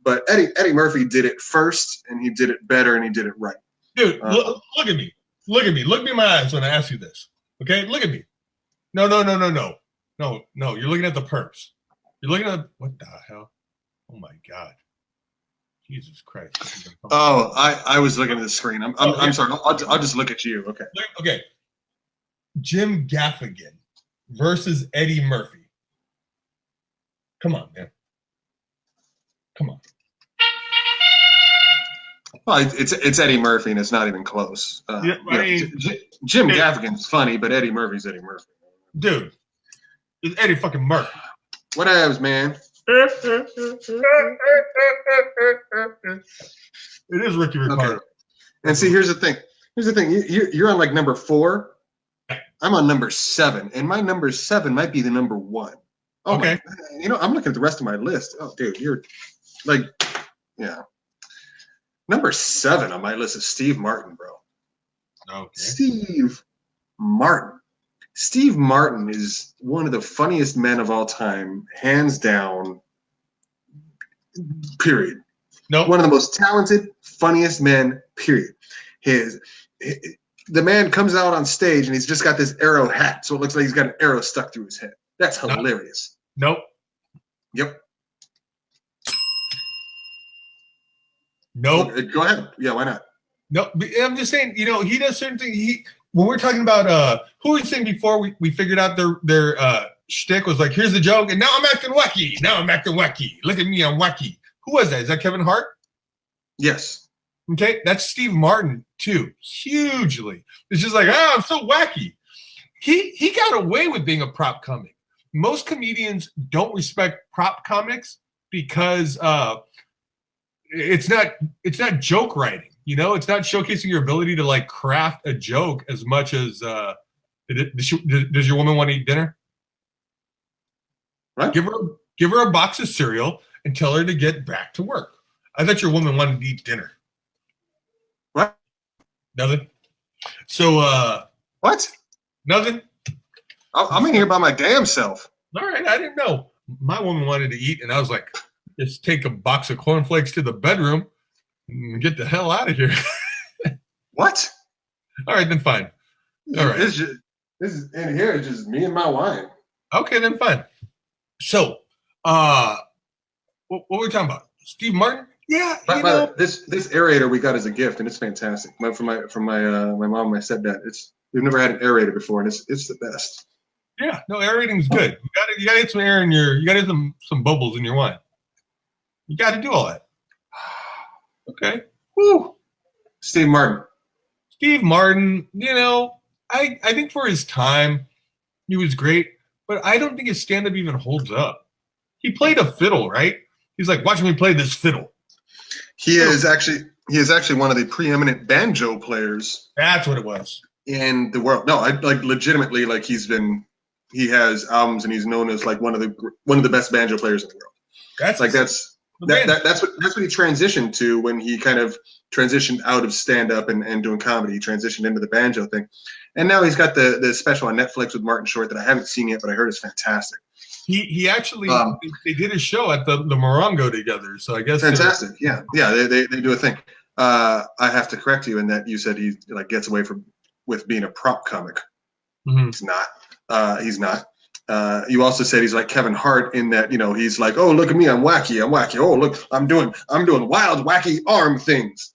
But Eddie Murphy did it first, and he did it better, and he did it right. Dude, look at me. Look at me. Look me in my eyes when I ask you this. Okay? Look at me. No. You're looking at the perps. You're looking at what the hell? Oh my God. Jesus Christ. Oh, I was looking at the screen. I'm sorry. I'll just look at you. Okay. Okay. Jim Gaffigan versus Eddie Murphy. Come on, man. Come on. Well, it's Eddie Murphy, and it's not even close. Jim Gaffigan's funny, but Eddie Murphy's Eddie Murphy. Dude, it's Eddie fucking Murphy. What else, man? It is Ricky Ricardo. Okay. And see, here's the thing. You're on like number 4. I'm on number 7, and my number 7 might be the number 1. Oh, okay. I'm looking at the rest of my list. Oh, dude, you're like, yeah. Number 7 on my list is Steve Martin, bro. Okay. Steve Martin. Steve Martin is one of the funniest men of all time, hands down. Period. Nope. One of the most talented, funniest men. Period. The man comes out on stage and he's just got this arrow hat, so it looks like he's got an arrow stuck through his head. That's hilarious. Nope. Yep. Nope. Go ahead. Yeah, why not? No, I'm just saying, he does certain things. When we're talking about who we saying before we figured out their shtick was like, here's the joke, and now I'm acting wacky. Look at me, I'm wacky. Who was that? Is that Kevin Hart? Yes. Okay, that's Steve Martin too. Hugely. It's just like, I'm so wacky. He got away with being a prop comic. Most comedians don't respect prop comics because it's not joke writing. It's not showcasing your ability to like craft a joke as much as does your woman want to eat dinner? Right. Give her a box of cereal and tell her to get back to work. I thought your woman wanted to eat dinner. What? Nothing. So what? Nothing. I'm in here by my damn self. All right, I didn't know. My woman wanted to eat, and I was like, just take a box of cornflakes to the bedroom and get the hell out of here. What? All right, then fine. All right. This is in here. It's just me and my wine. Okay, then fine. So, what were we talking about? Steve Martin? Yeah. This aerator we got as a gift, and it's fantastic. From my mom and my stepdad. We've never had an aerator before, and it's the best. Yeah, no, aerating's good. You gotta get some air in you gotta get some bubbles in your wine. You got to do all that. Okay. Woo. Steve Martin. Steve Martin, I think for his time, he was great, but I don't think his stand-up even holds up. He played a fiddle, right? He's like, watch me play this fiddle. He is actually one of the preeminent banjo players. That's what it was. In the world. No, I like legitimately like he has albums and he's known as like one of the best banjo players in the world. That's what he transitioned to when he kind of transitioned out of stand-up and doing comedy. He transitioned into the banjo thing. And now he's got the special on Netflix with Martin Short that I haven't seen yet, but I heard is fantastic. He actually they did a show at the Morongo together, so I guess fantastic. Yeah, they do a thing. I have to correct you in that you said he like gets away with being a prop comic. Mm-hmm. He's not. You also said he's like Kevin Hart in that he's like, oh look at me, I'm wacky. Oh look, I'm doing wild wacky arm things.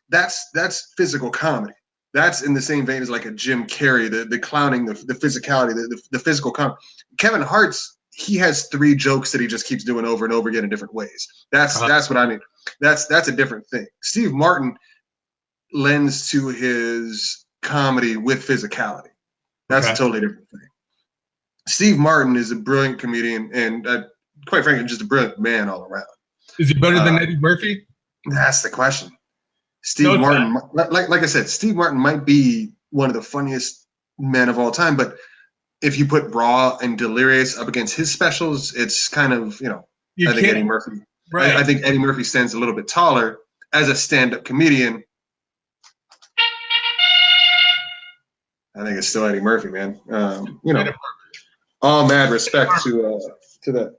That's physical comedy. That's in the same vein as like a Jim Carrey, the clowning, the physicality, the physical comedy. Kevin Hart's he has 3 jokes that he just keeps doing over and over again in different ways. That's what I mean. That's a different thing. Steve Martin lends to his comedy with physicality. That's a totally different thing. Steve Martin is a brilliant comedian and quite frankly, just a brilliant man all around. Is he better than Eddie Murphy? That's the question. Steve Martin, like I said, Steve Martin might be one of the funniest men of all time, but if you put Raw and Delirious up against his specials, it's kind of, I think Eddie Murphy. Right. I think Eddie Murphy stands a little bit taller as a stand-up comedian. I think it's still Eddie Murphy, man. All mad respect to that.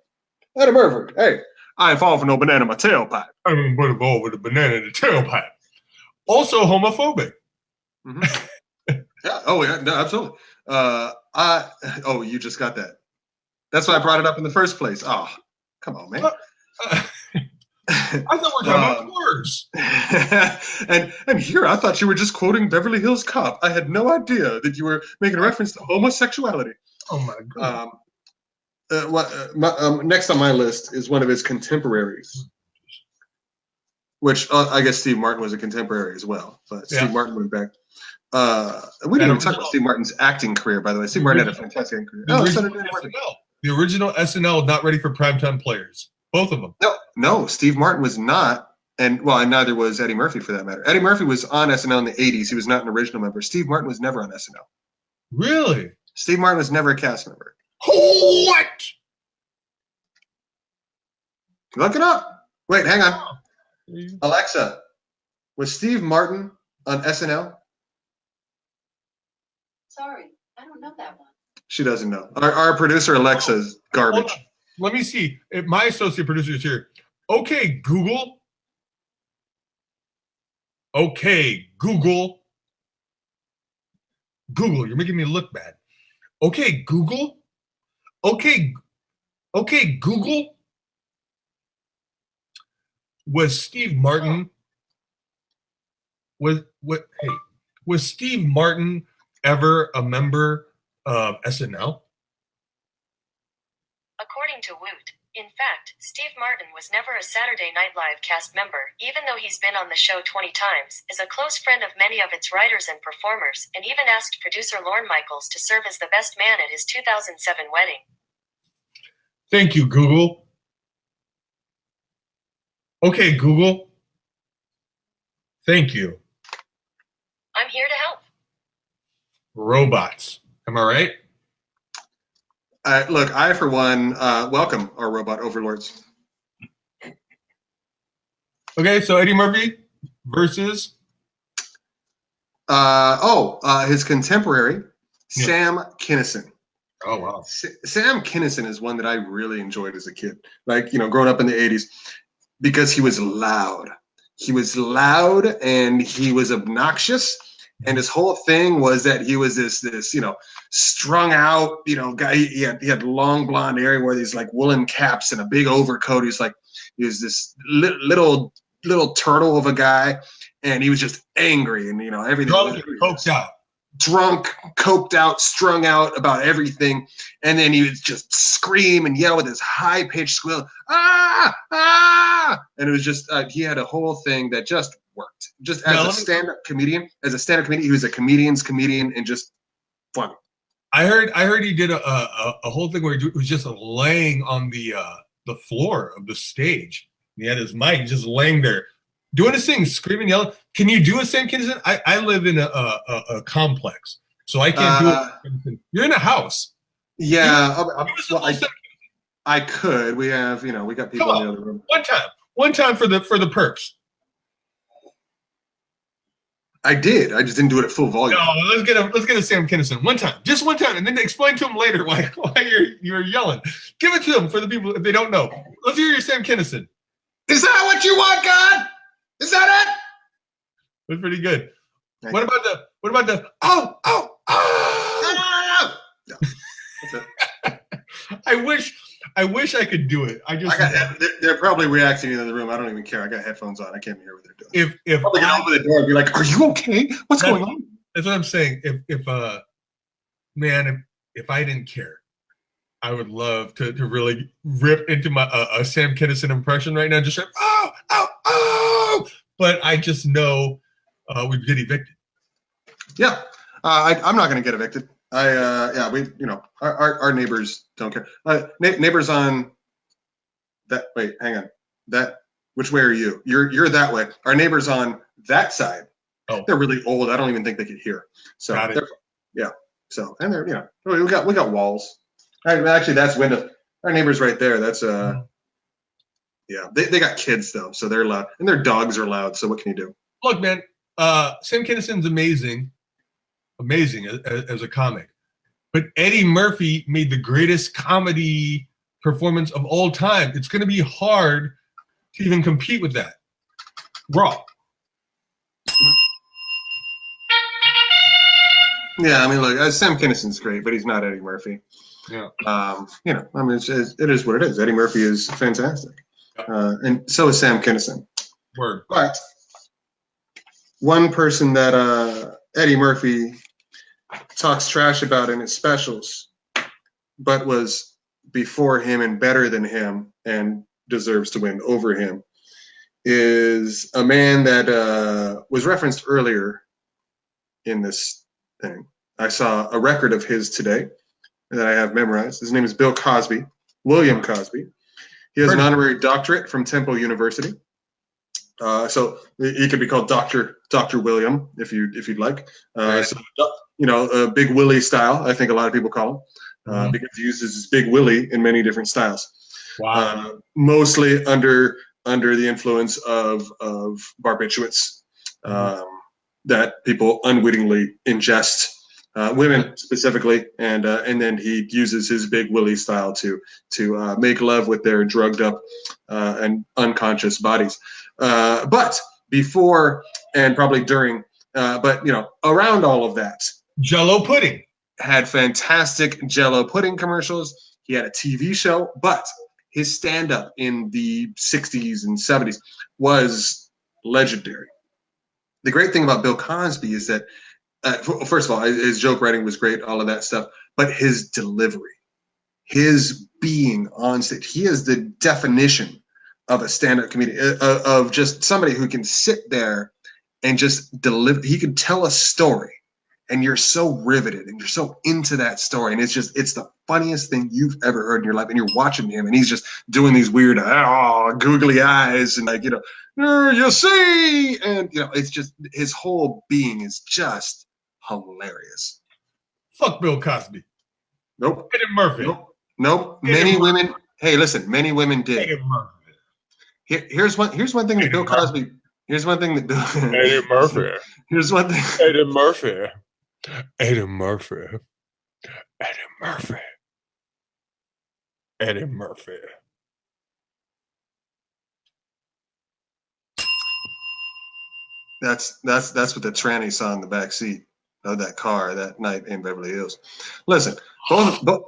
Eddie Murphy, hey, I ain't falling for no banana in my tailpipe. I mean, put a ball with a banana in the tailpipe. Also homophobic. Mm-hmm. Yeah. Oh, yeah. No, absolutely. You just got that. That's why I brought it up in the first place. Oh, come on, man. I thought we were talking about wars. and here I thought you were just quoting Beverly Hills Cop. I had no idea that you were making a reference to homosexuality. Oh my God. Next on my list is one of his contemporaries, which I guess Steve Martin was a contemporary as well. But Steve Martin went back. We didn't even talk about Steve Martin's acting career, by the way. Steve Martin had a fantastic acting career. The original SNL Not Ready for Primetime Players. Both of them. No, Steve Martin was not, and neither was Eddie Murphy for that matter. Eddie Murphy was on SNL in the 80s. He was not an original member. Steve Martin was never on SNL. Really? Steve Martin was never a cast member. What? Look it up. Wait, hang on. Alexa, was Steve Martin on SNL? Sorry, I don't know that one. She doesn't know. Our producer Alexa's garbage. Let me see. My associate producer is here. Okay, Google. Okay, Google. Google, you're making me look bad. Okay, Google. Okay, Google. Was Steve Martin was Steve Martin ever a member of SNL? According to Woot, in fact, Steve Martin was never a Saturday Night Live cast member, even though he's been on the show 20 times, is a close friend of many of its writers and performers, and even asked producer Lorne Michaels to serve as the best man at his 2007 wedding. Thank you, Google. Okay, Google. Thank you. I'm here to help. Robots. Am I right? Look, I, for one, welcome our robot overlords. Okay, so Eddie Murphy versus? His contemporary, Sam Kinison. Oh, wow. Sam Kinison is one that I really enjoyed as a kid. Like, growing up in the 80s, because he was loud. He was loud and he was obnoxious. And his whole thing was that he was this strung out, guy. He had long blonde hair, he wore these like woolen caps and a big overcoat. He was this little turtle of a guy, and he was just angry and everything. Coked out. drunk, coked out, strung out about everything, and then he would just scream and yell with his high-pitched squeal, ah, ah, and it was just he had a whole thing that just worked. Just as a stand-up comedian, he was a comedian's comedian and just funny. I heard he did a whole thing where he was just laying on the floor of the stage. He had his mic just laying there, doing his thing, screaming, yelling. Can you do a Sam Kinison? I live in a complex, so I can't do it. You're in a house. Yeah, I could. We have, we got people in the other room. One time for the perks. I did. I just didn't do it at full volume. No, let's get a Sam Kinison just one time, and then explain to him later why you're yelling. Give it to them for the people if they don't know. Let's hear your Sam Kinison. Is that what you want, God? Is that it? That's pretty good. Thank What about the oh. No, that's it. I wish I could do it. They're probably reacting in the room. I don't even care. I got headphones on. I can't even hear what they're doing. If probably gonna open the door and be like, "Are you okay? What's going on?" That's what I'm saying. If I didn't care, I would love to really rip into my a Sam Kinison impression right now. Just like, oh! But I just know we'd get evicted. Yeah, I'm not going to get evicted. Our neighbors don't care. Neighbors on that. Wait, hang on. Which way are you? You're that way. Our neighbors on that side. Oh, they're really old. I don't even think they could hear. So yeah. So and they're we got walls. Actually, that's windows. Our neighbors right there. That's yeah. They got kids though, so they're loud, and their dogs are loud. So what can you do? Look, man. Sam Kinison's amazing as a comic, but Eddie Murphy made the greatest comedy performance of all time. It's going to be hard to even compete with that. Raw. Yeah, I mean, look, Sam Kinison's great, but he's not Eddie Murphy. Yeah. I mean, it is what it is. Eddie Murphy is fantastic, and so is Sam Kinison. Word. But one person that Eddie Murphy talks trash about in his specials, but was before him and better than him and deserves to win over him, is a man that was referenced earlier in this thing. I saw a record of his today that I have memorized. His name is Bill Cosby, William Cosby. He has an honorary doctorate from Temple University. So he could be called Dr. William if you'd like. Big Willie style, I think a lot of people call him, because he uses his Big Willie in many different styles. Wow. Mostly under the influence of barbiturates that people unwittingly ingest, women specifically, and then he uses his Big Willie style to make love with their drugged up and unconscious bodies. But before and probably during, around all of that, Jell-O pudding had fantastic Jell-O pudding commercials. He had a TV show, but his stand-up in the 60s and 70s was legendary. The great thing about Bill Cosby is that, first of all, his joke writing was great, all of that stuff, but his delivery, his being on stage, he is the definition of a stand-up comedian, of just somebody who can sit there and just deliver. He can tell a story, and you're so riveted, and you're so into that story, and it's the funniest thing you've ever heard in your life, and you're watching him, and he's just doing these weird, googly eyes, and you see, and it's just, his whole being is just hilarious. Fuck Bill Cosby. Nope. Eddie Murphy. Nope. Many women. Hey, listen. Many women did. Eddie Murphy. Here's one thing that Bill Cosby. Here's one thing that Bill. Eddie Murphy. Here's one thing. Eddie Murphy. Eddie Murphy. Eddie Murphy. Eddie Murphy. That's what the tranny saw in the back seat of that car that night in Beverly Hills. Listen, both of them.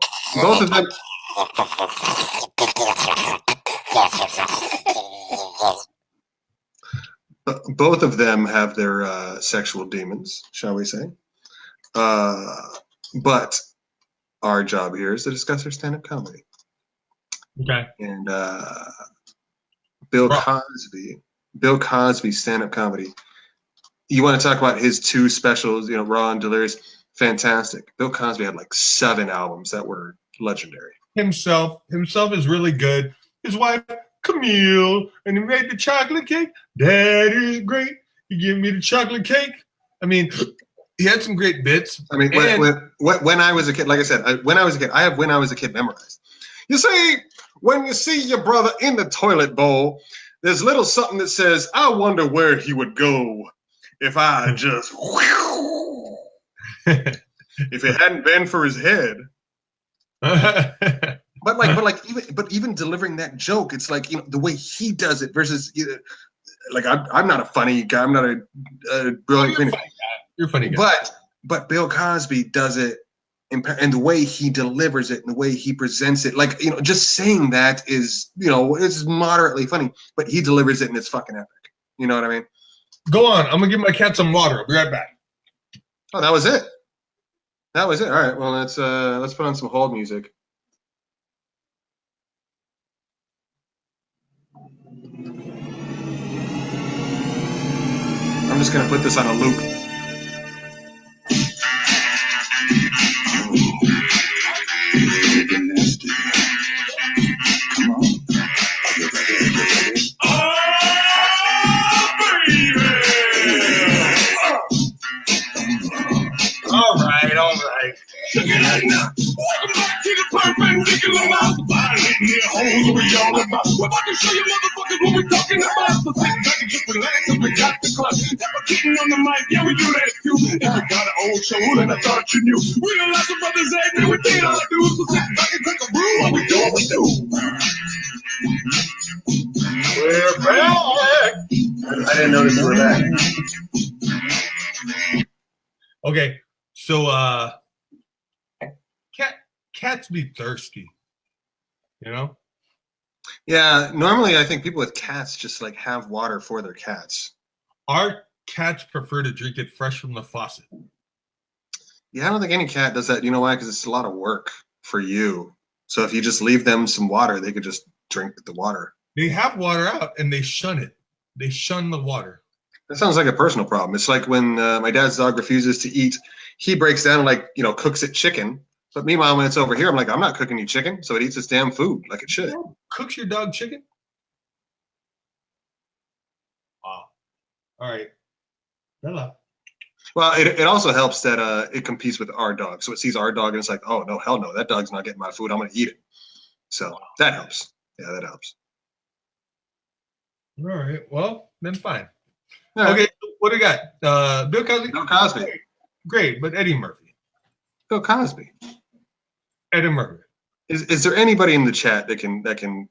Both of them have their sexual demons, shall we say? But our job here is to discuss our stand-up comedy. Okay. And Bill Cosby's stand-up comedy. You want to talk about his 2 specials, Raw and Delirious? Fantastic. Bill Cosby had like 7 albums that were legendary. Himself is really good. His wife, Camille, and he made the chocolate cake. That is great. He gave me the chocolate cake. I mean, he had some great bits. I mean, when I was a kid, like I said, when I was a kid, I have When I Was a Kid memorized. You see, when you see your brother in the toilet bowl, there's little something that says, I wonder where he would go if I just, if it hadn't been for his head. But even delivering that joke, it's like, the way he does it versus, like, I'm not a funny guy. I'm not a brilliant comedian. You're a funny guy. But Bill Cosby does it, and the way he delivers it and the way he presents it, like, just saying that is, it's moderately funny, but he delivers it and it's fucking epic. You know what I mean? Go on. I'm gonna give my cat some water. I'll be right back. Oh, that was it. All right. Well, let's put on some hold music. I'm just gonna put this on a loop. Come on. Oh, baby! All right. Welcome back to the perpendicular mouth. Violating their holes we all about. We're about to show you motherfuckers what we're talking about. So sit back and just relax and we got the club. Defecating on the mic, yeah, we do that too. And we got an old show that I thought you knew. We don't like some brothers act, and we did all I do. So sit back and take a brew while we do what we do. We're back. I didn't notice you were back. Okay. So, cats be thirsty, Yeah, normally I think people with cats just like have water for their cats. Our cats prefer to drink it fresh from the faucet. Yeah, I don't think any cat does that. You know why? Because it's a lot of work for you. So if you just leave them some water, they could just drink the water. They have water out and they shun it. They shun the water. That sounds like a personal problem. It's like when my dad's dog refuses to eat, he breaks down and like, cooks it chicken. But meanwhile, when it's over here, I'm like, I'm not cooking you chicken. So it eats its damn food like it should. Cooks your dog chicken? Wow. All right. Hello. Well, it also helps that it competes with our dog. So it sees our dog and it's like, oh, no, hell no. That dog's not getting my food. I'm going to eat it. So that helps. Yeah, that helps. All right. Well, then fine. All right. Okay. What do we got? Bill Cosby? Bill Cosby. Great. But Eddie Murphy. Bill Cosby. Eddie Murphy. Is there anybody in the chat that can?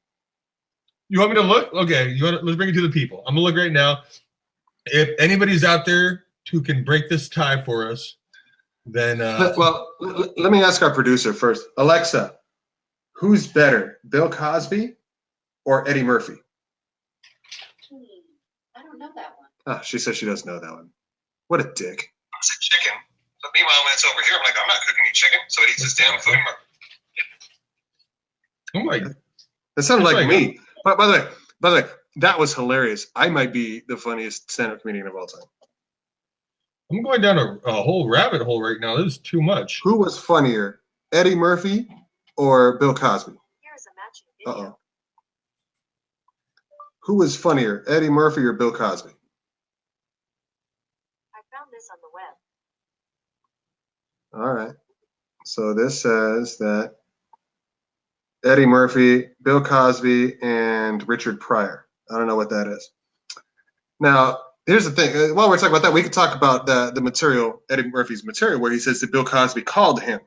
You want me to look? Okay. Let's bring it to the people. I'm gonna look right now. If anybody's out there who can break this tie for us, then well, let me ask our producer first. Alexa, who's better, Bill Cosby or Eddie Murphy? I don't know that one. Oh, she says she doesn't know that one. What a dick. I said chicken. But meanwhile, when it's over here, I'm like, I'm not cooking you chicken, so it eats this damn food. oh my God. That sounded like me. By the way, that was hilarious. I might be the funniest stand-up comedian of all time. I'm going down a whole rabbit hole right now. This is too much. Who was funnier, Eddie Murphy or Bill Cosby? Here's a matching video. Uh-oh. Who was funnier, Eddie Murphy or Bill Cosby? I found this on the web. All right. So this says that Eddie Murphy, Bill Cosby, and Richard Pryor. I don't know what that is. Now, here's the thing. While we're talking about that, we could talk about the material, Eddie Murphy's material, where he says that Bill Cosby called him,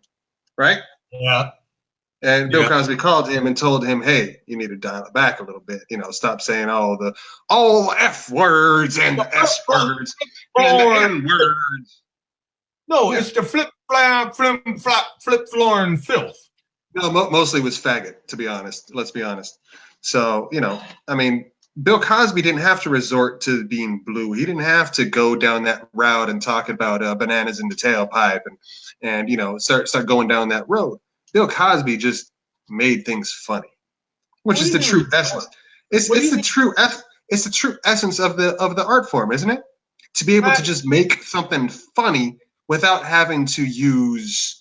right? Yeah. And Bill Cosby called him and told him, hey, you need to dial it back a little bit. Stop saying all the F words and the S words and the N words. No, it's the flip, flap, floor, filth. No, mostly was faggot, to be honest. Let's be honest. So, I mean, Bill Cosby didn't have to resort to being blue. He didn't have to go down that route and talk about bananas in the tailpipe and start going down that road. Bill Cosby just made things funny, which is the true essence. It's the true essence of the art form, isn't it? To be able to just make something funny without having to use.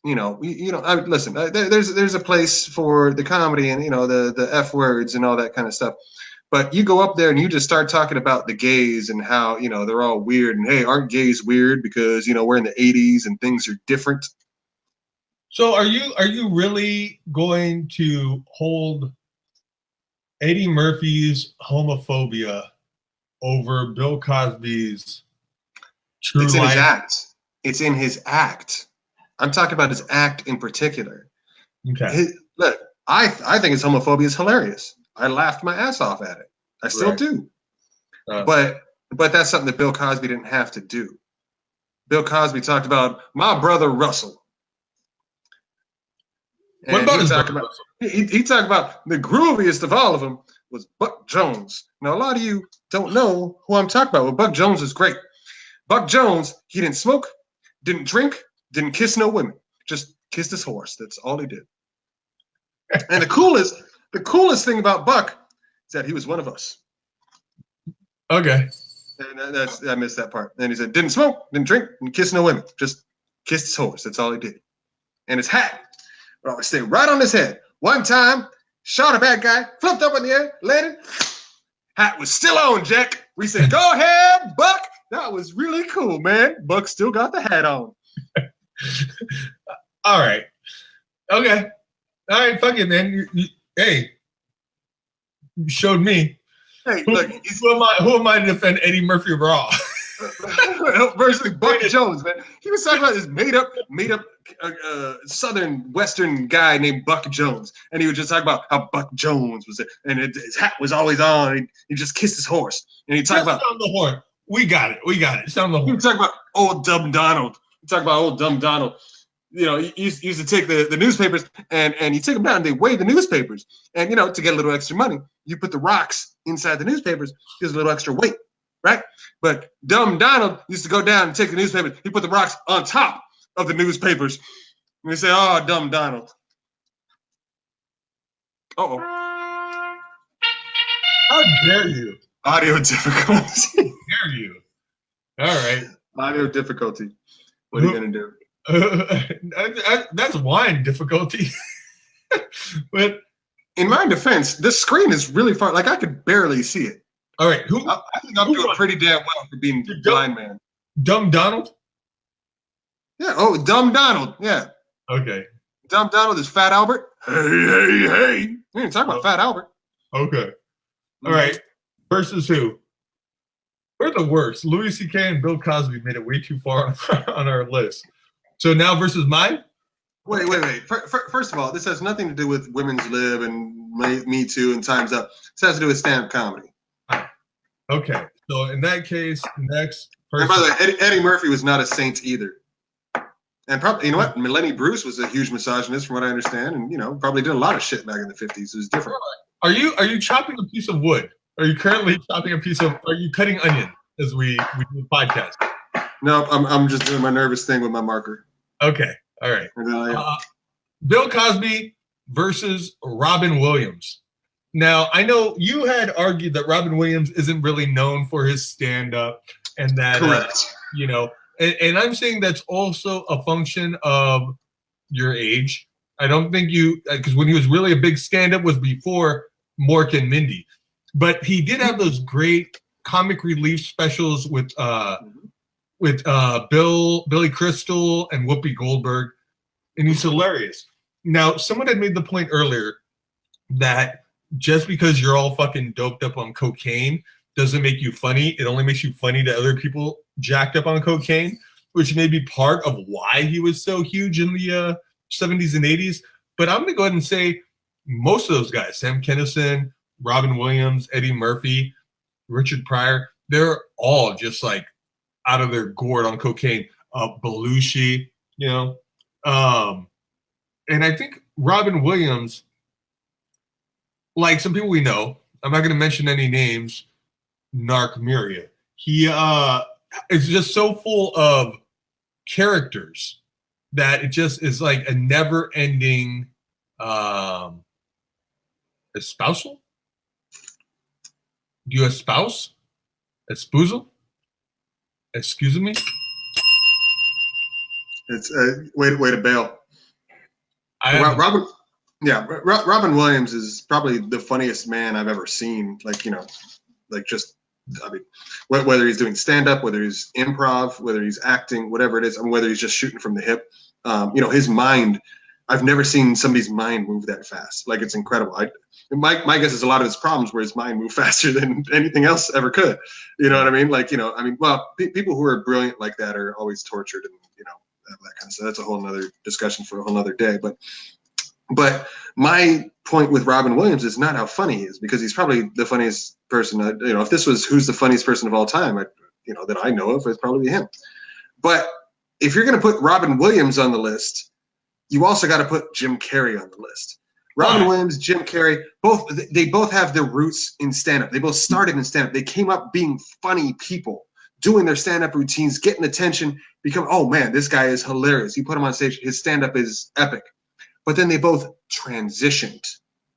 Listen. There's a place for the comedy and the F words and all that kind of stuff. But you go up there and you just start talking about the gays and how they're all weird and hey, aren't gays weird because we're in the '80s and things are different. So are you really going to hold Eddie Murphy's homophobia over Bill Cosby's true It's in life? his act. It's in his act. I'm talking about his act in particular. Okay. Look, I think his homophobia is hilarious. I laughed my ass off at it. I still do. But that's something that Bill Cosby didn't have to do. Bill Cosby talked about my brother Russell. And what about his brother Russell? He talked about the grooviest of all of them was Buck Jones. Now, a lot of you don't know who I'm talking about. Well, Buck Jones is great. Buck Jones, he didn't smoke, didn't drink, didn't kiss no women. Just kissed his horse. That's all he did. And the coolest thing about Buck is that he was one of us. Okay. And I missed that part. And he said, didn't smoke, didn't drink, didn't kiss no women. Just kissed his horse. That's all he did. And his hat would always stay right on his head. One time, shot a bad guy, flipped up in the air, landed. Hat was still on, Jack. We said, go ahead, Buck. That was really cool, man. Buck still got the hat on. All right. Okay. All right, fuck it, man. Hey, you showed me. Hey, look, who am I to defend Eddie Murphy raw? versus Buck Jones, man. He was talking about this made up southern western guy named Buck Jones, and he was just talking about how Buck Jones was, his hat was always on. And he just kissed his horse, and he talked about sound the horn. We got it. Sound the horn. He was talking about old dumb Donald. He used to take the newspapers and you take them down and they weigh the newspapers. And, to get a little extra money, you put the rocks inside the newspapers, gives a little extra weight, right? But dumb Donald used to go down and take the newspapers. He put the rocks on top of the newspapers. And they say, oh, dumb Donald. Uh-oh. How dare you? Audio difficulty. How dare you? All right. Audio difficulty. What are you going to do? That's wine difficulty. But in my defense, this screen is really far. Like I could barely see it. All right, I think I'm doing pretty damn well for being a blind man. Dumb Donald? Yeah. Oh, Dumb Donald. Yeah. Okay. Dumb Donald is Fat Albert. Hey. We didn't talk about Fat Albert. Okay. All right. Versus who? We're the worst. Louis C.K. and Bill Cosby made it way too far on our list. So now versus mine? Wait. First of all, this has nothing to do with Women's Lib and Me Too and Time's Up. This has to do with stand-up comedy. Okay. So in that case, next person. And by the way, Eddie Murphy was not a saint either. And probably, you know what? Lenny Bruce was a huge misogynist from what I understand. And, probably did a lot of shit back in the 50s. It was different. Are you chopping a piece of wood? Are you currently chopping a piece of, are you cutting onion as we do the podcast? No, I'm just doing my nervous thing with my marker. Okay. All right. Bill Cosby versus Robin Williams. Now, I know you had argued that Robin Williams isn't really known for his stand-up and that, correct. And I'm saying that's also a function of your age. I don't think because when he was really a big stand-up was before Mork and Mindy. But he did have those great comic relief specials with Billy Crystal and Whoopi Goldberg, and he's hilarious. Now, someone had made the point earlier that just because you're all fucking doped up on cocaine doesn't make you funny. It only makes you funny to other people jacked up on cocaine, which may be part of why he was so huge in the 70s and 80s. But I'm going to go ahead and say most of those guys, Sam Kinison, Robin Williams, Eddie Murphy, Richard Pryor, they're all just like out of their gourd on cocaine. Belushi, and I think Robin Williams, like some people we know, I'm not going to mention any names, Narc Miria. He is just so full of characters that it just is like a never-ending espousal? Do you espouse? Espousal? Excuse me? It's way to bail. Robin. Robin Williams is probably the funniest man I've ever seen. Like, you know, like just, I mean, whether he's doing stand-up, whether he's improv, whether he's acting, whatever it is, I mean, whether he's just shooting from the hip, you know, his mind, I've never seen somebody's mind move that fast. Like, it's incredible. My guess is a lot of his problems were his mind moved faster than anything else ever could. You know what I mean? Like, you know, I mean, well, people who are brilliant like that are always tortured and, you know, that kind of stuff. That's a whole nother discussion for a whole nother day. But my point with Robin Williams is not how funny he is, because he's probably the funniest person. You know, if this was who's the funniest person of all time, you know, that I know of, it'd probably be him. But if you're going to put Robin Williams on the list, you also got to put Jim Carrey on the list. Robin Williams, Jim Carrey, they both have their roots in stand-up. They both started in stand-up. They came up being funny people, doing their stand-up routines, getting attention, oh man, this guy is hilarious. You put him on stage, his stand-up is epic. But then they both transitioned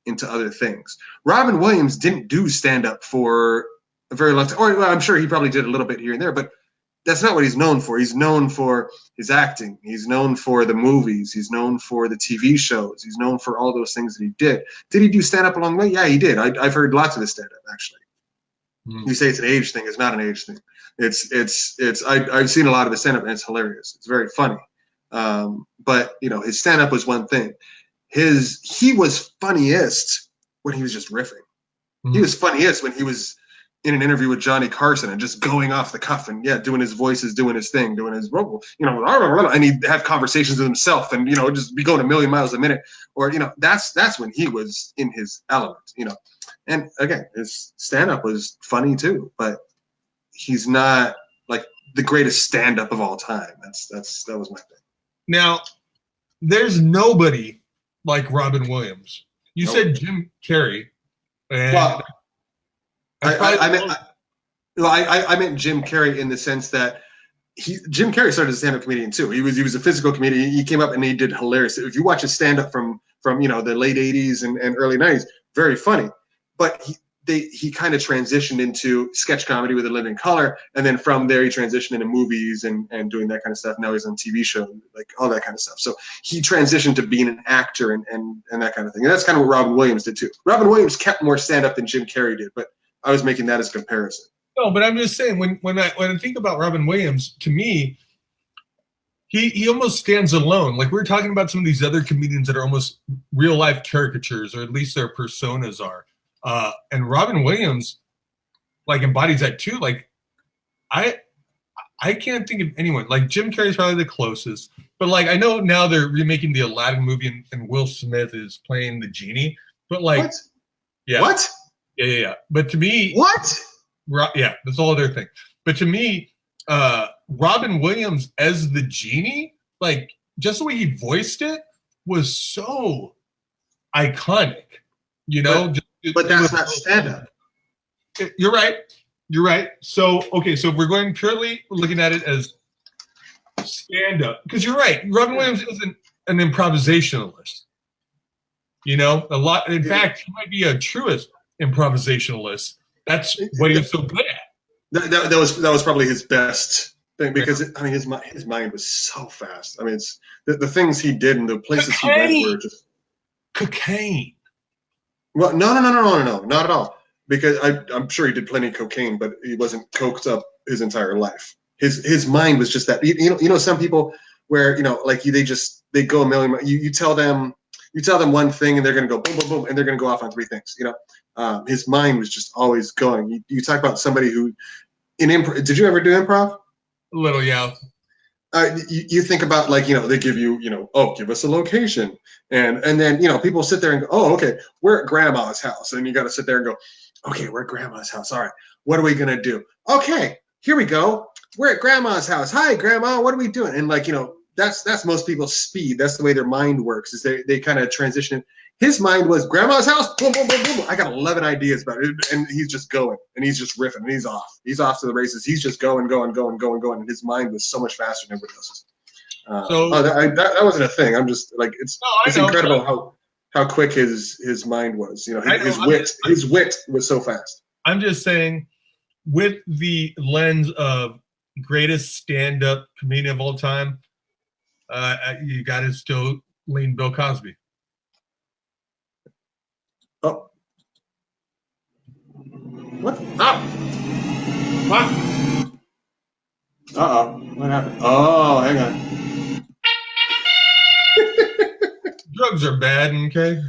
into other things. Robin Williams didn't do stand-up for a very long time. Or well, I'm sure he probably did a little bit here and there, but that's not what he's known for. He's known for his acting. He's known for the movies. He's known for the TV shows. He's known for all those things that he did. Did he do stand-up along the way? Yeah, he did. I've heard lots of his stand-up, actually. You say it's an age thing. It's not an age thing. I've seen a lot of his stand-up, and it's hilarious. It's very funny. But, you know, his stand-up was one thing. He was funniest when he was just riffing. He was funniest when he was in an interview with Johnny Carson and just going off the cuff and doing his voices, doing his thing, doing his vocal, you know, and he'd have conversations with himself and, you know, just be going a million miles a minute, or, you know, that's when he was in his element, you know. And again, his stand-up was funny too, but he's not like the greatest stand-up of all time. That was my thing. Now, there's nobody like Robin Williams. You said Jim Carrey. And well, I meant Jim Carrey in the sense that Jim Carrey started as a stand-up comedian too. He was a physical comedian. He came up and he did hilarious. If you watch his stand-up from you know the late '80s and early '90s, very funny. But he kind of transitioned into sketch comedy with A Living Color, and then from there he transitioned into movies and doing that kind of stuff. Now he's on TV shows, like all that kind of stuff. So he transitioned to being an actor and that kind of thing. And that's kind of what Robin Williams did too. Robin Williams kept more stand-up than Jim Carrey did, but I was making that as a comparison. No, but I'm just saying when I think about Robin Williams, to me, he almost stands alone. Like we're talking about some of these other comedians that are almost real life caricatures, or at least their personas are. And Robin Williams, like, embodies that too. Like, I can't think of anyone. Like, Jim Carrey's probably the closest. But, like, I know now they're remaking the Aladdin movie and Will Smith is playing the genie. But, like, what? Yeah. What? Yeah. But to me, what? Yeah, that's all other thing. But to me, Robin Williams as the genie, like, just the way he voiced it was so iconic. You know? But that's not stand-up. You're right. So if we're going purely looking at it as stand-up, because you're right, Robin Williams isn't an improvisationalist. You know, a lot. In fact, he might be a truest improvisationalist. That's what he was so good at. That was probably his best thing, because his mind was so fast. I mean, it's the things he did and the places he went were just cocaine. Well, no, not at all. Because I'm sure he did plenty of cocaine, but he wasn't coked up his entire life. His mind was just that. You know, some people where, you know, like they go a million. You tell them one thing and they're gonna go boom, boom, boom, and they're gonna go off on three things. You know, his mind was just always going. You talk about somebody who in improv. Did you ever do improv? A little, yeah. You think about, like, you know, they give you, you know, oh, give us a location. And then, you know, people sit there and go, oh, okay, we're at grandma's house. And you got to sit there and go, okay, we're at grandma's house. All right, what are we going to do? Okay, here we go. We're at grandma's house. Hi, grandma, what are we doing? And, like, you know, that's most people's speed. That's the way their mind works. Is they kind of transition. His mind was grandma's house. Boom, boom, boom, boom. I got 11 ideas about it, and he's just going, and he's just riffing, and he's off. He's off to the races. He's just going, and his mind was so much faster than everybody else's. That wasn't a thing. I'm just like it's incredible how quick his mind was. You know, his wit was so fast. I'm just saying, with the lens of greatest stand-up comedian of all time, you got to still lean Bill Cosby. Oh. What? Ah. What? Uh-oh. What happened? Oh, hang on. Drugs are bad, okay?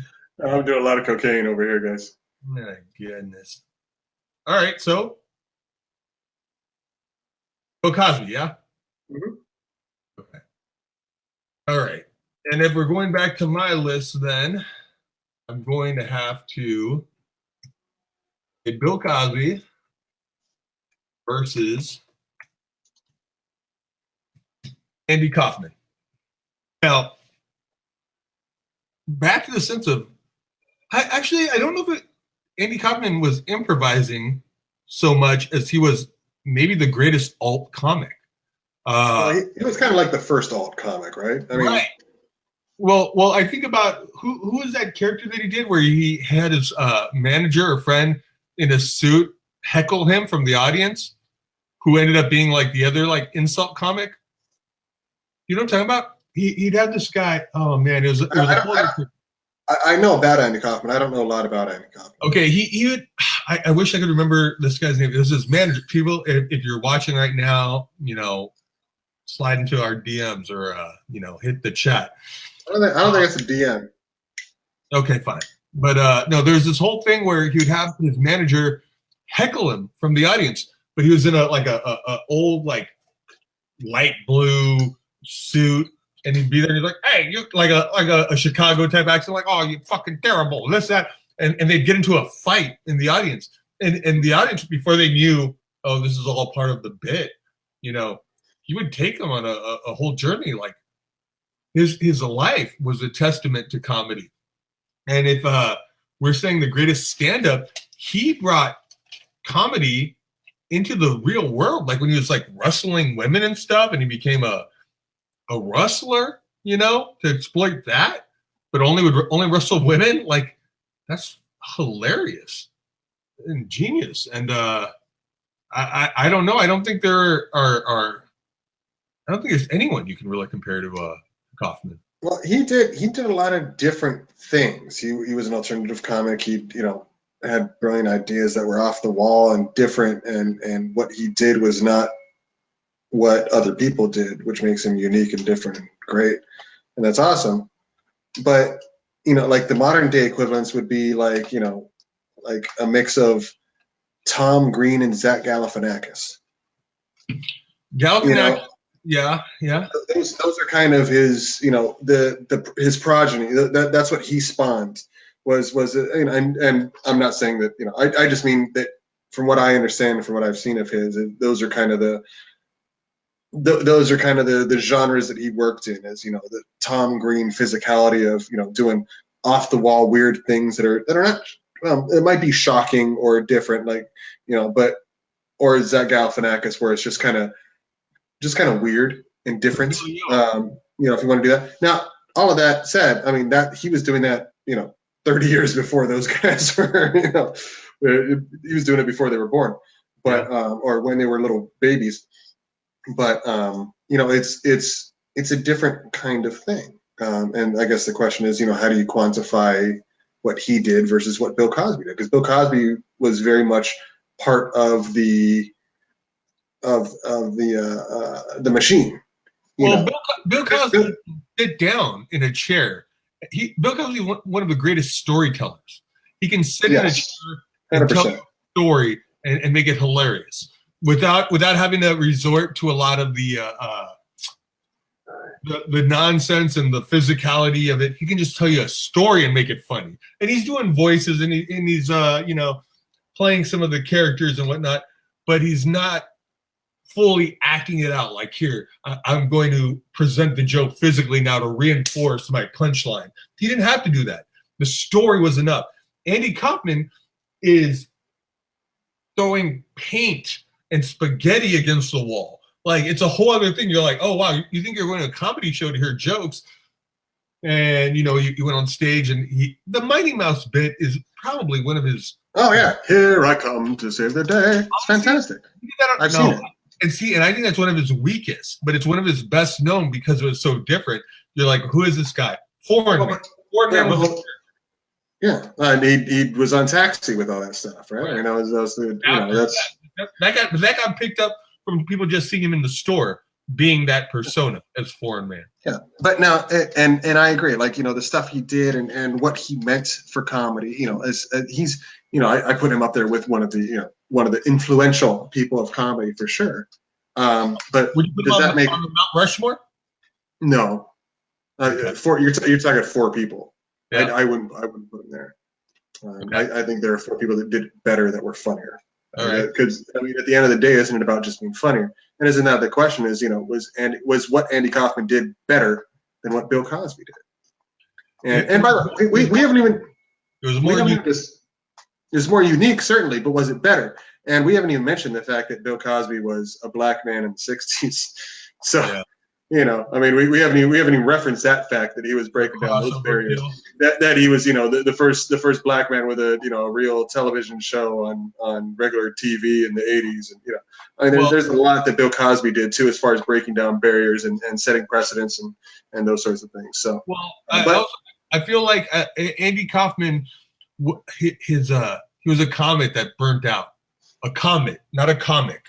I'm doing a lot of cocaine over here, guys. My goodness. All right, so Bill Cosby, yeah? Mm-hmm. Okay. All right. And if we're going back to my list, then I'm going to have to get Bill Cosby versus Andy Kaufman. Now, back to the sense of, I don't know if Andy Kaufman was improvising so much as he was maybe the greatest alt comic. He was kind of like the first alt comic, right? I mean, right. Well, I think about who was that character that he did where he had his manager or friend in a suit heckle him from the audience, who ended up being like the other like insult comic. You know what I'm talking about? He'd have this guy. Oh man, it was I know about Andy Kaufman. I don't know a lot about Andy Kaufman. Okay, he would. I wish I could remember this guy's name. This is his manager. People, if you're watching right now, you know, slide into our DMs or you know, hit the chat. I don't think it's a DM. Okay, fine. But no, there's this whole thing where he would have his manager heckle him from the audience, but he was in a old like light blue suit, and he'd be there and he's like, hey, you like a Chicago type accent, like, oh, you fucking terrible, this, that, and they'd get into a fight in the audience. And the audience, before they knew, oh, this is all part of the bit, you know, he would take them on a whole journey. Like his life was a testament to comedy. And if we're saying the greatest stand-up, he brought comedy into the real world. Like when he was like wrestling women and stuff, and he became a wrestler, you know, to exploit that, but only wrestle women. Like that's hilarious and genius. And I don't know. I don't think there are. I don't think there's anyone you can really compare to Kaufman. Well, he did a lot of different things. He was an alternative comic. He, you know, had brilliant ideas that were off the wall and different, and what he did was not what other people did, which makes him unique and different and great, and that's awesome. But you know, like the modern day equivalents would be like, you know, like a mix of Tom Green and Zach Galifianakis. Galifianakis. You know? Yeah. Those are kind of his, you know, his progeny. That's what he spawned. And I'm not saying that, you know, I just mean that from what I understand, from what I've seen of his, those are kind of the genres that he worked in, as, you know, the Tom Green physicality of, you know, doing off the wall weird things that are not, it might be shocking or different, like, you know, or Zach Galifianakis, where it's just kind of weird and different. You know, if you want to do that. Now, all of that said, I mean, that he was doing that, you know, 30 years before those guys were, you know, he was doing it before they were born, but or when they were little babies. But you know, it's a different kind of thing. And I guess the question is, you know, how do you quantify what he did versus what Bill Cosby did? Because Bill Cosby was very much part of the machine. Well, Bill Cosby sit down in a chair. Bill Cosby is one of the greatest storytellers. He can sit in a chair and 100%. Tell a story and make it hilarious without having to resort to a lot of the nonsense and the physicality of it. He can just tell you a story and make it funny. And he's doing voices and he's you know, playing some of the characters and whatnot, but he's not fully acting it out. Like, here, I'm going to present the joke physically now to reinforce my punchline. He didn't have to do that. The story was enough. Andy Kaufman is throwing paint and spaghetti against the wall. Like, it's a whole other thing. You're like, oh, wow, you think you're going to a comedy show to hear jokes. And, you know, you went on stage, and the Mighty Mouse bit is probably one of his. Oh, yeah. Here I come to save the day. It's fantastic. I've seen it. And I think that's one of his weakest, but it's one of his best known because it was so different. You're like, who is this guy? Foreign man. Yeah, and he was on Taxi with all that stuff, right? Right. You know, that got picked up from people just seeing him in the store, being that persona as Foreign Man. Yeah, but now, and I agree. Like, you know, the stuff he did and what he meant for comedy. You know, as he's, you know, I put him up there with one of the influential people of comedy for sure. But Would you put does him that make on the Mount Rushmore? no? Okay. You're talking 4 people. Yeah. I wouldn't put him there. Okay. I think there are 4 people that did better that were funnier. All right. Because I mean, at the end of the day, isn't it about just being funnier? And isn't that the question? Is, you know, was what Andy Kaufman did better than what Bill Cosby did? And by the way, we haven't even. It was more. It was more unique, certainly, but was it better? And we haven't even mentioned the fact that Bill Cosby was a black man in the '60s. So. Yeah. You know, I mean, we haven't even referenced that fact that he was breaking down those barriers. That he was, you know, the first black man with a, you know, a real television show on regular TV in the '80s, and, you know, I mean, there's a lot that Bill Cosby did too, as far as breaking down barriers and setting precedents and those sorts of things. So, I feel like Andy Kaufman, he was a comet that burnt out. A comet, not a comic.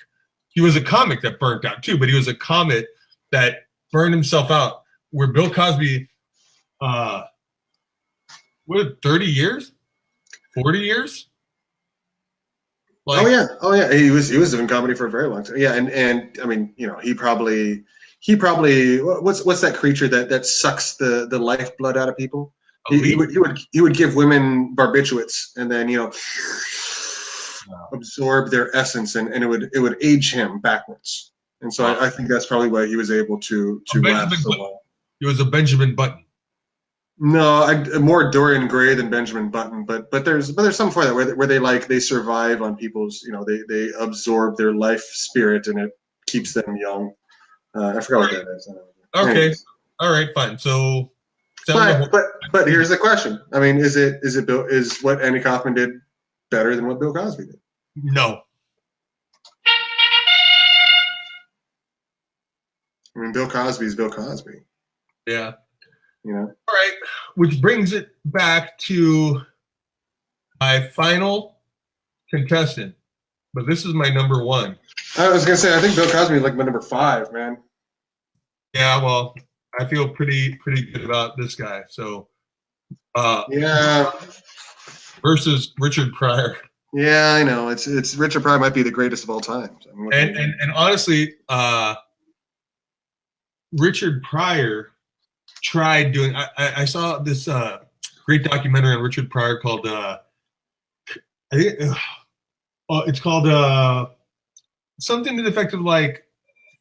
He was a comic that burnt out too, but he was a comet that burned himself out. Where Bill Cosby, 30 years, 40 years? Like, oh yeah, he was doing comedy for a very long time. Yeah, and I mean, you know, he probably what's that creature that sucks the lifeblood out of people? He would give women barbiturates and then, you know, absorb their essence, and it would age him backwards. And so I think that's probably why he was able to last so long. He was a Benjamin Button. No, more Dorian Gray than Benjamin Button, but there's some for that where they survive on people's, you know, they absorb their life spirit and it keeps them young. I forgot what that is. Okay, anyways. All right, fine. So, but here's the question. I mean, is what Andy Kaufman did better than what Bill Cosby did? No. I mean, Bill Cosby is Bill Cosby. Yeah. You know? All right. Which brings it back to my final contestant. But this is my number 1. I was going to say, I think Bill Cosby is like my number 5, man. Yeah, well, I feel pretty good about this guy. So, yeah. Versus Richard Pryor. Yeah, I know. It's Richard Pryor might be the greatest of all time. So and honestly, Richard Pryor tried doing. I saw this great documentary on Richard Pryor called. I think it's called something to the effect of like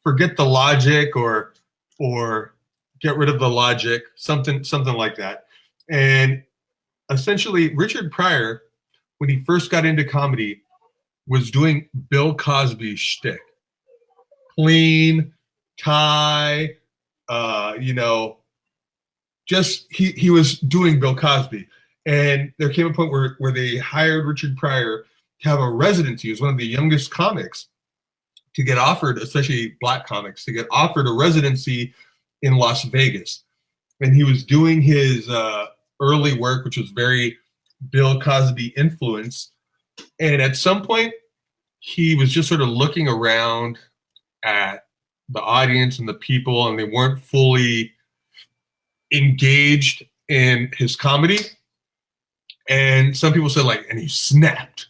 "Forget the Logic" or "Get Rid of the Logic," something like that. And essentially, Richard Pryor, when he first got into comedy, was doing Bill Cosby shtick. Clean, tie, you know, just he was doing Bill Cosby. And there came a point where they hired Richard Pryor to have a residency. He was one of the youngest comics to get offered, especially black comics, to get offered a residency in Las Vegas. And he was doing his early work, which was very Bill Cosby influence. And at some point, he was just sort of looking around at the audience and the people, and they weren't fully engaged in his comedy. And some people said, like, and he snapped.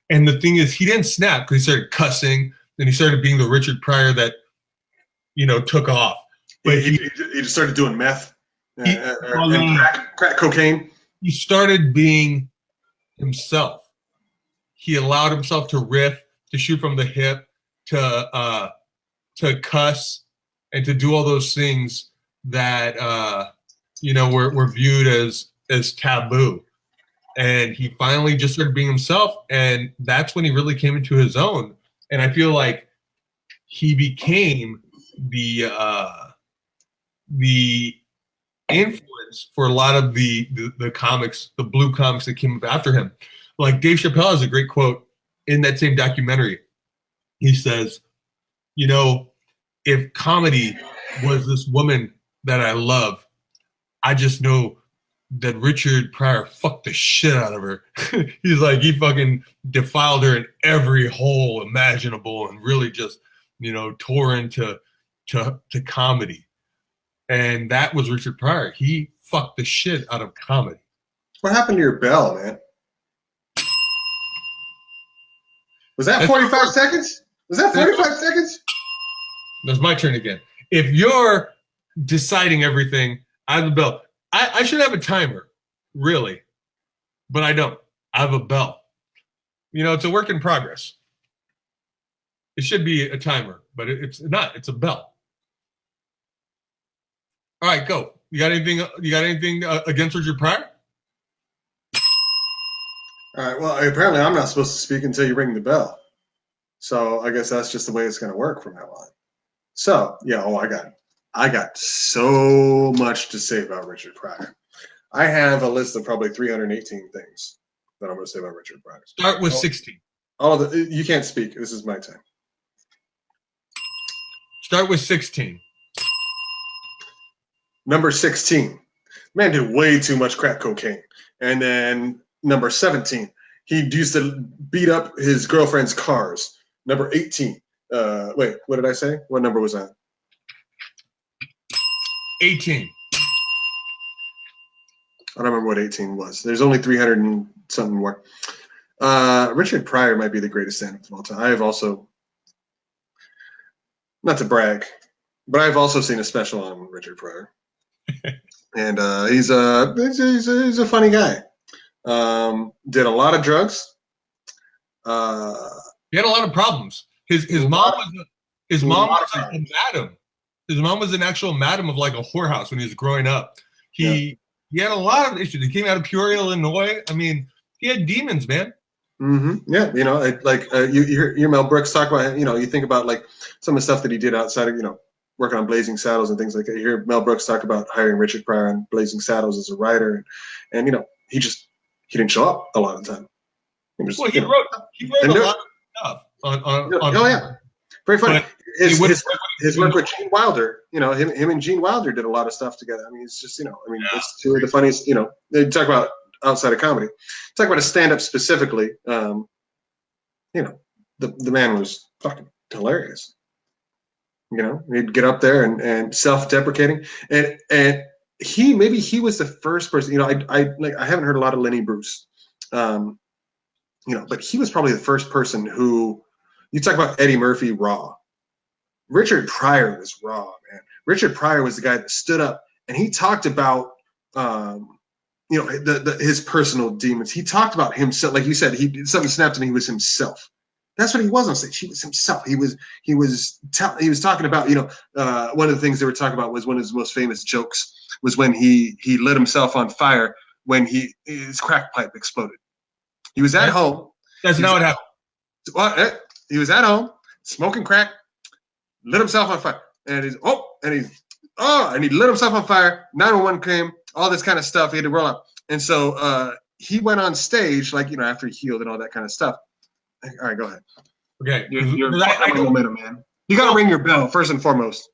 And the thing is, he didn't snap because he started cussing, and he started being the Richard Pryor that, you know, took off. But he just started doing meth and crack cocaine. He started being himself. He allowed himself to riff, to shoot from the hip, to to cuss and to do all those things that were viewed as taboo. And he finally just started being himself, and that's when he really came into his own. And I feel like he became the influence for a lot of the comics, the blue comics that came up after him. Like Dave Chappelle has a great quote in that same documentary. He says, if comedy was this woman that I love, I just know that Richard Pryor fucked the shit out of her. He's like, he fucking defiled her in every hole imaginable and really just, tore into comedy. And that was Richard Pryor. He fucked the shit out of comedy. What happened to your bell, man? Was that 45 seconds? Was that 45 seconds? That's my turn again. If you're deciding everything, I have a bell. I should have a timer, really, but I don't. I have a bell. It's a work in progress. It should be a timer, but it's not. It's a bell. All right, go. You got anything against Richard Pryor? All right. Well, apparently I'm not supposed to speak until you ring the bell. So I guess that's just the way it's going to work from now on. So yeah. Oh, I got so much to say about Richard Pryor. I have a list of probably 318 things that I'm going to say about Richard Pryor. Start with 16. You can't speak. This is my time. Start with 16. Number 16. Man did way too much crack cocaine. And then number 17. He used to beat up his girlfriend's cars. Number 18. Wait, what did I say? What number was that? 18. I don't remember what 18 was. There's only 300 and something more. Richard Pryor might be the greatest stand-up of all time. I have also, not to brag, but I've also seen a special on Richard Pryor. And he's a funny guy. Did a lot of drugs. He had a lot of problems. His mom was a madam. His mom was an actual madam of like a whorehouse when he was growing up. He had a lot of issues. He came out of Peoria, Illinois. I mean, he had demons, man. Mm-hmm. Yeah, you hear Mel Brooks talk about, you think about like some of the stuff that he did outside of, working on Blazing Saddles and things like that. You hear Mel Brooks talk about hiring Richard Pryor on Blazing Saddles as a writer, and he didn't show up a lot of the time. He wrote a lot of stuff on oh yeah, very funny. His work with Gene Wilder, him and Gene Wilder did a lot of stuff together. I mean, it's just, it's two of the funniest, they talk about outside of comedy. Talk about a stand-up specifically. The man was fucking hilarious. He'd get up there and self-deprecating, and he was the first person. I haven't heard a lot of Lenny Bruce, but he was probably the first person who, you talk about Eddie Murphy raw. Richard Pryor was raw, man. Richard Pryor was the guy that stood up and he talked about his personal demons. He talked about himself, like you said. Something snapped and he was himself. That's what he was on stage. He was himself. He was talking about, one of the things they were talking about was one of his most famous jokes was when he lit himself on fire when his crack pipe exploded. He was at home. That's not what happened. Well, he was at home smoking crack, lit himself on fire, and he lit himself on fire. 911 came, all this kind of stuff. He had to roll up, and so he went on stage, after he healed and all that kind of stuff. All right, go ahead. Okay, you're momentum, man. You got to ring your bell first and foremost.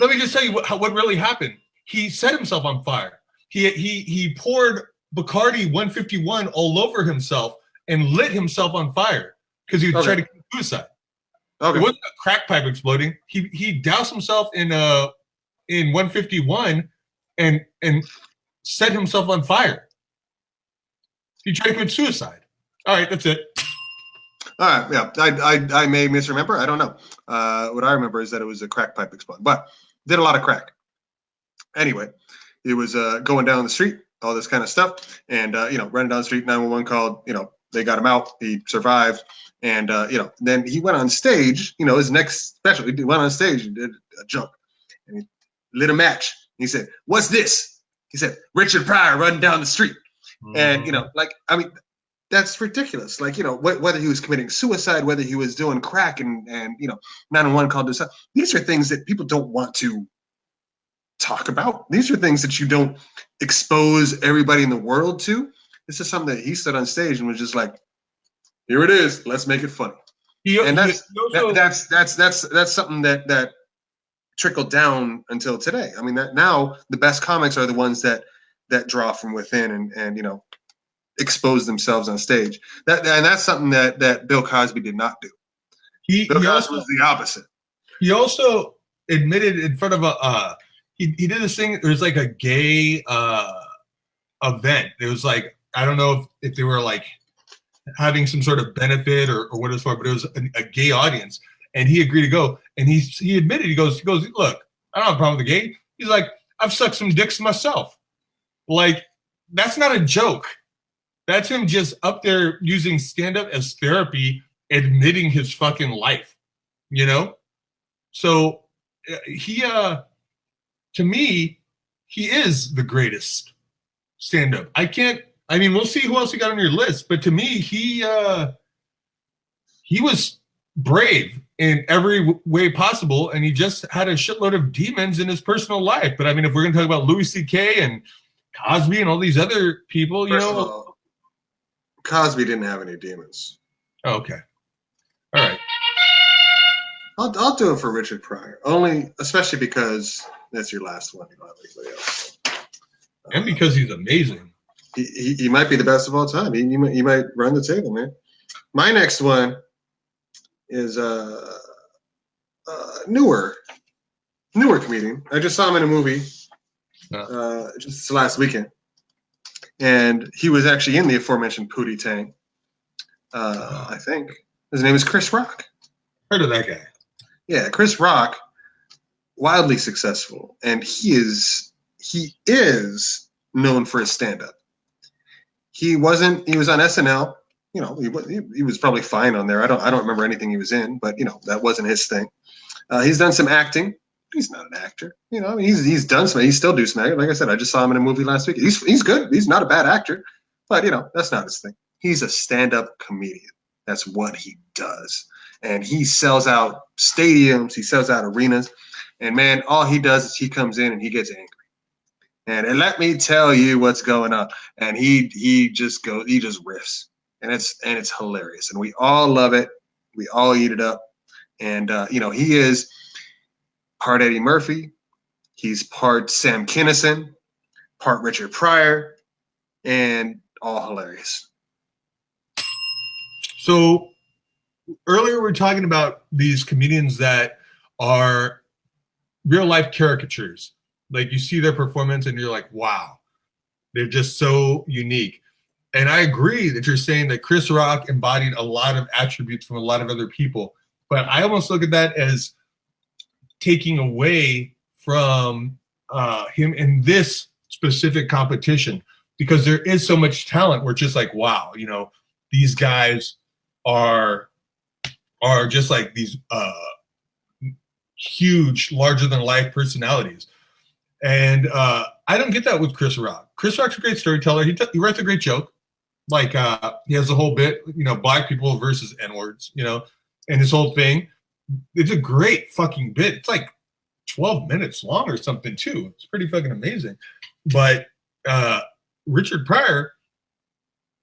Let me just tell you what really happened. He set himself on fire. He poured Bacardi 151 all over himself and lit himself on fire because he was trying to commit suicide. Okay. It wasn't a crack pipe exploding. He doused himself in 151 and set himself on fire. He tried to commit suicide. All right, that's it. All right, yeah, I may misremember. I don't know. What I remember is that it was a crack pipe exploding, but did a lot of crack. Anyway, he was going down the street, all this kind of stuff, and running down the street. 911 called. they got him out. He survived. And, then he went on stage, his next special, he went on stage and did a joke. And he lit a match. He said, "What's this?" He said, "Richard Pryor running down the street." And, that's ridiculous. Like, whether he was committing suicide, whether he was doing crack and 911 called this up. These are things that people don't want to talk about. These are things that you don't expose everybody in the world to. This is something that he stood on stage and was just like, "Here it is. Let's make it funny." And that's something that trickled down until today. I mean, that now the best comics are the ones that draw from within and expose themselves on stage. That's something that Bill Cosby did not do. Bill Cosby was the opposite. He also admitted in front of he did this thing. There was like a gay event. It was like, I don't know if they were like having some sort of benefit or what it was for, but it was a gay audience, and he agreed to go. And he admitted, he goes, "Look, I don't have a problem with the gay." He's like, "I've sucked some dicks myself." Like, that's not a joke. That's him just up there using stand-up as therapy, admitting his fucking life, So he, to me, he is the greatest stand-up. We'll see who else you got on your list, but to me, he was brave in every way possible, and he just had a shitload of demons in his personal life. But if we're going to talk about Louis C.K. and Cosby and all these other people, First of all, Cosby didn't have any demons. Oh, okay. All right. I'll do it for Richard Pryor, especially because that's your last one. You don't have anybody else. And because he's amazing. He might be the best of all time. He might run the table, man. My next one is a newer comedian. I just saw him in a movie just last weekend. And he was actually in the aforementioned Pootie Tang. I think his name is Chris Rock. Heard of that guy? Yeah, Chris Rock, wildly successful, and he is known for his stand-up. He was on SNL. He was probably fine on there. I don't remember anything he was in, but that wasn't his thing. He's done some acting. He's not an actor. He's done some. He still do some acting. Like I said, I just saw him in a movie last week. He's good. He's not a bad actor, but that's not his thing. He's a stand-up comedian. That's what he does, and he sells out stadiums. He sells out arenas, and man, all he does is he comes in and he gets angry, and let me tell you what's going on. And he just riffs, and it's hilarious, and we all love it. We all eat it up, and he is part Eddie Murphy. He's part Sam Kinison, part Richard Pryor, and all hilarious. So earlier we were talking about these comedians that are real life caricatures. Like, you see their performance and you're like, wow, they're just so unique. And I agree that you're saying that Chris Rock embodied a lot of attributes from a lot of other people. But I almost look at that as taking away from him in this specific competition, because there is so much talent. We're just like, wow, these guys are just like these huge, larger than life personalities. And I don't get that with Chris Rock. Chris Rock's a great storyteller. He writes a great joke. Like, he has a whole bit, black people versus N-words, and this whole thing. It's a great fucking bit. It's like 12 minutes long or something too. It's pretty fucking amazing. But Richard Pryor,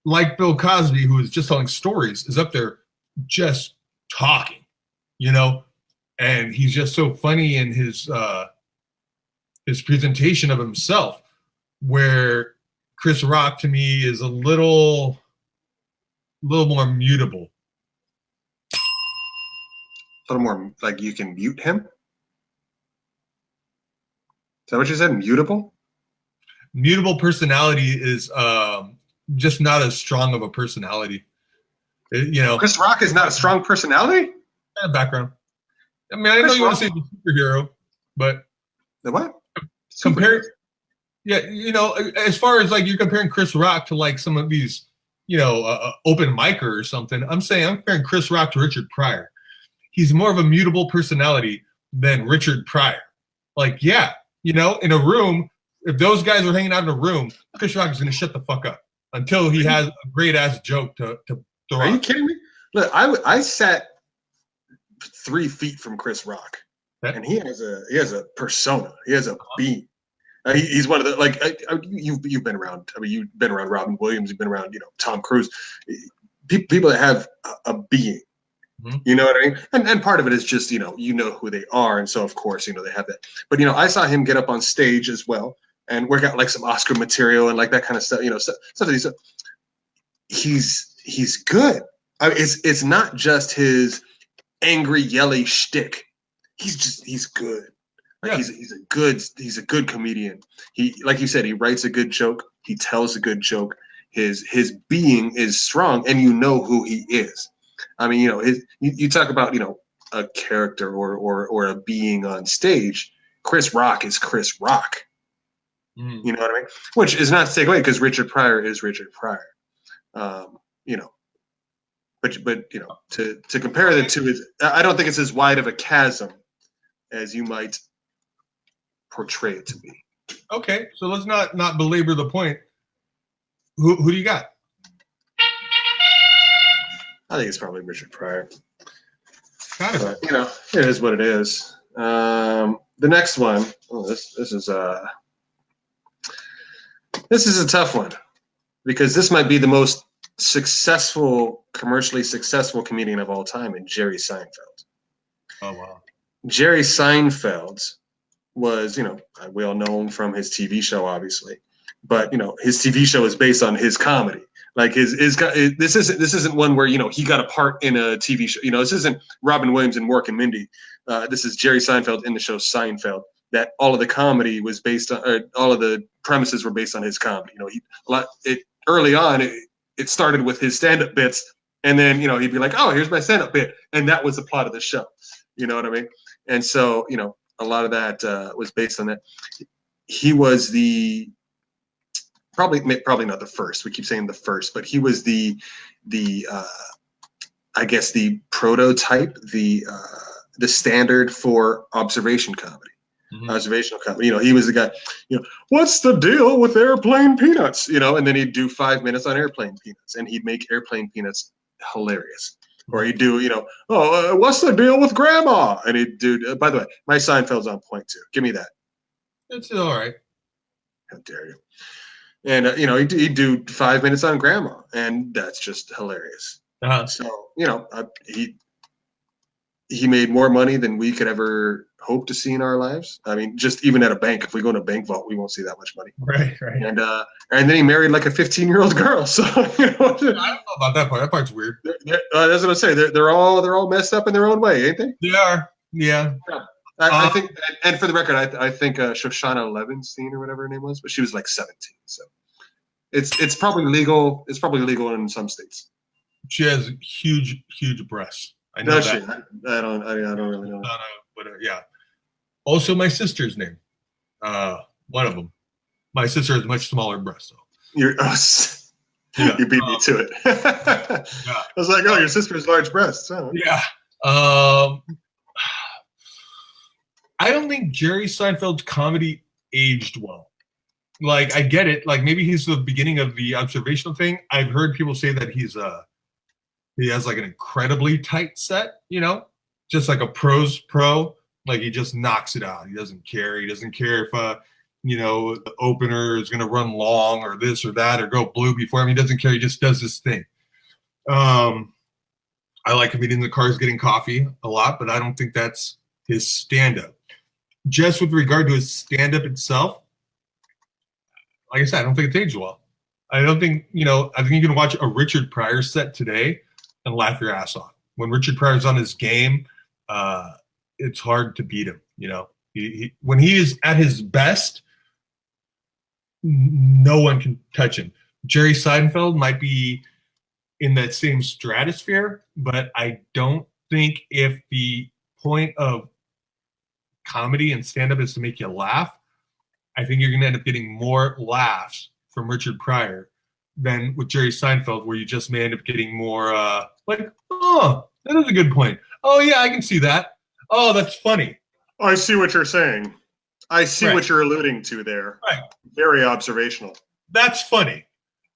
like Bill Cosby, who is just telling stories, is up there just talking, and he's just so funny in his presentation of himself, where Chris Rock to me is a little more mutable. A little more like you can mute him? Is that what you said? Mutable? Mutable personality is just not as strong of a personality. Chris Rock is not a strong personality? Background. I mean, I know you want to say the superhero, but the what? Compare, yeah, as far as like you're comparing Chris Rock to like some of these open micer or something. I'm saying I'm comparing Chris Rock to Richard Pryor. He's more of a mutable personality than Richard Pryor. Like, yeah, in a room, if those guys were hanging out in a room, Chris Rock is going to shut the fuck up until he has a great ass joke to throw. Are you kidding me? Look, I sat 3 feet from Chris Rock, and he has a persona. He has a being. He's one of the you've been around. I mean, you've been around Robin Williams. You've been around Tom Cruise. People that have a being. Mm-hmm. You know what I mean? And part of it is just you know who they are, and so of course they have that. But I saw him get up on stage as well and work out like some Oscar material and like that kind of stuff. Stuff that he's good. I mean, it's not just his angry yelly shtick. He's good. Like, yeah. He's a good comedian. He, like you said, he writes a good joke. He tells a good joke. His being is strong, and you know who he is. I mean, you talk about a character or a being on stage. Chris Rock is Chris Rock. Mm. You know what I mean? Which is not to take away because Richard Pryor is Richard Pryor. But to compare the two is, I don't think it's as wide of a chasm as you might portray it to be. Okay, so let's not belabor the point. Who do you got? I think it's probably Richard Pryor. Kind of. But, it is what it is. The next one. Oh, this is a tough one because this might be the most commercially successful comedian of all time, and Jerry Seinfeld. Oh wow. Jerry Seinfeld was, we all know him from his TV show, obviously, but his TV show is based on his comedy. Like this isn't one where he got a part in a TV show. This isn't Robin Williams and Mork and Mindy. This is Jerry Seinfeld in the show Seinfeld. That all of the comedy was based on, all of the premises were based on his comedy. Early on, it started with his stand-up bits, and then he'd be like, "Oh, here's my stand-up bit," and that was the plot of the show. You know what I mean? And so a lot of that was based on that. He was probably not the first. We keep saying the first, but he was the I guess the prototype, the standard for observation comedy. Mm-hmm. Observational comedy. He was the guy, what's the deal with airplane peanuts? And then he'd do 5 minutes on airplane peanuts, and he'd make airplane peanuts hilarious. Or he'd do, what's the deal with grandma? And he'd do, by the way, my Seinfeld's on point too. Give me that. It's all right. How dare you? And, he'd do 5 minutes on grandma, and that's just hilarious. Uh-huh. So, he made more money than we could ever hope to see in our lives. I mean, just even at a bank, if we go in a bank vault, we won't see that much money. Right. And then he married like a 15-year-old girl. So I don't know about that part. That part's weird. That's what I say. They're all messed up in their own way, ain't they? They are. Yeah. I think, and for the record, I think Shoshana Levinstein or whatever her name was, but she was like 17. So it's probably legal. It's probably legal in some states. She has huge breasts. I know Does that. She? I don't really know. But yeah. Also, my sister's name. One of them. My sister has much smaller breasts. So. You beat me to it. Yeah. I was like, oh, your sister has large breasts. Oh. Yeah. I don't think Jerry Seinfeld's comedy aged well. Like, I get it. Like, maybe he's the beginning of the observational thing. I've heard people say that he has like an incredibly tight set, just like a pro's pro. Like, he just knocks it out. He doesn't care. He doesn't care if, the opener is going to run long or this or that or go blue before him. He doesn't care. He just does this thing. I like comedians in the cars getting coffee a lot, but I don't think that's his stand-up. Just with regard to his stand-up itself, like I said, I don't think it's aged well. I don't think, I think you can watch a Richard Pryor set today and laugh your ass off. When Richard Pryor's on his game, it's hard to beat him. When he is at his best, no one can touch him. Jerry Seinfeld might be in that same stratosphere, but I don't think if the point of comedy and stand-up is to make you laugh, I think you're going to end up getting more laughs from Richard Pryor than with Jerry Seinfeld, where you just may end up getting more like, oh, that is a good point. Oh yeah, I can see that. Oh, that's funny. I see what you're saying. I see Right. what you're alluding to there. Right. Very observational. That's funny.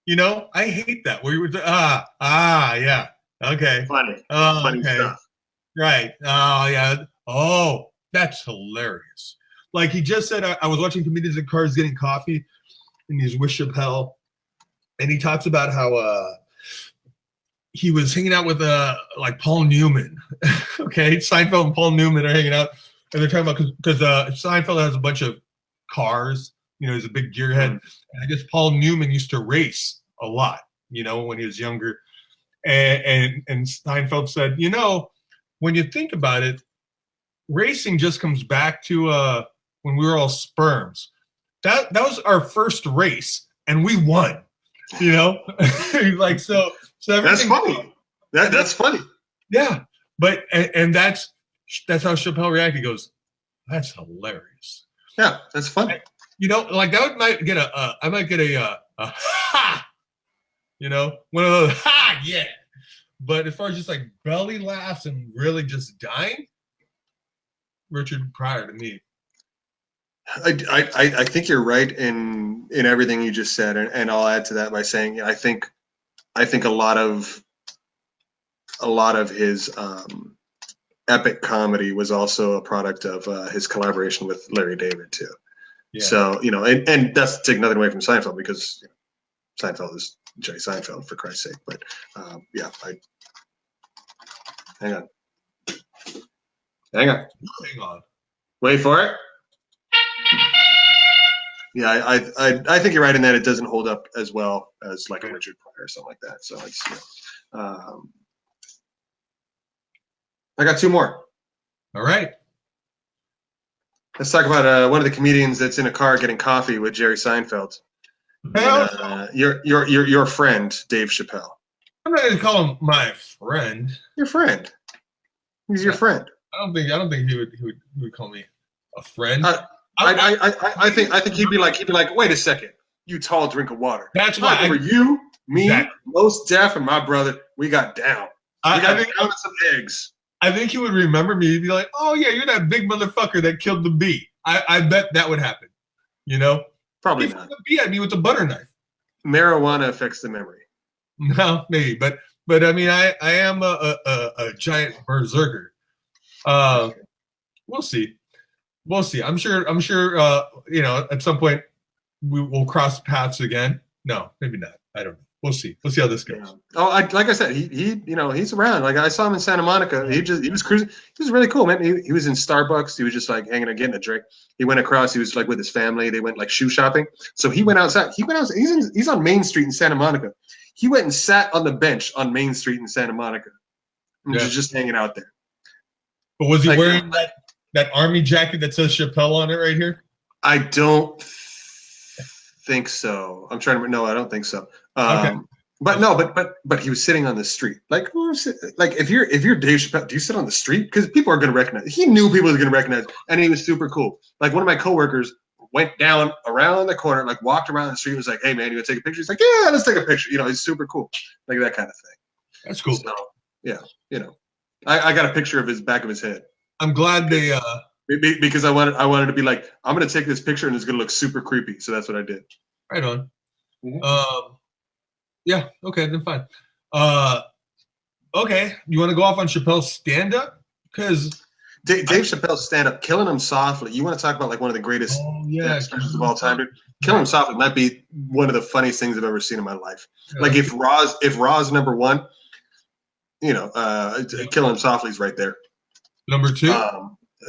You know, I hate that where you were yeah, okay, Funny. oh, Funny okay, stuff. right, oh yeah, oh, that's hilarious. Like he just said, I was watching Comedians in Cars Getting Coffee, and he's with Chappelle, and he talks about how he was hanging out with like Paul Newman. Okay, Seinfeld and Paul Newman are hanging out, and they're talking about because Seinfeld has a bunch of cars. You know, he's a big gearhead. And I guess Paul Newman used to race a lot, you know, when he was younger. And Seinfeld said, you know, when you think about it, racing just comes back to when we were all sperms. That was our first race, and we won. You know, like so That's funny. That's funny. Yeah, but and that's how Chappelle reacted. He goes, "That's hilarious." Yeah, that's funny. You know, like that might get I might get a ha, you know, one of those ha, yeah. But as far as just like belly laughs and really just dying, Richard Pryor to me. I think you're right in everything you just said, and I'll add to that by saying I think a lot of his epic comedy was also a product of his collaboration with Larry David too. Yeah. So, you know, and that's to take nothing away from Seinfeld because you know, Seinfeld is Jerry Seinfeld for Christ's sake. But yeah, hang on. Wait for it. Yeah, I think you're right in that it doesn't hold up as well as like a Richard Pryor or something like that. So it's you know, I got two more. All right. Let's talk about one of the comedians that's in a car getting coffee with Jerry Seinfeld. And, your friend Dave Chappelle. I'm not going to call him my friend. Your friend. He's your friend. I don't think he would call me a friend. I think he'd be like, wait a second, you tall drink of water. That's why I remember you, me, Most Def, and my brother. We got down. We got down with some eggs. I think he would remember me. He'd be like, "Oh yeah, you're that big motherfucker that killed the bee." I bet that would happen. You know, probably he not. The bee at me with a butter knife. Marijuana affects the memory. No, maybe, but I mean, I am a giant berserker. We'll see. I'm sure. You know, at some point we will cross paths again. No, maybe not. I don't know. We'll see. We'll see how this goes. Yeah. Oh, like I said, he you know, he's around. Like I saw him in Santa Monica. He was cruising. He was really cool, man. He was in Starbucks. He was just like hanging out, getting a drink. He went across. He was like with his family. They went like shoe shopping. So he went outside. He's on Main Street in Santa Monica. He went and sat on the bench on Main Street in Santa Monica. And was just hanging out there. But was he wearing that army jacket that says Chappelle on it right here? I don't think so. I'm trying to. No, I don't think so. Okay. But he was sitting on the street. Like if you're Dave Chappelle, do you sit on the street? Because people are going to recognize. He knew people were going to recognize, and he was super cool. Like one of my coworkers went down around the corner, like walked around the street, was like, "Hey man, you want to take a picture?" He's like, "Yeah, let's take a picture." You know, he's super cool, like that kind of thing. That's cool. So, yeah, you know, I got a picture of his back of his head. I'm glad they. Because I wanted to be like, I'm going to take this picture and it's going to look super creepy. So that's what I did. Right on. Mm-hmm. Yeah. Okay. Then fine. Okay. You want to go off on Chappelle's stand-up? Because Dave Chappelle's stand-up, Killing Him Softly. You want to talk about like one of the greatest specials of all time, dude? Killing Him Softly might be one of the funniest things I've ever seen in my life. Yeah. Like if Raw's number one, you know, Killing Him Softly is right there. Number two.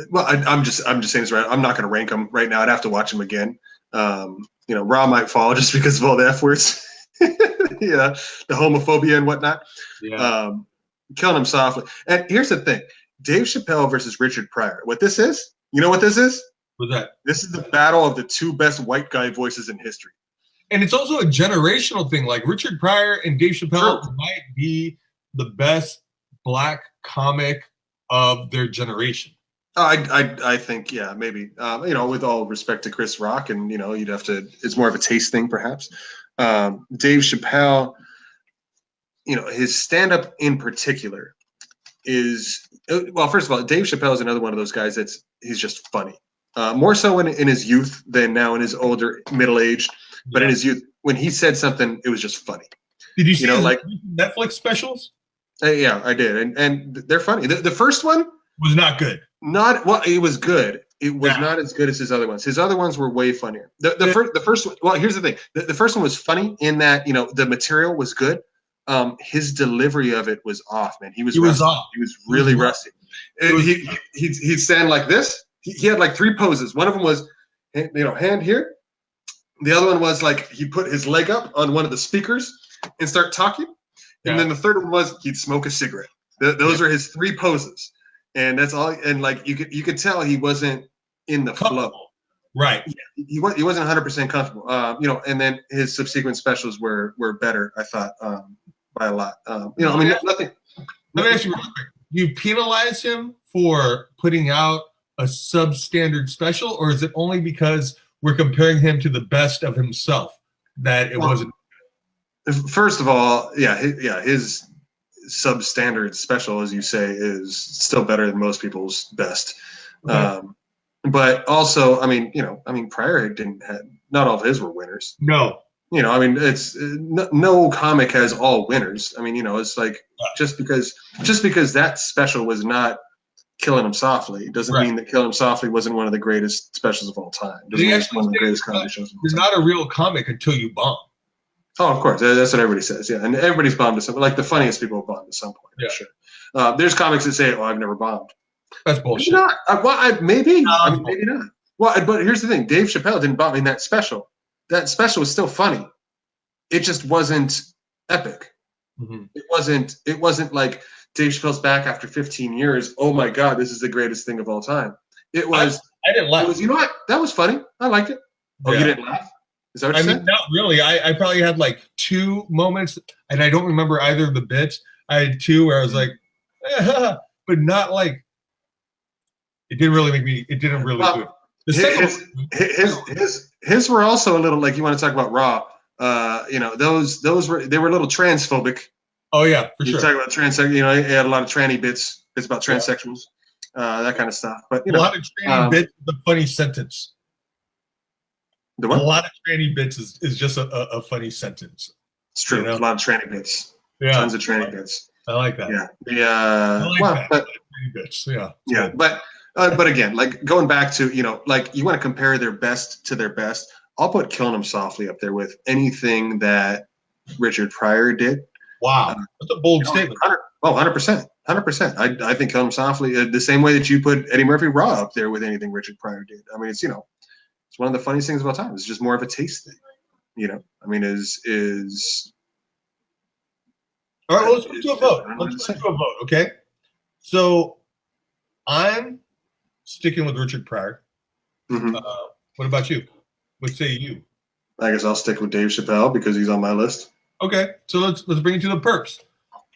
Well, I'm just saying this right. I'm not going to rank them right now. I'd have to watch them again. You know, Raw might fall just because of all the F words. Yeah, the homophobia and whatnot. Yeah. Killing Him Softly. And here's the thing: Dave Chappelle versus Richard Pryor. What this is? You know what this is? What's that? This is the battle of the two best white guy voices in history. And it's also a generational thing. Like Richard Pryor and Dave Chappelle might be the best black comic of their generation. I think, yeah, maybe. You know, with all respect to Chris Rock, and you know, you'd have to. It's more of a taste thing, perhaps. Dave Chappelle, his stand-up in particular is well. First of all, Dave Chappelle is another one of those guys he's just funny. More so in his youth than now in his older middle-aged. But in his youth, when he said something, it was just funny. Did you see his Netflix specials? Yeah, I did, and they're funny. The first one was not good. It was good. It was not as good as his other ones. His other ones were way funnier. The first one. Well, here's the thing. The first one was funny in that the material was good. His delivery of it was off, man. He was off. He was really rusty. He'd stand like this. He had like 3 poses. One of them was, hand here. The other one was like he put his leg up on one of the speakers and start talking. And then the third one was he'd smoke a cigarette. Those are his 3 poses, and that's all. And like you could tell he wasn't in the flow. Right. He wasn't 100% comfortable. And then his subsequent specials were better, I thought, by a lot. Nothing. Let me ask you real quick. You penalize him for putting out a substandard special, or is it only because we're comparing him to the best of himself that it wasn't? First of all, his substandard special, as you say, is still better than most people's best. Okay. But also, Pryor didn't have, not all of his were winners. No. It's no comic has all winners. It's like just because that special was not Killing Him Softly doesn't mean that Killing Him Softly wasn't one of the greatest specials of all time. Doesn't mean it's one of the greatest comedy shows of all time. You're not a real comic until you bomb. Oh, of course. That's what everybody says. Yeah, and everybody's bombed at some point. Like the funniest people have bombed at some point. Yeah. For sure. There's comics that say, "Oh, I've never bombed." That's bullshit. Maybe not. Maybe. Maybe not. Well, but here's the thing: Dave Chappelle didn't bomb in that special. That special was still funny. It just wasn't epic. Mm-hmm. It wasn't like Dave Chappelle's back after 15 years. Oh my God, this is the greatest thing of all time. It was. I didn't laugh. You know what? That was funny. I liked it. Oh, you didn't laugh? Is that what you said? Not really. I probably had like 2 moments, and I don't remember either of the bits. I had 2 where I was like, but not like. It didn't really make me. It didn't really do it. His were also a little like you want to talk about Raw. Those were a little transphobic. Oh yeah, for sure. You talk about transex. He had a lot of tranny bits. It's about transsexuals, that kind of stuff. But a lot of tranny bits is a funny sentence. The what? A lot of tranny bits is just a funny sentence. It's true. A lot of tranny bits. Yeah. Tons of tranny bits. I like that. Yeah. Tranny bits. Yeah. Yeah, but again, like going back to like you want to compare their best to their best. I'll put Killing Him Softly up there with anything that Richard Pryor did. Wow, that's a bold statement. 100%. I think Killing Him Softly the same way that you put Eddie Murphy Raw up there with anything Richard Pryor did. It's it's one of the funniest things of all time. It's just more of a taste thing. Is all right. Well, let's move to a vote. Let's move to a vote. Okay. So I'm sticking with Richard Pryor. Mm-hmm. What about you? What say you? I guess I'll stick with Dave Chappelle because he's on my list. Okay, so let's bring it to the perps.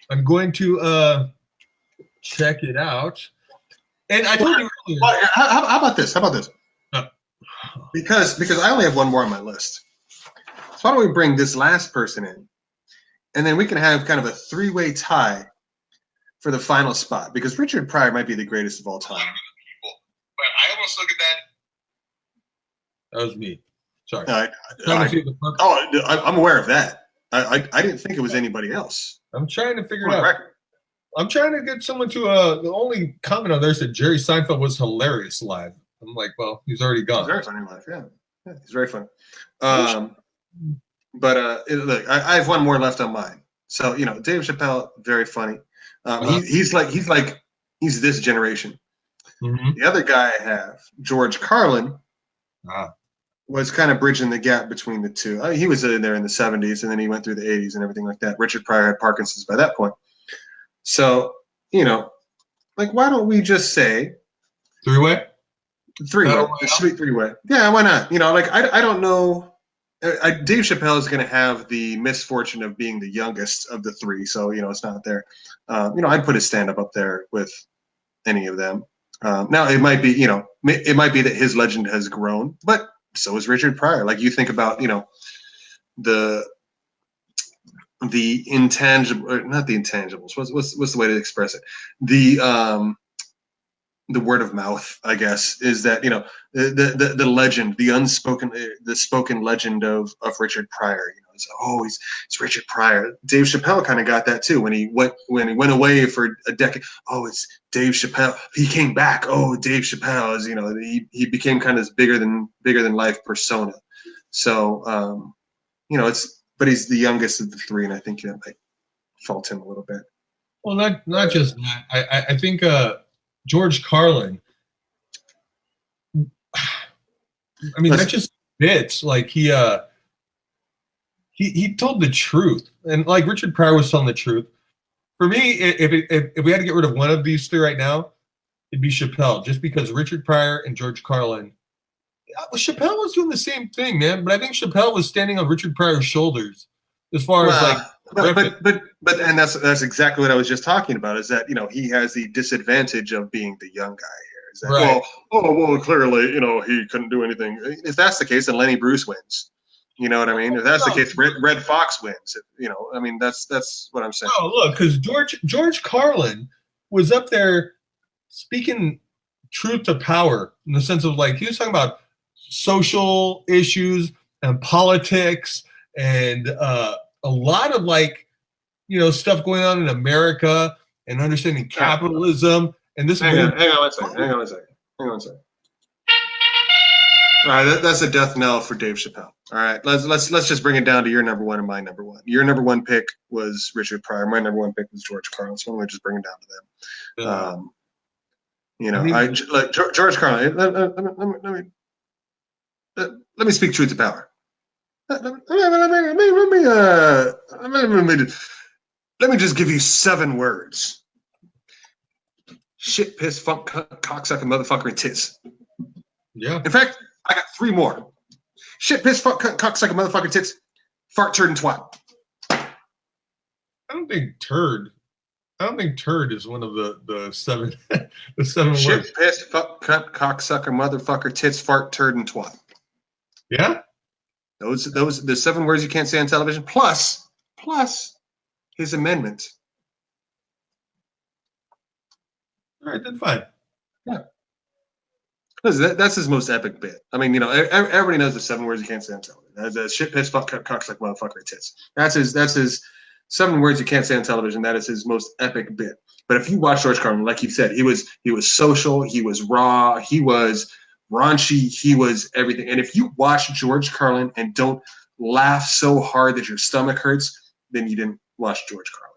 I'm going to check it out. And I told you earlier. How about this? Because I only have one more on my list. So why don't we bring this last person in, and then we can have kind of a 3-way tie for the final spot because Richard Pryor might be the greatest of all time. But I almost look at that. That was me. Sorry. I'm aware of that. I didn't think it was anybody else. I'm trying to figure it out. I'm trying to get someone to the only comment on there said Jerry Seinfeld was hilarious live. I'm like, well, he's already gone. He's very funny live, yeah. He's very funny. Look, I have one more left on mine. So, Dave Chappelle, very funny. He's this generation. Mm-hmm. The other guy I have, George Carlin, was kind of bridging the gap between the two. He was in there in the 70s, and then he went through the 80s and everything like that. Richard Pryor had Parkinson's by that point. So, why don't we just say 3-way? 3-way. It should be 3-way. Yeah, why not? I don't know. Dave Chappelle is going to have the misfortune of being the youngest of the 3, so, it's not there. I'd put his stand-up up there with any of them. Now, it might be, it might be that his legend has grown, but so is Richard Pryor. Like you think about, the the intangible, or not the intangibles. What's the way to express it? The word of mouth, I guess, is that the legend, the spoken legend of Richard Pryor. It's Richard Pryor. Dave Chappelle kind of got that too when he went away for a decade. Oh, it's Dave Chappelle. He came back. Oh, Dave Chappelle is he became kind of this bigger than life persona. So but he's the youngest of the three, and I think that might fault him a little bit. Well, not just that. I think George Carlin. I mean, that just fits. Like he told the truth, and like Richard Pryor was telling the truth. For me, if we had to get rid of one of these three right now, it'd be Chappelle, just because Richard Pryor and George Carlin. Chappelle was doing the same thing, man, but I think Chappelle was standing on Richard Pryor's shoulders as far as like. But and that's exactly what I was just talking about. Is that he has the disadvantage of being the young guy here. Is that, right. Well, clearly he couldn't do anything. If that's the case, then Lenny Bruce wins. You know what I mean? If that's the case, Red Fox wins. I mean that's what I'm saying. Oh, look, because George Carlin was up there speaking truth to power in the sense of like he was talking about social issues and politics and a lot of like stuff going on in America and understanding capitalism and this. Hang on one second. All right, that's a death knell for Dave Chappelle. All right, let's just bring it down to your number one and my number one. Your number one pick was Richard Pryor. My number one pick was George Carlin. So I'm going to just bring it down to them. George Carlin. Let me speak truth to power. Let me just give you 7 words. Shit, piss, fuck, cocksucker, motherfucker, and tits. Yeah. In fact, I got 3 more. Shit, piss, fuck, cocksucker, motherfucker, tits, fart, turd, and twat. I don't think turd is one of the 7 the 7 words. Shit, piss, fuck, cocksucker, motherfucker, tits, fart, turd, and twat. Yeah. Those the 7 words you can't say on television, plus his amendment. All right, then fine. Yeah. That's his most epic bit. I mean, everybody knows the 7 words you can't say on television. That's shit, piss, fuck, cocksucker, motherfucker, tits. That's his 7 words you can't say on television. That is his most epic bit. But if you watch George Carlin, like you said, he was social, he was raw, he was raunchy, he was everything. And if you watch George Carlin and don't laugh so hard that your stomach hurts, then you didn't watch George Carlin.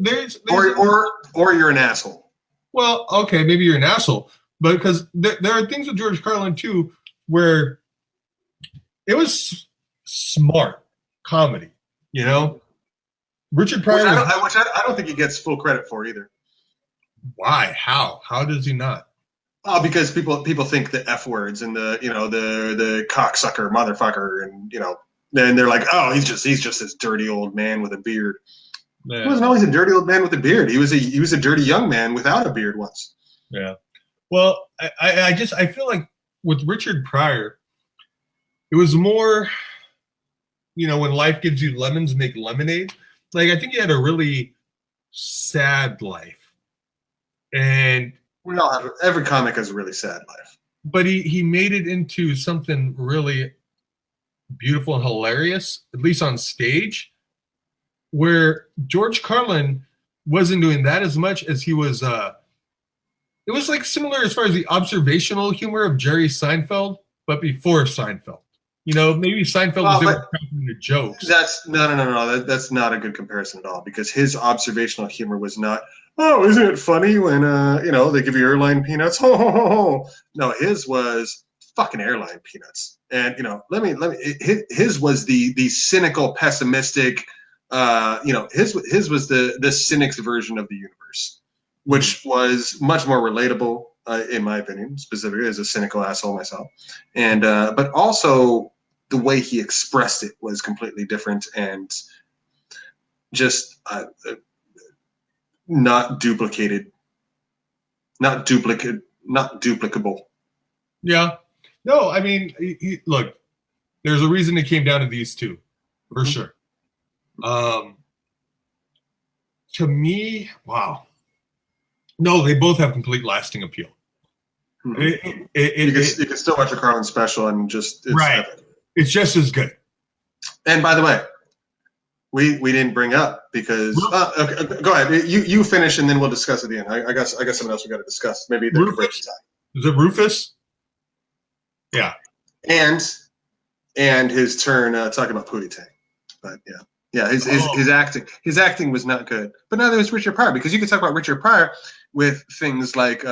There's or you're an asshole. Well, okay, maybe you're an asshole, but because there are things with George Carlin too where it was smart comedy. Richard Pryor, which I don't think he gets full credit for either. Why? How does he not? Oh, because people think the F words and the cocksucker, motherfucker, and then they're like, oh, he's just this dirty old man with a beard. Yeah. He wasn't always a dirty old man with a beard. He was a dirty young man without a beard once. Yeah. Well, I feel like with Richard Pryor, it was more, when life gives you lemons, make lemonade. Like I think he had a really sad life, and we all have. Every comic has a really sad life. But he made it into something really beautiful and hilarious, at least on stage, where George Carlin wasn't doing that as much as he was. It was like similar as far as the observational humor of Jerry Seinfeld, but before Seinfeld. Maybe Seinfeld was able to cracking the jokes. That's no. That's not a good comparison at all, because his observational humor was not, oh, isn't it funny when they give you airline peanuts? Ho ho ho ho. No, his was fucking airline peanuts. And his was the cynical, pessimistic. His was the cynic's version of the universe, which was much more relatable, in my opinion, specifically as a cynical asshole myself. And but also the way he expressed it was completely different and just not duplicable. Yeah. No, I mean, look, there's a reason it came down to these two. for sure. To me, wow. No, they both have complete lasting appeal. Mm-hmm. You can still watch a Carlin special and just it's right. epic. It's just as good. And by the way, we didn't bring up because okay, go ahead. You finish and then we'll discuss at the end. I guess something else we got to discuss. Maybe the break time. Is it Rufus? Yeah. And his turn talking about Pootie Tang. But yeah, his acting was not good. But now there was Richard Pryor, because you could talk about Richard Pryor with things like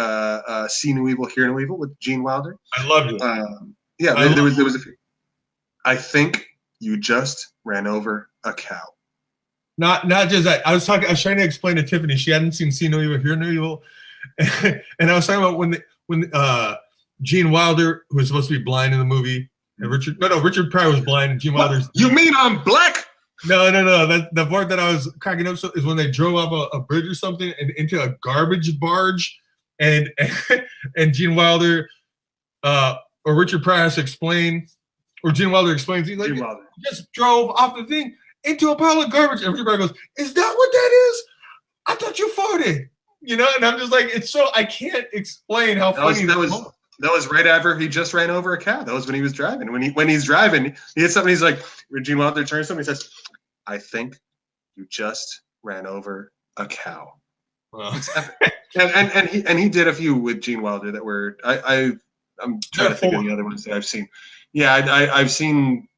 See No Evil, Hear No Evil with Gene Wilder. I love it. There was a few. I think you just ran over a cow. Not just that. I was trying to explain to Tiffany. She hadn't seen See No Evil, Hear No Evil, and I was talking about when Gene Wilder, who was supposed to be blind in the movie, and Richard Pryor was blind, and Gene Wilder's. You mean I'm black? No. The part that I was cracking up is when they drove off a bridge or something and into a garbage barge, and Gene Wilder, or Richard Pryor has to explain, or Gene Wilder explains, he's like, just drove off the thing into a pile of garbage. And everybody goes, "Is that what that is? I thought you farted." You know, and I'm just like, it's so I can't explain how funny that was. That was right after he just ran over a cow. That was when he was driving. When he's driving, he hits something. He's like, Gene Wilder turns to him. He says, "I think you just ran over a cow." Well. and he did a few with Gene Wilder that were I'm trying to think of the other ones that I've seen. Yeah, I've seen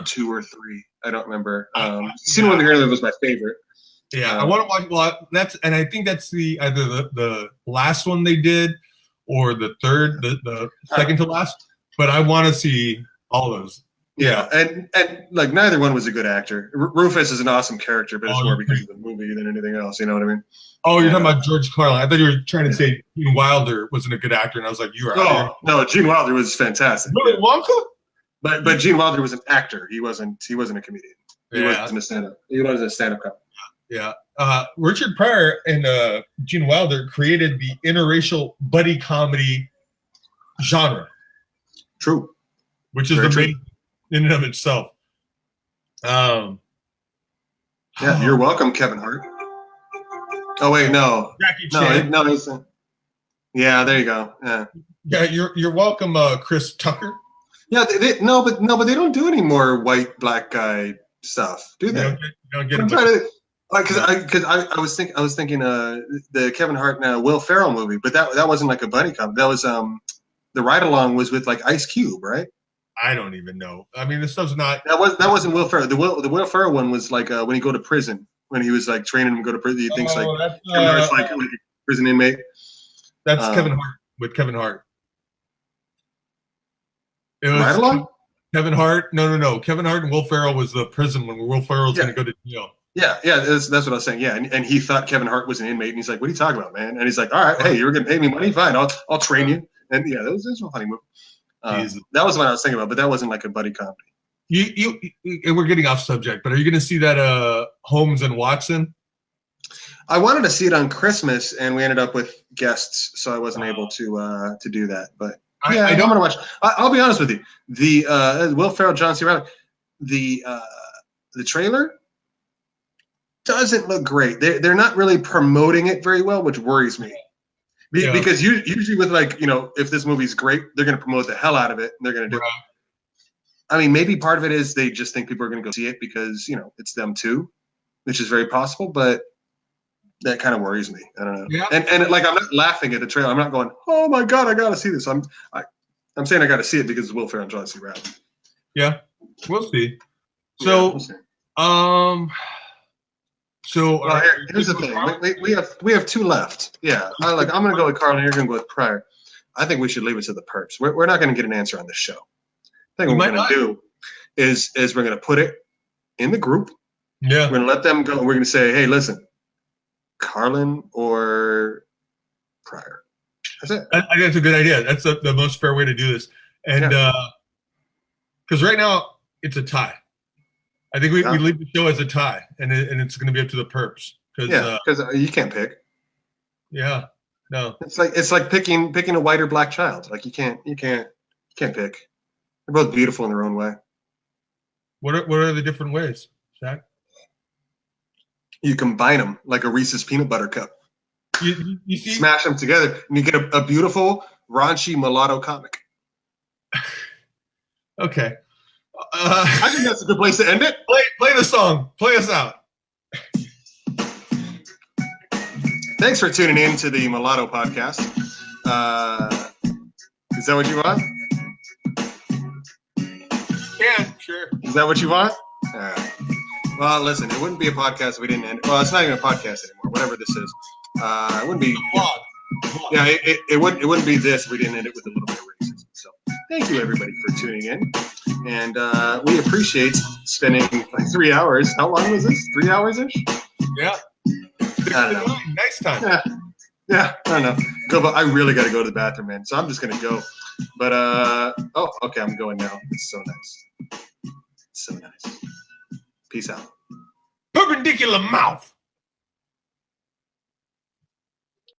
2 or 3. I don't remember. See No Evil, Hear No Evil was my favorite. Yeah, I want to watch. Well, I think that's either the last one they did, or the third, the second to last. But I want to see all those. Yeah, and like neither one was a good actor. Rufus is an awesome character, but it's more because of the movie than anything else. You know what I mean? Oh, you're talking about George Carlin. I thought you were trying to say Gene Wilder wasn't a good actor, and I was like, you are. No, Gene Wilder was fantastic. Willy Wonka? But Gene Wilder was an actor. He wasn't a comedian. He wasn't a stand-up. He wasn't a stand-up comic. Yeah. Richard Pryor and Gene Wilder created the interracial buddy comedy genre. True. Which is amazing in and of itself. Yeah, you're welcome, Kevin Hart. Oh wait, no. Jackie Chan. No, yeah, there you go. Yeah, you're welcome, Chris Tucker. Yeah, but they don't do any more white black guy stuff, do they? Don't get because I was thinking the Kevin Hart and Will Ferrell movie, but that wasn't like a buddy comedy. That was the ride along was with like Ice Cube, right? I don't even know. I mean, this stuff's not. That wasn't Will Ferrell. The Will Ferrell one was like when he go to prison, when he was like training him to go to prison. He thinks like Kevin Hart's like a prison inmate. That's Kevin Hart with Kevin Hart. It was ride along. Kevin Hart. No. Kevin Hart and Will Ferrell was the prison when Will Ferrell's going to go to jail. Yeah, that's what I was saying. Yeah, and he thought Kevin Hart was an inmate, and he's like, "What are you talking about, man?" And he's like, "All right, hey, you're gonna pay me money, fine, I'll train you." And yeah, that was a funny movie. That was what I was thinking about, but that wasn't like a buddy comedy. We're getting off subject, but are you gonna see that Holmes and Watson? I wanted to see it on Christmas, and we ended up with guests, so I wasn't able to do that. But yeah, I'm gonna watch. I'll be honest with you, the Will Ferrell, John C. Reilly, the trailer doesn't look great. They're not really promoting it very well, which worries me. Because usually with like, if this movie's great, they're going to promote the hell out of it and they're going to do it. I mean, maybe part of it is they just think people are going to go see it because, it's them too, which is very possible, but that kind of worries me. I don't know. Yeah. And like, I'm not laughing at the trailer. I'm not going, "Oh my God, I got to see this." I'm saying I got to see it because it's Will Ferrell and John C. Reilly. Yeah, we'll see. So, here's the thing. We have 2 left. Yeah, I'm going to go with Carlin. You're going to go with Pryor. I think we should leave it to the perps. We're not going to get an answer on this show. I think what we're going to do is we're going to put it in the group. Yeah. We're going to let them go. We're going to say, "Hey, listen, Carlin or Pryor." That's it. I think that's a good idea. That's the most fair way to do this. And because right now it's a tie. I think we leave the show as a tie, and it's going to be up to the perps. Because you can't pick. Yeah, no. It's like picking a white or black child. Like you can't pick. They're both beautiful in their own way. What are the different ways, Zach? You combine them like a Reese's peanut butter cup. You see? Smash them together, and you get a beautiful, raunchy mulatto comic. Okay. I think that's a good place to end it. Play the song. Play us out. Thanks for tuning in to the Mulatto Podcast. Is that what you want? Yeah, sure. Is that what you want? All right. Well, listen, it wouldn't be a podcast if we didn't end it. Well, it's not even a podcast anymore, whatever this is. It wouldn't be. Vlog. Yeah, it wouldn't be this if we didn't end it with a little bit of racism. So thank you, everybody, for tuning in. And we appreciate spending like 3 hours. How long was this? 3 hours-ish? Yeah. I don't know. Nice time. Yeah, I don't know. Go, but I really got to go to the bathroom, man. So I'm just gonna go. But oh, okay, I'm going now. It's so nice. So nice. Peace out. Perpendicular mouth.